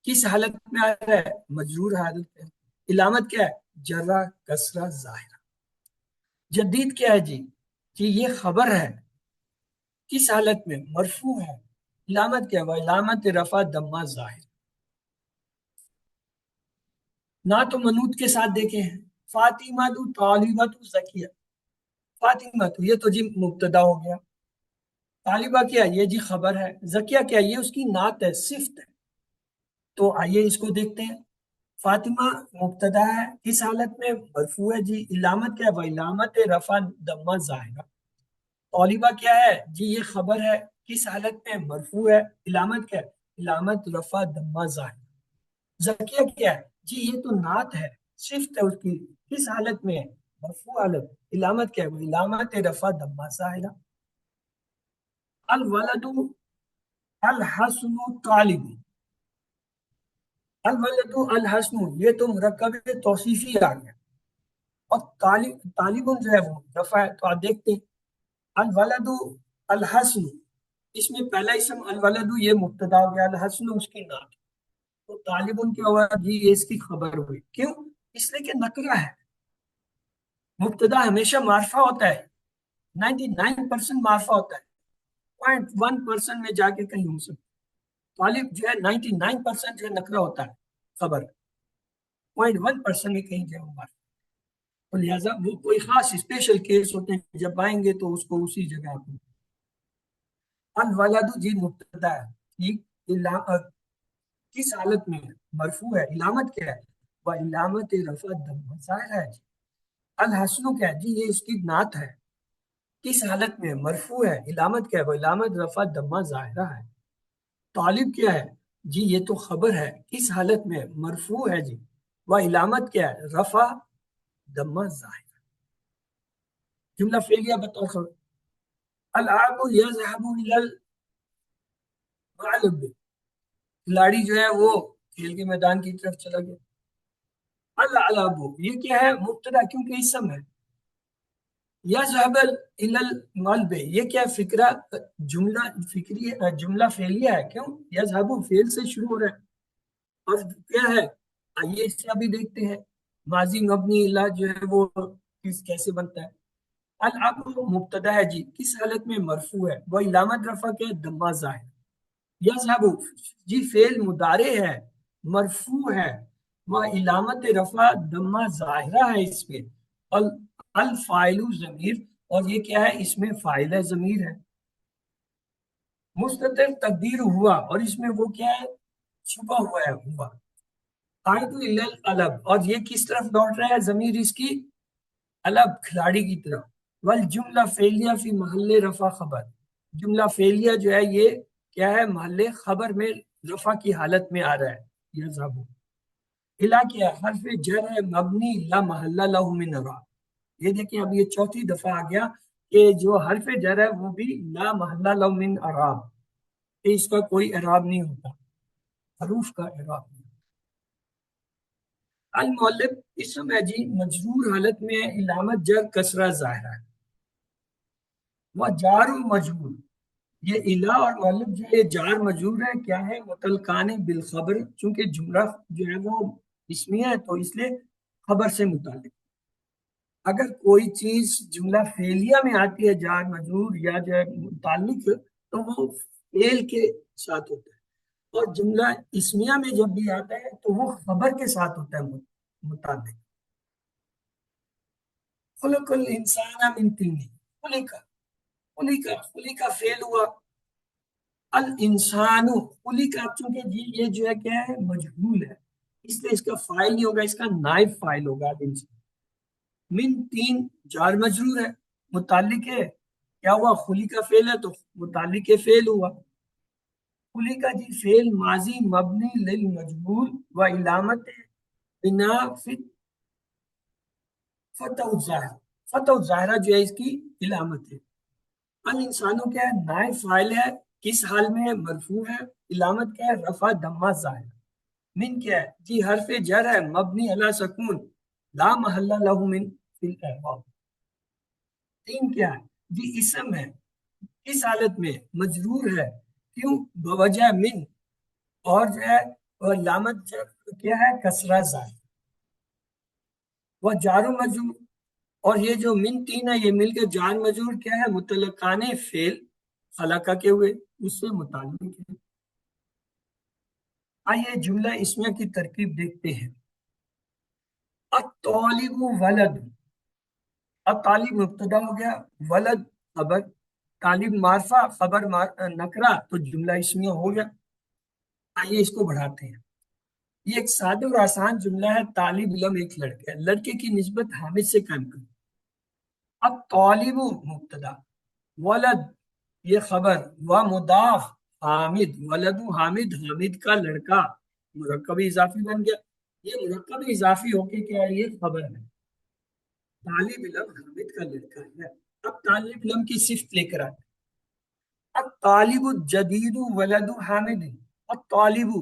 کس حالت میں آ رہا ہے؟ مجرور حالت میں. علامت کیا ہے؟ جرہ کسرہ ظاہرہ. جدید کیا ہے جی؟ کہ یہ خبر ہے. کس حالت میں؟ مرفوع ہے. علامت کیا ہے؟ وہ علامت رفع دمہ ظاہر. نہ تو منوط کے ساتھ دیکھیں ہیں. فاطمہ تو طالبہ تو زکیہ. فاطمہ تو یہ تو جی مبتدا ہو گیا. طالبہ کیا ہے؟ یہ جی خبر ہے. زکیہ کیا ہے؟ یہ اس کی نعت ہے، صفت ہے. تو آئیے اس کو دیکھتے ہیں. فاطمہ مبتدا ہے، کس حالت میں؟ مرفوع ہے جی. علامت کیا ہے؟ وہ علامت رفع دمہ ظاہرہ. طالبہ کیا ہے جی؟ یہ خبر ہے، کس حالت میں؟ مرفوع ہے. علامت کیا ہے؟ علامت رفع دمہ ظاہرہ. زکیہ کیا ہے جی؟ یہ تو نعت ہے، صفت ہے اس کی. کس حالت میں ہے؟ مرفوع حالت. علامت کیا ہے؟ وہ علامت رفع دمہ ظاہرہ. الولد الحسن طالب. الولد الحسن یہ تو مرکب توصیفی آ گیا، اور طالب جو ہے وہ رفع ہے. تو آپ دیکھتے ہیں الولد الحسن، اس میں پہلا اسم الولد یہ مبتدا ہو گیا، الحسن اس کی نعت. تو طالب کیا ہوا جی؟ یہ اس کی خبر ہوئی. کیوں؟ اس لیے کہ نکرہ ہے. مبتدا ہمیشہ معرفہ ہوتا ہے، 99% معرفہ ہوتا ہے، 0.1% میں جا کے کہیں ہو سکتا. طالب جو ہے 99% جو ہے نکرہ ہوتا ہے خبر، 0.1% میں کہیں جو ہے وہ معرفہ. تو لہٰذا وہ کوئی خاص اسپیشل کیس ہوتے ہیں، جب آئیں گے تو اس کو اسی جگہ پہ. الولد جی مبتدا ہے، ٹھیک. کس حالت میں؟ مرفوع ہے. علامت کیا ہے؟ وہ علامت رفع دمہ ظاہرہ ہے جی. الحسن کیا ہے جی؟ یہ اس کی نعت ہے. کس حالت میں؟ مرفوع ہے. علامت کیا ہے؟ وہ علامت رفع دمہ ظاہرہ ہے. طالب کیا ہے جی؟ یہ تو خبر ہے، کس حالت میں؟ مرفوع ہے جی. وہ علامت کیا ہے؟ رفع دمہ ظاہرہ. جملہ فعلیہ بطور خبر. العاب یذهب الى المعلب، کھلاڑی جو ہے وہ کھیل کے میدان کی طرف چلا گیا. العلاب یہ کیا ہے؟ مبتدا کیونکہ اسم ہے. یذهب الى المعلب یہ کیا ہے؟ فکرہ جملہ فکری جملہ فعلیہ ہے. کیوں؟ یذهب فعل سے شروع ہو رہا ہے. اور کیا ہے؟ آئیے اس سے ابھی دیکھتے ہیں ماضی مبنی الا جو ہے وہ کیسے بنتا ہے. الاب مبتدا ہے جی، کس حالت میں؟ مرفوع ہے. وہ علامت رفع کے دمہ ظاہر. یذهب جی فعل مضارع ہے، مرفوع ہے. وہ علامت رفع دمہ ظاہرہ ہے اس پہ. الفاعل ضمیر، اور یہ کیا ہے؟ اس میں فاعل ضمیر ہے. مستتر تقدیر ہوا، اور اس میں وہ کیا ہے؟ چھپا ہوا ہے ہوا. قائد الالب، اور یہ کس طرف لوٹ رہا ہے ضمیر اس کی؟ الب کھلاڑی کی طرف. والجملہ فعلیہ فی محل رفع خبر، جملہ فعلیہ جو ہے یہ کیا ہے؟ محل خبر میں رفع کی حالت میں آ رہا ہے. یذهب الا کیا ہے؟ حرف جر ہے مبنی لا محل له من اعراب. یہ دیکھیں اب یہ چوتھی دفعہ آ گیا کہ جو حرف جر ہے وہ بھی لا محل له من اعراب، اس کا کوئی اعراب نہیں ہوتا، حروف کا اعراب نہیں. المؤلف اسم ہے جی، مجرور حالت میں علامت جر کسرہ ظاہرہ ہے. وہ جار و مجرور، یہ الہ اور مؤلف جو ہے جار مجرور ہے. کیا ہے؟ متعلقان بالخبر، چونکہ جملہ جو ہے وہ اسمیہ ہے تو اس لیے خبر سے متعلق. اگر کوئی چیز جملہ فعلیہ میں آتی ہے جار مجرور یا جو ہے متعلق تو وہ فعل کے ساتھ ہوتا ہے، اور جملہ اسمیہ میں جب بھی آتا ہے تو وہ خبر کے ساتھ ہوتا ہے متعلق. خلق الانسان من طین، خلق فعل ہوا. الانسان خلق، چونکہ یہ جو ہے کیا ہے مجہول ہے، اس لیے اس کا فاعل نہیں ہوگا، اس کا نائب فاعل ہوگا الانسان۔ من تین جار مجرور ہے، متعلق ہے، کیا ہوا خلی کا فعل ہے تو متعلق فعل ہوا۔ خلی کا جی فعل ماضی مبنی للمجهول و علامت بنا فتح الظاہر، فتح الظاہرہ جو ہے اس کی علامت ہے۔ الانسانوں کیا ہے نائب فاعل ہے، کس حال میں مرفوع ہے، علامت کیا ہے رفع ضمہ ظاہر۔ من کیا ہے جی حرف جر ہے مبنی علی سکون لا محل لہ من فی الاعراب۔ تین کیا ہے جی اسم ہے، اس حالت میں مجرور ہے، کیوں بوجہ من، اور جو ہے علامت کیا ہے کسرہ ظاہر۔ وہ جار و مجرور، اور یہ جو من تین ہے یہ مل کے جار مجرور کیا ہے متعلقان فعل خلقہ کے ہوئے اس سے متعلق ہے۔ آئیے جملہ اسمیہ کی ترکیب دیکھتے ہیں۔ الطالب ولد، الطالب مبتدا ہو گیا، ولد خبر، طالب معرفہ خبر نکرہ تو جملہ اسمیہ ہو گیا۔ آئیے اس کو بڑھاتے ہیں، یہ ایک سادہ اور آسان جملہ ہے، طالب علم ایک لڑکا ہے، لڑکے کی نسبت حامد سے قائم کرو۔ اب طالب مبتدا، ولد یہ خبر، و مضاف حامد، ولد حامد، حامد کا لڑکا، مرکب اضافی بن گیا، یہ مرکب اضافی ہو کے کیا ہے یہ خبر ہے، طالب علم حامد کا لڑکا ہے۔ اب طالب علم کی صفت لے کر آتے ہیں۔ اب طالب الجدید ولد حامد، اب طالب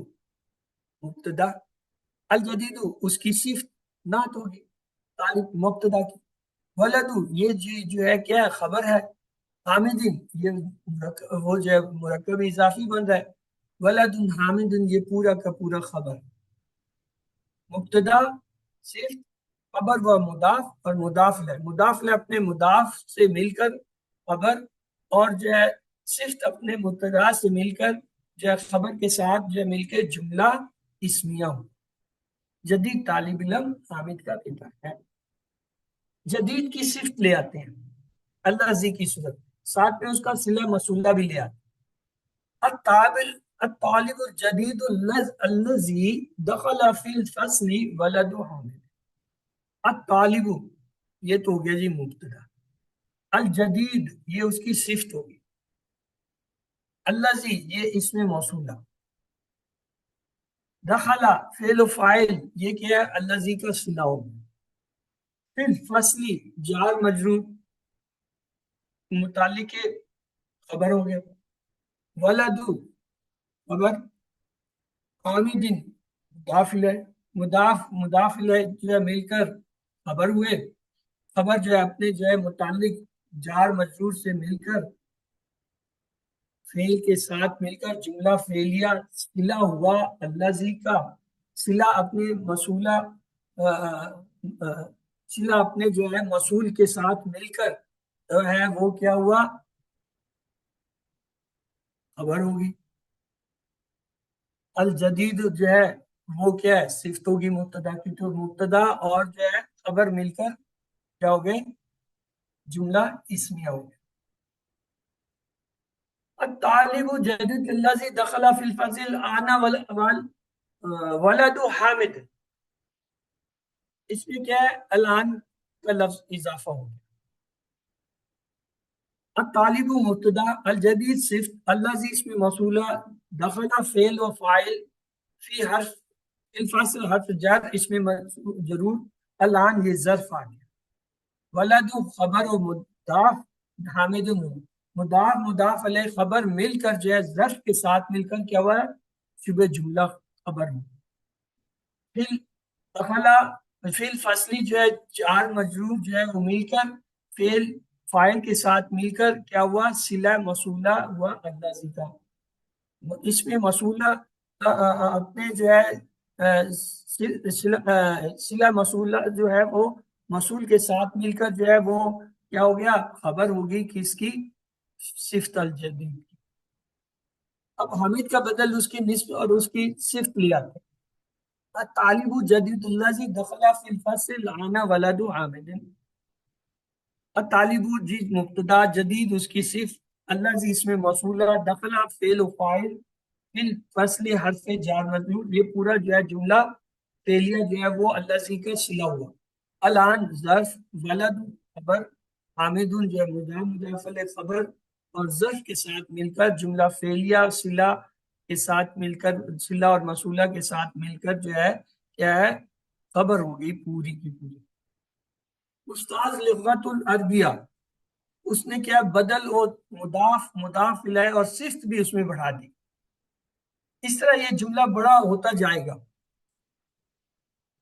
مبتدا، الجدید اس کی صفت نعت ہوگی طالب مبتدا کی، ولد یہ جو ہے کیا خبر ہے، حامد یہ وہ جو ہے مرکب اضافی بن رہا ہے، ولد حامد یہ پورا کا پورا خبر، مبتدا صرف خبر و مضاف اور مضاف ہے، مضاف ہے اپنے مضاف سے مل کر خبر، اور جو ہے صرف اپنے مبتدا سے مل کر جو ہے خبر کے ساتھ جو ہے مل کے جملہ اسمیہ ہو۔ جدید طالب علم حامد کا بیٹا ہے، جدید کی صفت لے آتے ہیں الذی کی صورت، ساتھ میں اس کا صلہ موصولہ بھی لے آتے ہیں۔ الطالب الجدید الذی دخل فی الفصل ولد حامد، الطالب یہ تو ہو گیا جی مبتدا، الجدید یہ اس کی صفت ہوگی، الذی یہ اسم موصولہ، دخل فعل و فاعل یہ کیا ہے الذی کا صلہ ہوگا، پھر فصلی جار مجرور متعلق خبر ہو گیا، ولد خبر، حامد مضاف الیہ جو ہے مل کر خبر ہوئے، خبر جو ہے اپنے جو ہے متعلق جار مجرور سے مل کر فعل کے ساتھ مل کر جملہ فعلیہ صلہ ہوا الذی کا، صلہ اپنے موصولہ صلہ اپنے جو ہے موصول کے ساتھ مل کر جو ہے وہ کیا ہوا خبر ہوگی، الجدید جو ہے وہ کیا ہے صفت ہوگی مبتدا کی، تو مبتدا اور جو ہے خبر مل کر کیا ہو گئے جملہ اسمیہ ہو گیا۔ الطالب جدید الذی دخل فی الفصل آنا ولد حامد، اس میں کیا ہے الان کا لفظ اضافہ ہو گیا، الطالب مبتدا، الجدید صفت، الذی اس میں موصولہ، دخل فعل و فاعل، فی حرف الفاصل حرف جر اس میں ضرور، الان یہ ظرف آ گیا، ولد خبر و مضاف، حامد مضاف مضاف علیہ خبر مل کر جو ہے ظرف کے ساتھ مل کر کیا ہوا ہے شبہ جملہ خبر ہو، پھر دخلا فعل فصلی جو ہے جار مجرور جو ہے وہ مل کر فعل فاعل کے ساتھ مل کر کیا ہوا صلہ موصولہ ہوا الذی کا، اس میں موصولہ اپنے جو ہے صلہ موصولہ جو ہے وہ موصول کے ساتھ مل کر جو ہے وہ کیا ہو گیا خبر ہوگی کس کی صفت الجدید کی۔ اب حمید کا بدل اس کی نسب اور اس کی صفت لیا تھا، طالب جدید الذی دخل فی الفصل آنا ولد حامد، طالب جی مبتدا، جدید اس کی صفت، اللہ زی اس میں موصولہ، دخلا فعل و فاعل، فی الفصل حرف جار مجرور، یہ پورا جو ہے جملہ فعلیہ جو ہے وہ اللہ زی کا صلہ ہوا۔ الان ظرف، ولد خبر، حامد جو ہے مضاف مضاف الیہ خبر، اور ظرف کے ساتھ مل کر جملہ فعلیہ صلہ کے ساتھ مل کر، صلہ اور موصولہ کے ساتھ مل کر جو ہے کیا ہے، خبر ہوگی پوری کی پوری۔ استاذ لغت العربیہ، اس نے کیا بدل اور مضاف مضاف الیہ اور صفت بھی اس میں بڑھا دی۔ اس طرح یہ جملہ بڑا ہوتا جائے گا۔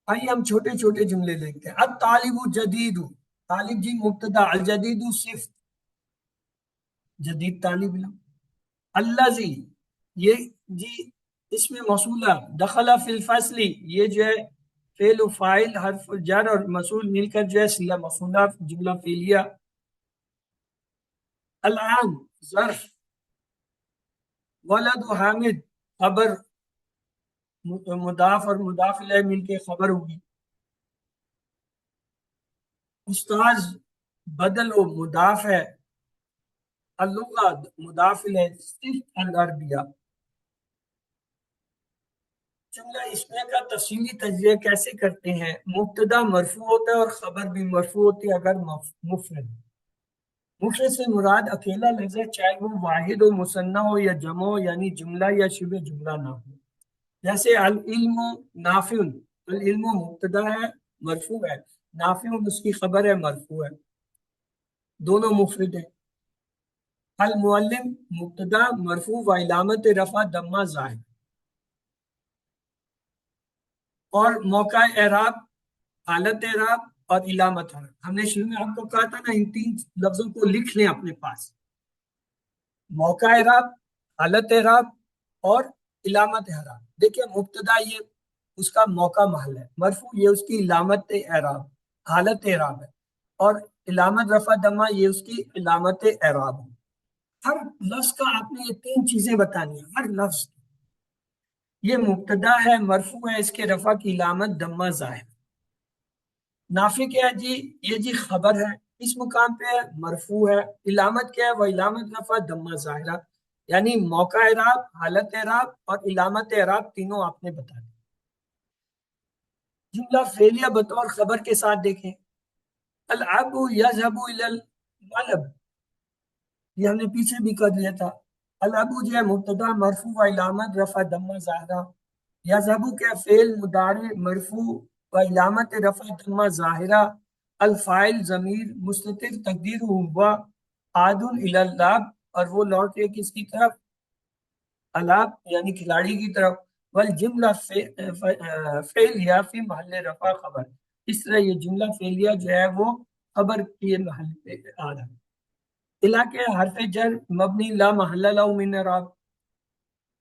آئیے ہم چھوٹے چھوٹے جملے دیکھتے ہیں۔ الطالب جدید، طالب جی مبتدا، الجدید صفت، جدید طالب علم۔ الذی، یہ جی اس میں موصولہ، دخل فی الفصل، یہ جو ہے فعل و فاعل حرف جر اور موصول مل کر جو ہے صلہ موصولہ جملہ فعلیہ۔ الان ظرف، ولد و حامد خبر، مضاف اور مضاف الیہ مل کے خبر ہوگی۔ استاذ بدل و مضاف ہے، اللغہ مضاف الیہ، صفت العربیہ۔ جملہ اسمیہ کا تفصیلی تجزیہ کیسے کرتے ہیں؟ مبتدا مرفوع ہوتا ہے اور خبر بھی مرفوع ہوتی ہے اگر مفرد۔ مفرد سے مراد اکیلا لفظ ہے، چاہے وہ واحد ہو، مثنیٰ ہو یا جمع ہو، یعنی جملہ یا شبہ جملہ نہ ہو۔ جیسے العلم نافع، العلم مبتدا ہے مرفوع ہے، نافع اس کی خبر ہے مرفوع ہے، دونوں مفرد ہیں۔ المعلم مبتدا مرفوع و علامت رفع ضمہ ظاہر، اور موقع اعراب، حالت اعراب اور علامت اعراب۔ ہم نے شروع میں آپ کو کہا تھا نا ان تین لفظوں کو لکھ لیں اپنے پاس، موقع اعراب، حالت اعراب اور علامت اعراب۔ دیکھیں مبتدا یہ اس کا موقع محل ہے، مرفوع یہ اس کی علامت اعراب، حالت اعراب ہے، اور علامت رفع ضمہ یہ اس کی علامت اعراب ہے۔ ہر لفظ کا آپ نے یہ تین چیزیں بتانی ہیں، ہر لفظ۔ یہ مبتدا ہے مرفوع ہے، اس کے رفع کی علامت ضمہ ظاہر۔ نافع کیا ہے جی؟ یہ جی خبر ہے، اس مقام پہ ہے، مرفوع ہے، علامت کیا ہے؟ وہ علامت رفع ضمہ ظاہرہ، یعنی موقع اعراب، حالت اعراب اور علامت اعراب تینوں آپ نے بتا دی۔ جملہ فعلیہ بطور خبر کے ساتھ دیکھیں، العب یذهب الی الملعب، یہ ہم نے پیچھے بھی کر لیا تھا۔ العب جو ہے مبتدا مرفوع و علامت رفع ضمہ ظاہرہ، یذهب کے فعل مضارع مرفوع و علامت رفع ضمہ ظاہرہ، الفاعل ضمیر مستتر تقدیر ہوا عاد الی اللعب، اور وہ لوٹ کے کس کی طرف؟ العب یعنی کھلاڑی کی طرف۔ والجملہ فعلیہ فی محل رفع خبر، اس طرح یہ جملہ فعلیہ جو ہے وہ خبر کے محل پہ آ رہا ہے۔ علاقے حرف جر مبنی لا محل له من اعراب،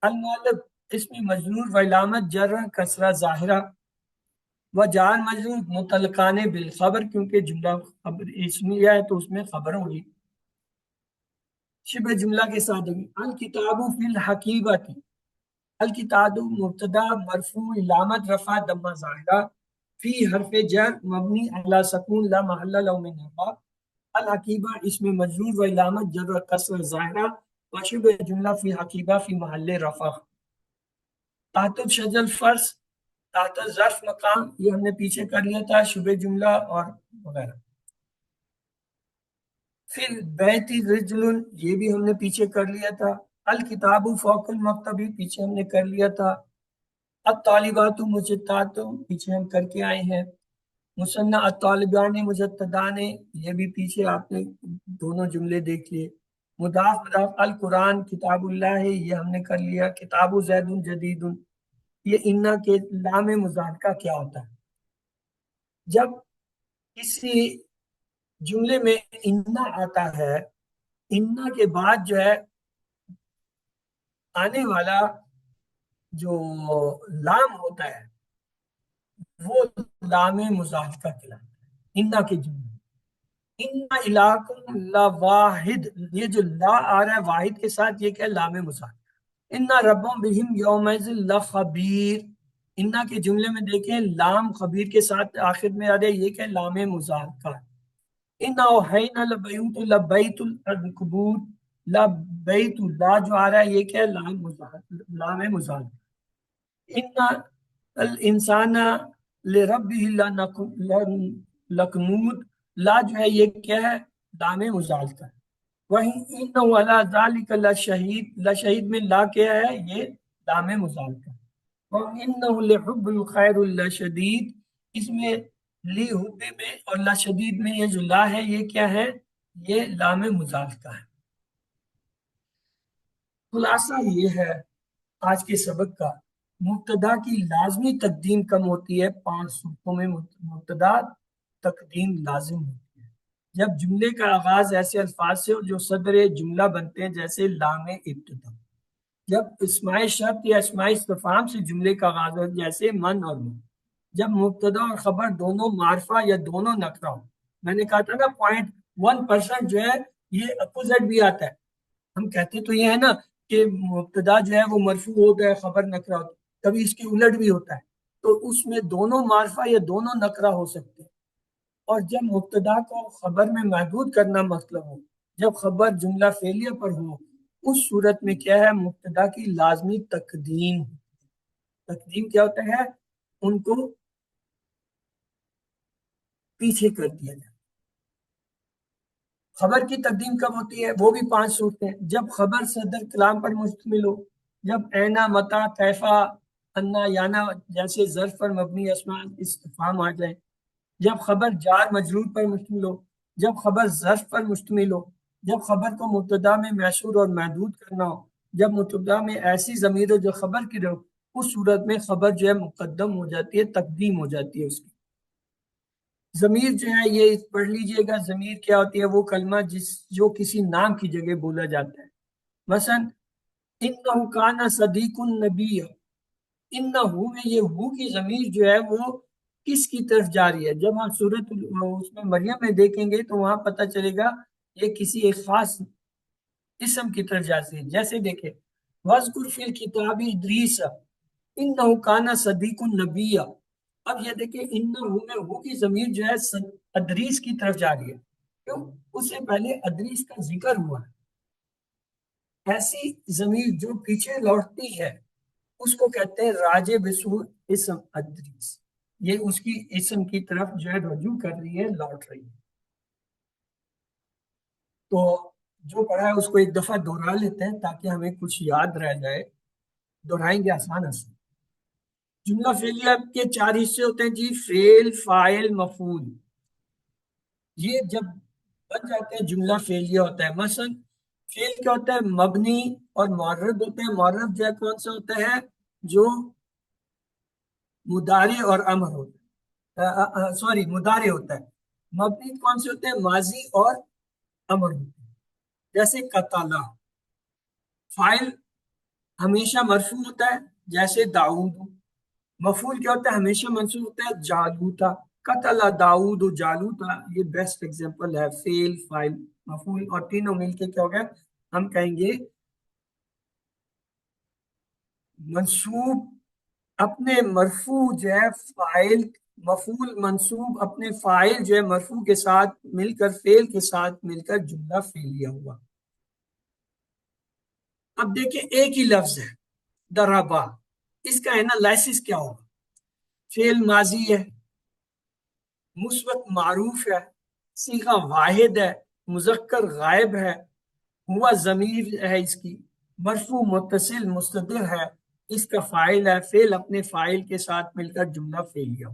المؤلف اسم مجرور و علامت جر کسرہ ظاہرہ، و جار مجرور متعلقان بالخبر، کیونکہ جملہ خبر اسمیہ ہے تو اس میں خبر ہوگی۔ شبہ جملہ کے ساتھ الکتاب فی الحقیبۃ، الکتاب مبتدا مرفوع علامت رفع ضمہ ظاہرہ، فی حرف جر مبنی علی سکون لا محل له من اعراب، الحقیبہ اسم مجرور و علامت جر کسرہ ظاہرہ، و شبہ جملہ فی حقیبہ فی محل رفع۔ تحت الشجر فرض، تحت ظرف مقام، یہ ہم نے پیچھے کر لیا تھا، شبہ جملہ اور وغیرہ۔ پھر بیت رجل، یہ بھی ہم نے پیچھے کر لیا تھا۔ الکتاب فوق المکتب، پیچھے ہم نے کر لیا تھا۔ الطالبات مجتہدات، پیچھے ہم کر کے آئے ہیں۔ مثنی الطالبان مجتہدان، یہ بھی پیچھے آپ نے دونوں جملے دیکھ لیے۔ مضاف مضاف، القرآن کتاب اللہ، یہ ہم نے کر لیا۔ کتاب زید جدید، یہ انا کے لام مضارعہ کیا ہوتا ہے؟ جب کسی جملے میں انا آتا ہے، انا کے بعد جو ہے آنے والا جو لام ہوتا ہے وہ لام مضارعہ کہلاتا ہے۔ انا کے جملے، انا الہکم لواحد، یہ جو لا آ رہا ہے واحد کے ساتھ، یہ کیا لام مضارعہ۔ انا ربهم بهم یومئذ لخبیر، انا کے جملے میں دیکھیں لام خبیر کے ساتھ آخر میں آ رہے، یہ کیا لام مضارعہ۔ انا اوحینا لبیت العنکبوت، لا بیت، لا جو آ رہا ہے یہ کیا ہے؟ لام مزال. ان الانسان لربہ لکنود، لا جو ہے یہ کیا ہے؟ لام مزال کا. وہیں انہ علی ذالک لشہید، لشہید میں لا کیا ہے؟ یہ لام مزال کا. وَإِنَّهُ لِحُبِّ الْخَيْرُ لَشَدِيدٌ، اس میں لی حب میں اور لشدید میں یہ جو لا ہے یہ کیا ہے؟ یہ لام مزال کا ہے. خلاصہ یہ ہے آج کے سبق کا، مبتدا کی لازمی تقدیم کم ہوتی ہے، 5 صورتوں میں مبتدا تقدیم لازم ہوتی ہے. جب جملے کا آغاز ایسے الفاظ سے ہو جو صدر جملہ بنتے ہیں جیسے لام ابتدا. جب اسماء شرط یا اسماء استفہام سے جملے کا آغاز ہو جیسے من اور من. جب مبتدا اور خبر دونوں معرفہ یا دونوں نکرہ ہو. میں نے کہا تھا نا 0.1% جو ہے یہ اپوزٹ بھی آتا ہے. ہم کہتے تو یہ ہے نا کہ مبتدا جو ہے وہ مرفوع ہوتا ہے، خبر نکرہ ہوتا ہے، کبھی اس کے الٹ بھی ہوتا ہے. تو اس میں دونوں معرفہ یا دونوں نکرہ ہو سکتے ہیں. اور جب مبتدا کو خبر میں محدود کرنا مطلب ہو، جب خبر جملہ فعلیہ پر ہو، اس صورت میں کیا ہے؟ مبتدا کی لازمی تقدیم. تقدیم کیا ہوتا ہے؟ ان کو پیچھے کر دیا جائے. خبر کی تقدیم کب ہوتی ہے؟ وہ بھی 5 صورتیں. جب خبر صدر کلام پر مشتمل ہو، جب اینا، متا، کیفا، انا، یانا جیسے ظرف پر مبنی اسماء استفہام آ جائیں. جب خبر جار مجرور پر مشتمل ہو، جب خبر ظرف پر مشتمل ہو، جب خبر کو مبتدا میں محصور اور محدود کرنا ہو، جب مبتدا میں ایسی ضمیر ہو جو خبر کی رہو، اس صورت میں خبر جو ہے مقدم ہو جاتی ہے، تقدیم ہو جاتی ہے اس کی. ضمیر جو ہے یہ پڑھ لیجئے گا، ضمیر کیا ہوتی ہے؟ وہ کلمہ جو کسی نام کی جگہ بولا جاتا ہے. مثلا انہ کان صدیق النبی، انہ میں یہ ہو کی ضمیر جو ہے وہ کس کی طرف جاری ہے؟ جب ہم سورۃ اس میں مریم میں دیکھیں گے تو وہاں پتہ چلے گا یہ کسی ایک خاص اسم کی طرف جاتی ہے. جیسے دیکھیں وَاذْكُرْ فِي الْكِتَابِ إِدْرِيسَ إِنَّهُ كَانَ صَدِيقُ النَّبِيَّ. اب یہ دیکھیں انہ میں ہو کی ضمیر جو ہے ادریس کی طرف جاری ہے. کیوں؟ اس سے پہلے ادریس کا ذکر ہوا ہے. ایسی ضمیر جو پیچھے لوٹتی ہے اس کو کہتے ہیں راجع بسو اسم ادریس. یہ اس کی اسم کی طرف جو ہے رجوع کر رہی ہے، لوٹ رہی ہے. تو جو پڑھا ہے اس کو ایک دفعہ دہرا لیتے ہیں تاکہ ہمیں کچھ یاد رہ جائے. دہرائیں گے آسان سے. جملہ فعلیہ کے 4 حصے ہوتے ہیں جی: فعل، فاعل، مفعول. یہ جب بن جاتے ہیں جملہ فعلیہ ہوتا ہے. مثلا فعل کیا ہوتا ہے؟ مبنی اور معرب ہوتے ہیں. معرب جو ہے کون سا ہوتا ہے؟ جو مضارع اور امر ہوتا ہے، سوری مضارع ہوتا ہے. مبنی کون سے ہوتے ہیں؟ ماضی اور امر ہوتے ہیں. جیسے قتلا. فاعل ہمیشہ مرفوع ہوتا ہے جیسے داؤد. مفعول کیا ہوتا ہے؟ ہمیشہ منصوب ہوتا ہے جالوتا. قتل داؤد جالوتا، یہ بیسٹ ایگزامپل ہے. فعل، فاعل، مفعول اور تینوں مل کے کیا ہوگا؟ ہم کہیں گے منصوب اپنے مرفوع جو ہے فاعل، مفعول منصوب اپنے فاعل جو ہے مرفوع کے ساتھ مل کر، فعل کے ساتھ مل کر جملہ فعلیہ ہوا. اب دیکھیں ایک ہی لفظ ہے ضربا، اس کا انالائسس کیا ہوگا؟ فعل ماضی ہے، مثبت معروف ہے، صیغہ واحد ہے، مذکر غائب ہے، ہوا ضمیر ہے اس کی، مرفوع متصل مستتر ہے، اس کا فاعل ہے، فعل اپنے فاعل کے ساتھ مل کر جملہ فعلیہ ہو.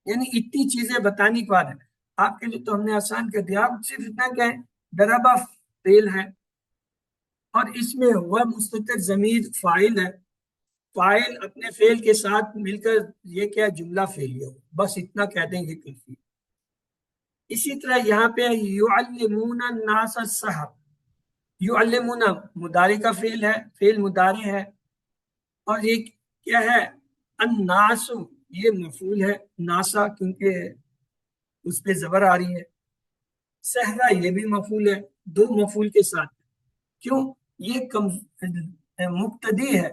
یعنی اتنی چیزیں بتانے کے بعد ہے آپ کے لیے تو ہم نے آسان کر دیا. آپ صرف اتنا کہیں ضربا فعل ہے اور اس میں ہوا مستتر ضمیر فاعل ہے، فاعل اپنے فعل کے ساتھ مل کر یہ کیا جملہ فعلیہ ہو. بس اتنا کہہ دیں گے کافی. اسی طرح یہاں پہ یعلمون الناس السحر. یعلمون مضارع کا فعل ہے، فعل مضارع ہے. اور یہ کیا ہے؟ الناس، یہ مفعول ہے. ناسا کیونکہ اس پہ زبر آ رہی ہے. صحرا یہ بھی مفعول ہے، 2 مفعول کے ساتھ. کیوں؟ یہ مبتدی ہے،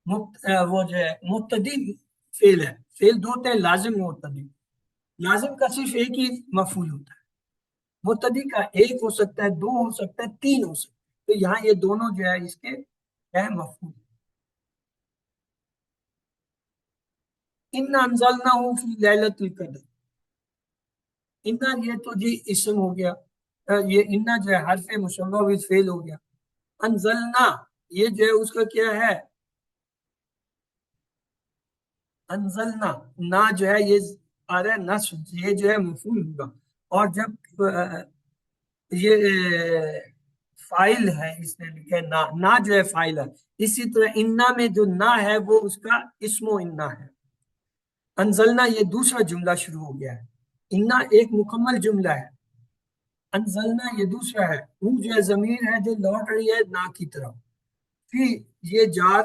وہ جو ہے مبتدی فعل ہے. فعل 2 ہوتے ہیں، لازم و مبتدی. لازم کا صرف ایک ہی مفعول ہوتا ہے. مبتدی کا ایک ہو سکتا ہے، دو ہو سکتا ہے، تین ہو سکتا ہے، تو یہاں یہ دونوں جو ہے اس کے ہے مفعول۔ اِنَّا أَنزَلْنَاهُ فِي لَيْلَةِ الْقَدْرِ، اِنَّا یہ تو جی اسم ہو گیا، یہ اِنَّا جو ہے حرف مشبہ بِال فعل ہو گیا۔ انزلنا یہ جو ہے اس کا کیا ہے، انزلنا نا جو ہے یہ آ رہا ہے نصب، یہ جو ہے مفعول ہوگا، اور جب یہ فائل ہے، اس نے لکھا ہے نا، نا جو ہے فائل ہے، اسی طرح انا میں جو نا ہے وہ اس کا اسم و انا ہے۔ انزلنا یہ دوسرا جملہ شروع ہو گیا ہے، انا ایک مکمل جملہ ہے، انزلنا یہ دوسرا ہے، وہ جو ہے ضمیر ہے جو لوٹ رہی ہے نا کی طرف، پھر یہ جار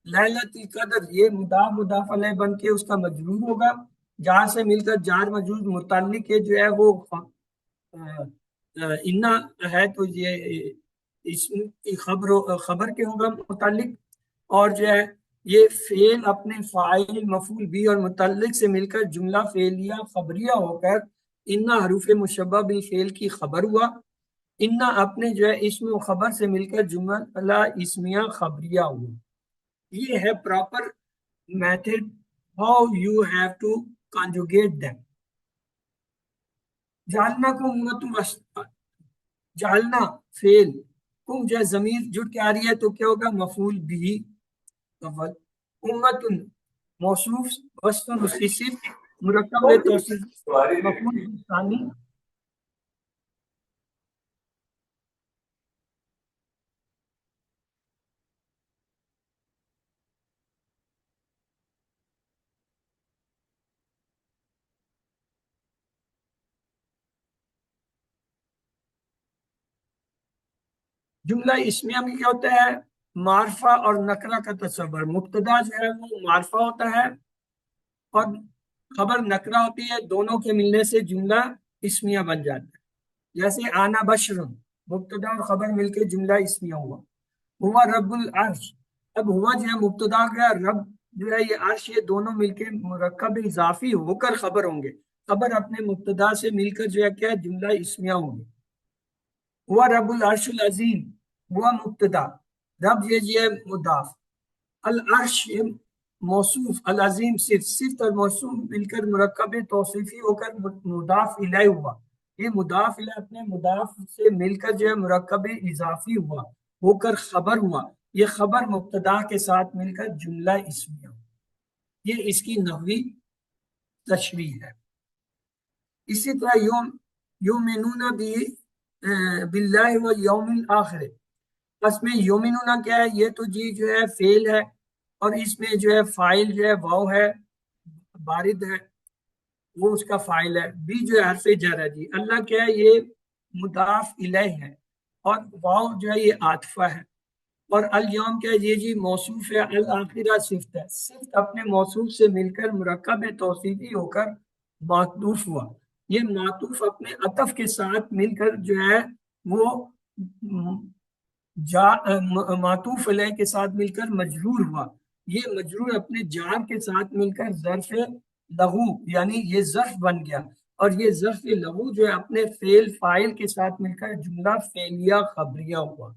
لیلۃ القدر یہ مضاف مضاف علیہ بن کے اس کا مجرور ہوگا، جار سے مل کر جار مجرور متعلق ہے جو ہے وہ انا ہے، تو یہ اسم کی خبر کے ہوگا متعلق، اور جو ہے یہ فعل اپنے فاعل مفعول بھی اور متعلق سے مل کر جملہ فعلیہ خبریہ ہو کر انا حروف مشبہ بالفعل کی خبر ہوا، انا اپنے جو ہے اسم و خبر سے مل کر جملہ اسمیہ خبریہ ہوا۔ یہ ہے proper method how you have to conjugate them. جالنا کو جالنا فعل، کم جو ہے ضمیر جڑ کے آ رہی ہے تو کیا ہوگا، مفعول بھی اول، امتن موصوف وصف اس کی صرف مرکب توصیف مفعول ثانی۔ جملہ اسمیہ میں کیا ہوتا ہے، معرفہ اور نکرہ کا تصور، مبتدا جو ہے وہ معرفہ ہوتا ہے اور خبر نکرہ ہوتی ہے، دونوں کے ملنے سے جملہ اسمیہ بن جاتا ہے۔ جیسے آنا بشر، مبتدا اور خبر مل کے جملہ اسمیہ ہوا۔ ہوا رب العرش، اب ہوا جو ہے مبتدا گیا، رب جو ہے یہ عرش، یہ دونوں مل کے مرکب اضافی ہو کر خبر ہوں گے، خبر اپنے مبتدا سے مل کر جو ہے کیا جملہ اسمیہ ہوں گے۔ ہوا رب العرش العظیم، ہوا مبتدا، رب یہ ہے مضاف، العرش یہ موصوف، العظیم صفت اور موصوف مل کر مرکب توصیفی ہو کر مضاف الیہ ہوا، یہ مضاف الیہ اپنے مضاف سے مل کر جو ہے مرکب اضافی ہوا ہو کر خبر ہوا، یہ خبر مبتدا کے ساتھ مل کر جملہ اسمیہ ہوا۔ یہ اس کی نحوی تشریح ہے۔ اسی طرح یومنون باللہ والیوم الآخر، اس میں یومنون کیا ہے، یہ تو جی جو ہے فعل ہے، اور اس میں جو ہے فاعل جو ہے واو ہے، بارد ہے وہ اس کا فاعل ہے، بھی جو ہے حرف جر ہے جی، اللہ کیا ہے یہ مضاف الیہ ہے، اور واو جو ہے یہ عاطفہ ہے، اور الیوم کیا ہے یہ جی موصوف ہے، الآخرہ صفت ہے، صفت اپنے موصوف سے مل کر مرکب توصیفی ہو کر معطوف ہوا، یہ معطوف اپنے عطف کے ساتھ مل کر جو ہے وہ معطوف علیہ کے ساتھ مل کر مجرور ہوا، یہ مجرور اپنے جار کے ساتھ مل کر ظرف لغو یعنی یہ ظرف بن گیا، اور یہ ظرف لغو جو ہے اپنے فعل فاعل کے ساتھ مل کر جملہ فعلیہ خبریہ ہوا۔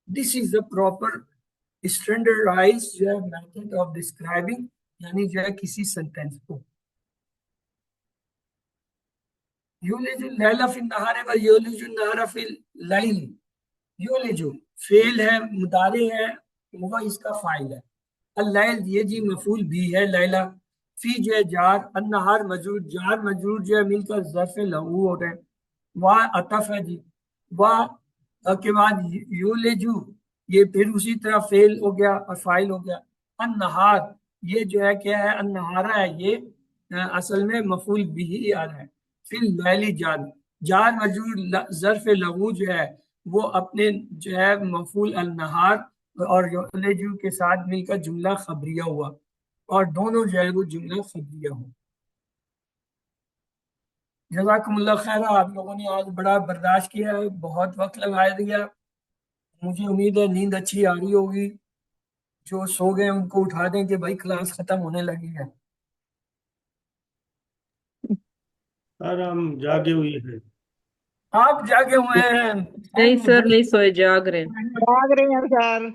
دس از اے پراپر اسٹینڈرڈائزڈ جو ہے میتھڈ آف ڈسکرائبنگ، یعنی جو ہے کسی سینٹینس کو۔ یولج اللیل فی النہار و یولج النہار فی اللیل، یولج فعل ہے مضارع ہے، وہ اس کا فاعل ہے، اللیل یہ جی مفعول بھی ہے لیلہ، فی جو ہے جار، النہار مجرور، جار مجرور جو ہے مل کر ظرف لغو ہو رہے ہیں، وا عطف ہے جی، وا کے بعد یولجو یہ پھر اسی طرح فعل ہو گیا اور فاعل ہو گیا، النہار یہ جو ہے کیا ہے، النہارہ ہے یہ اصل میں مفعول بھی آ رہا ہے، فی اللیل جار، جار مجرور ظرف لغو جو ہے وہ اپنے جو ہے مفعول النہار اور یولجو کے ساتھ مل کر جملہ خبریہ ہوا، اور دونوں جو ہے وہ جملہ خبریہ ہو۔ جزاکم اللہ خیر، آپ لوگوں نے آج بڑا برداشت کیا ہے، بہت وقت لگا دیا، مجھے امید ہے نیند اچھی آ رہی ہوگی، جو سو گئے ان کو اٹھا دیں کہ بھائی کلاس ختم ہونے لگی ہے۔ سر ہم جاگے ہوئے ہیں۔ آپ جاگے ہوئے ہیں نہیں سر نہیں سوئے، جاگ رہے ہیں۔ جاگ رہے ہیں سر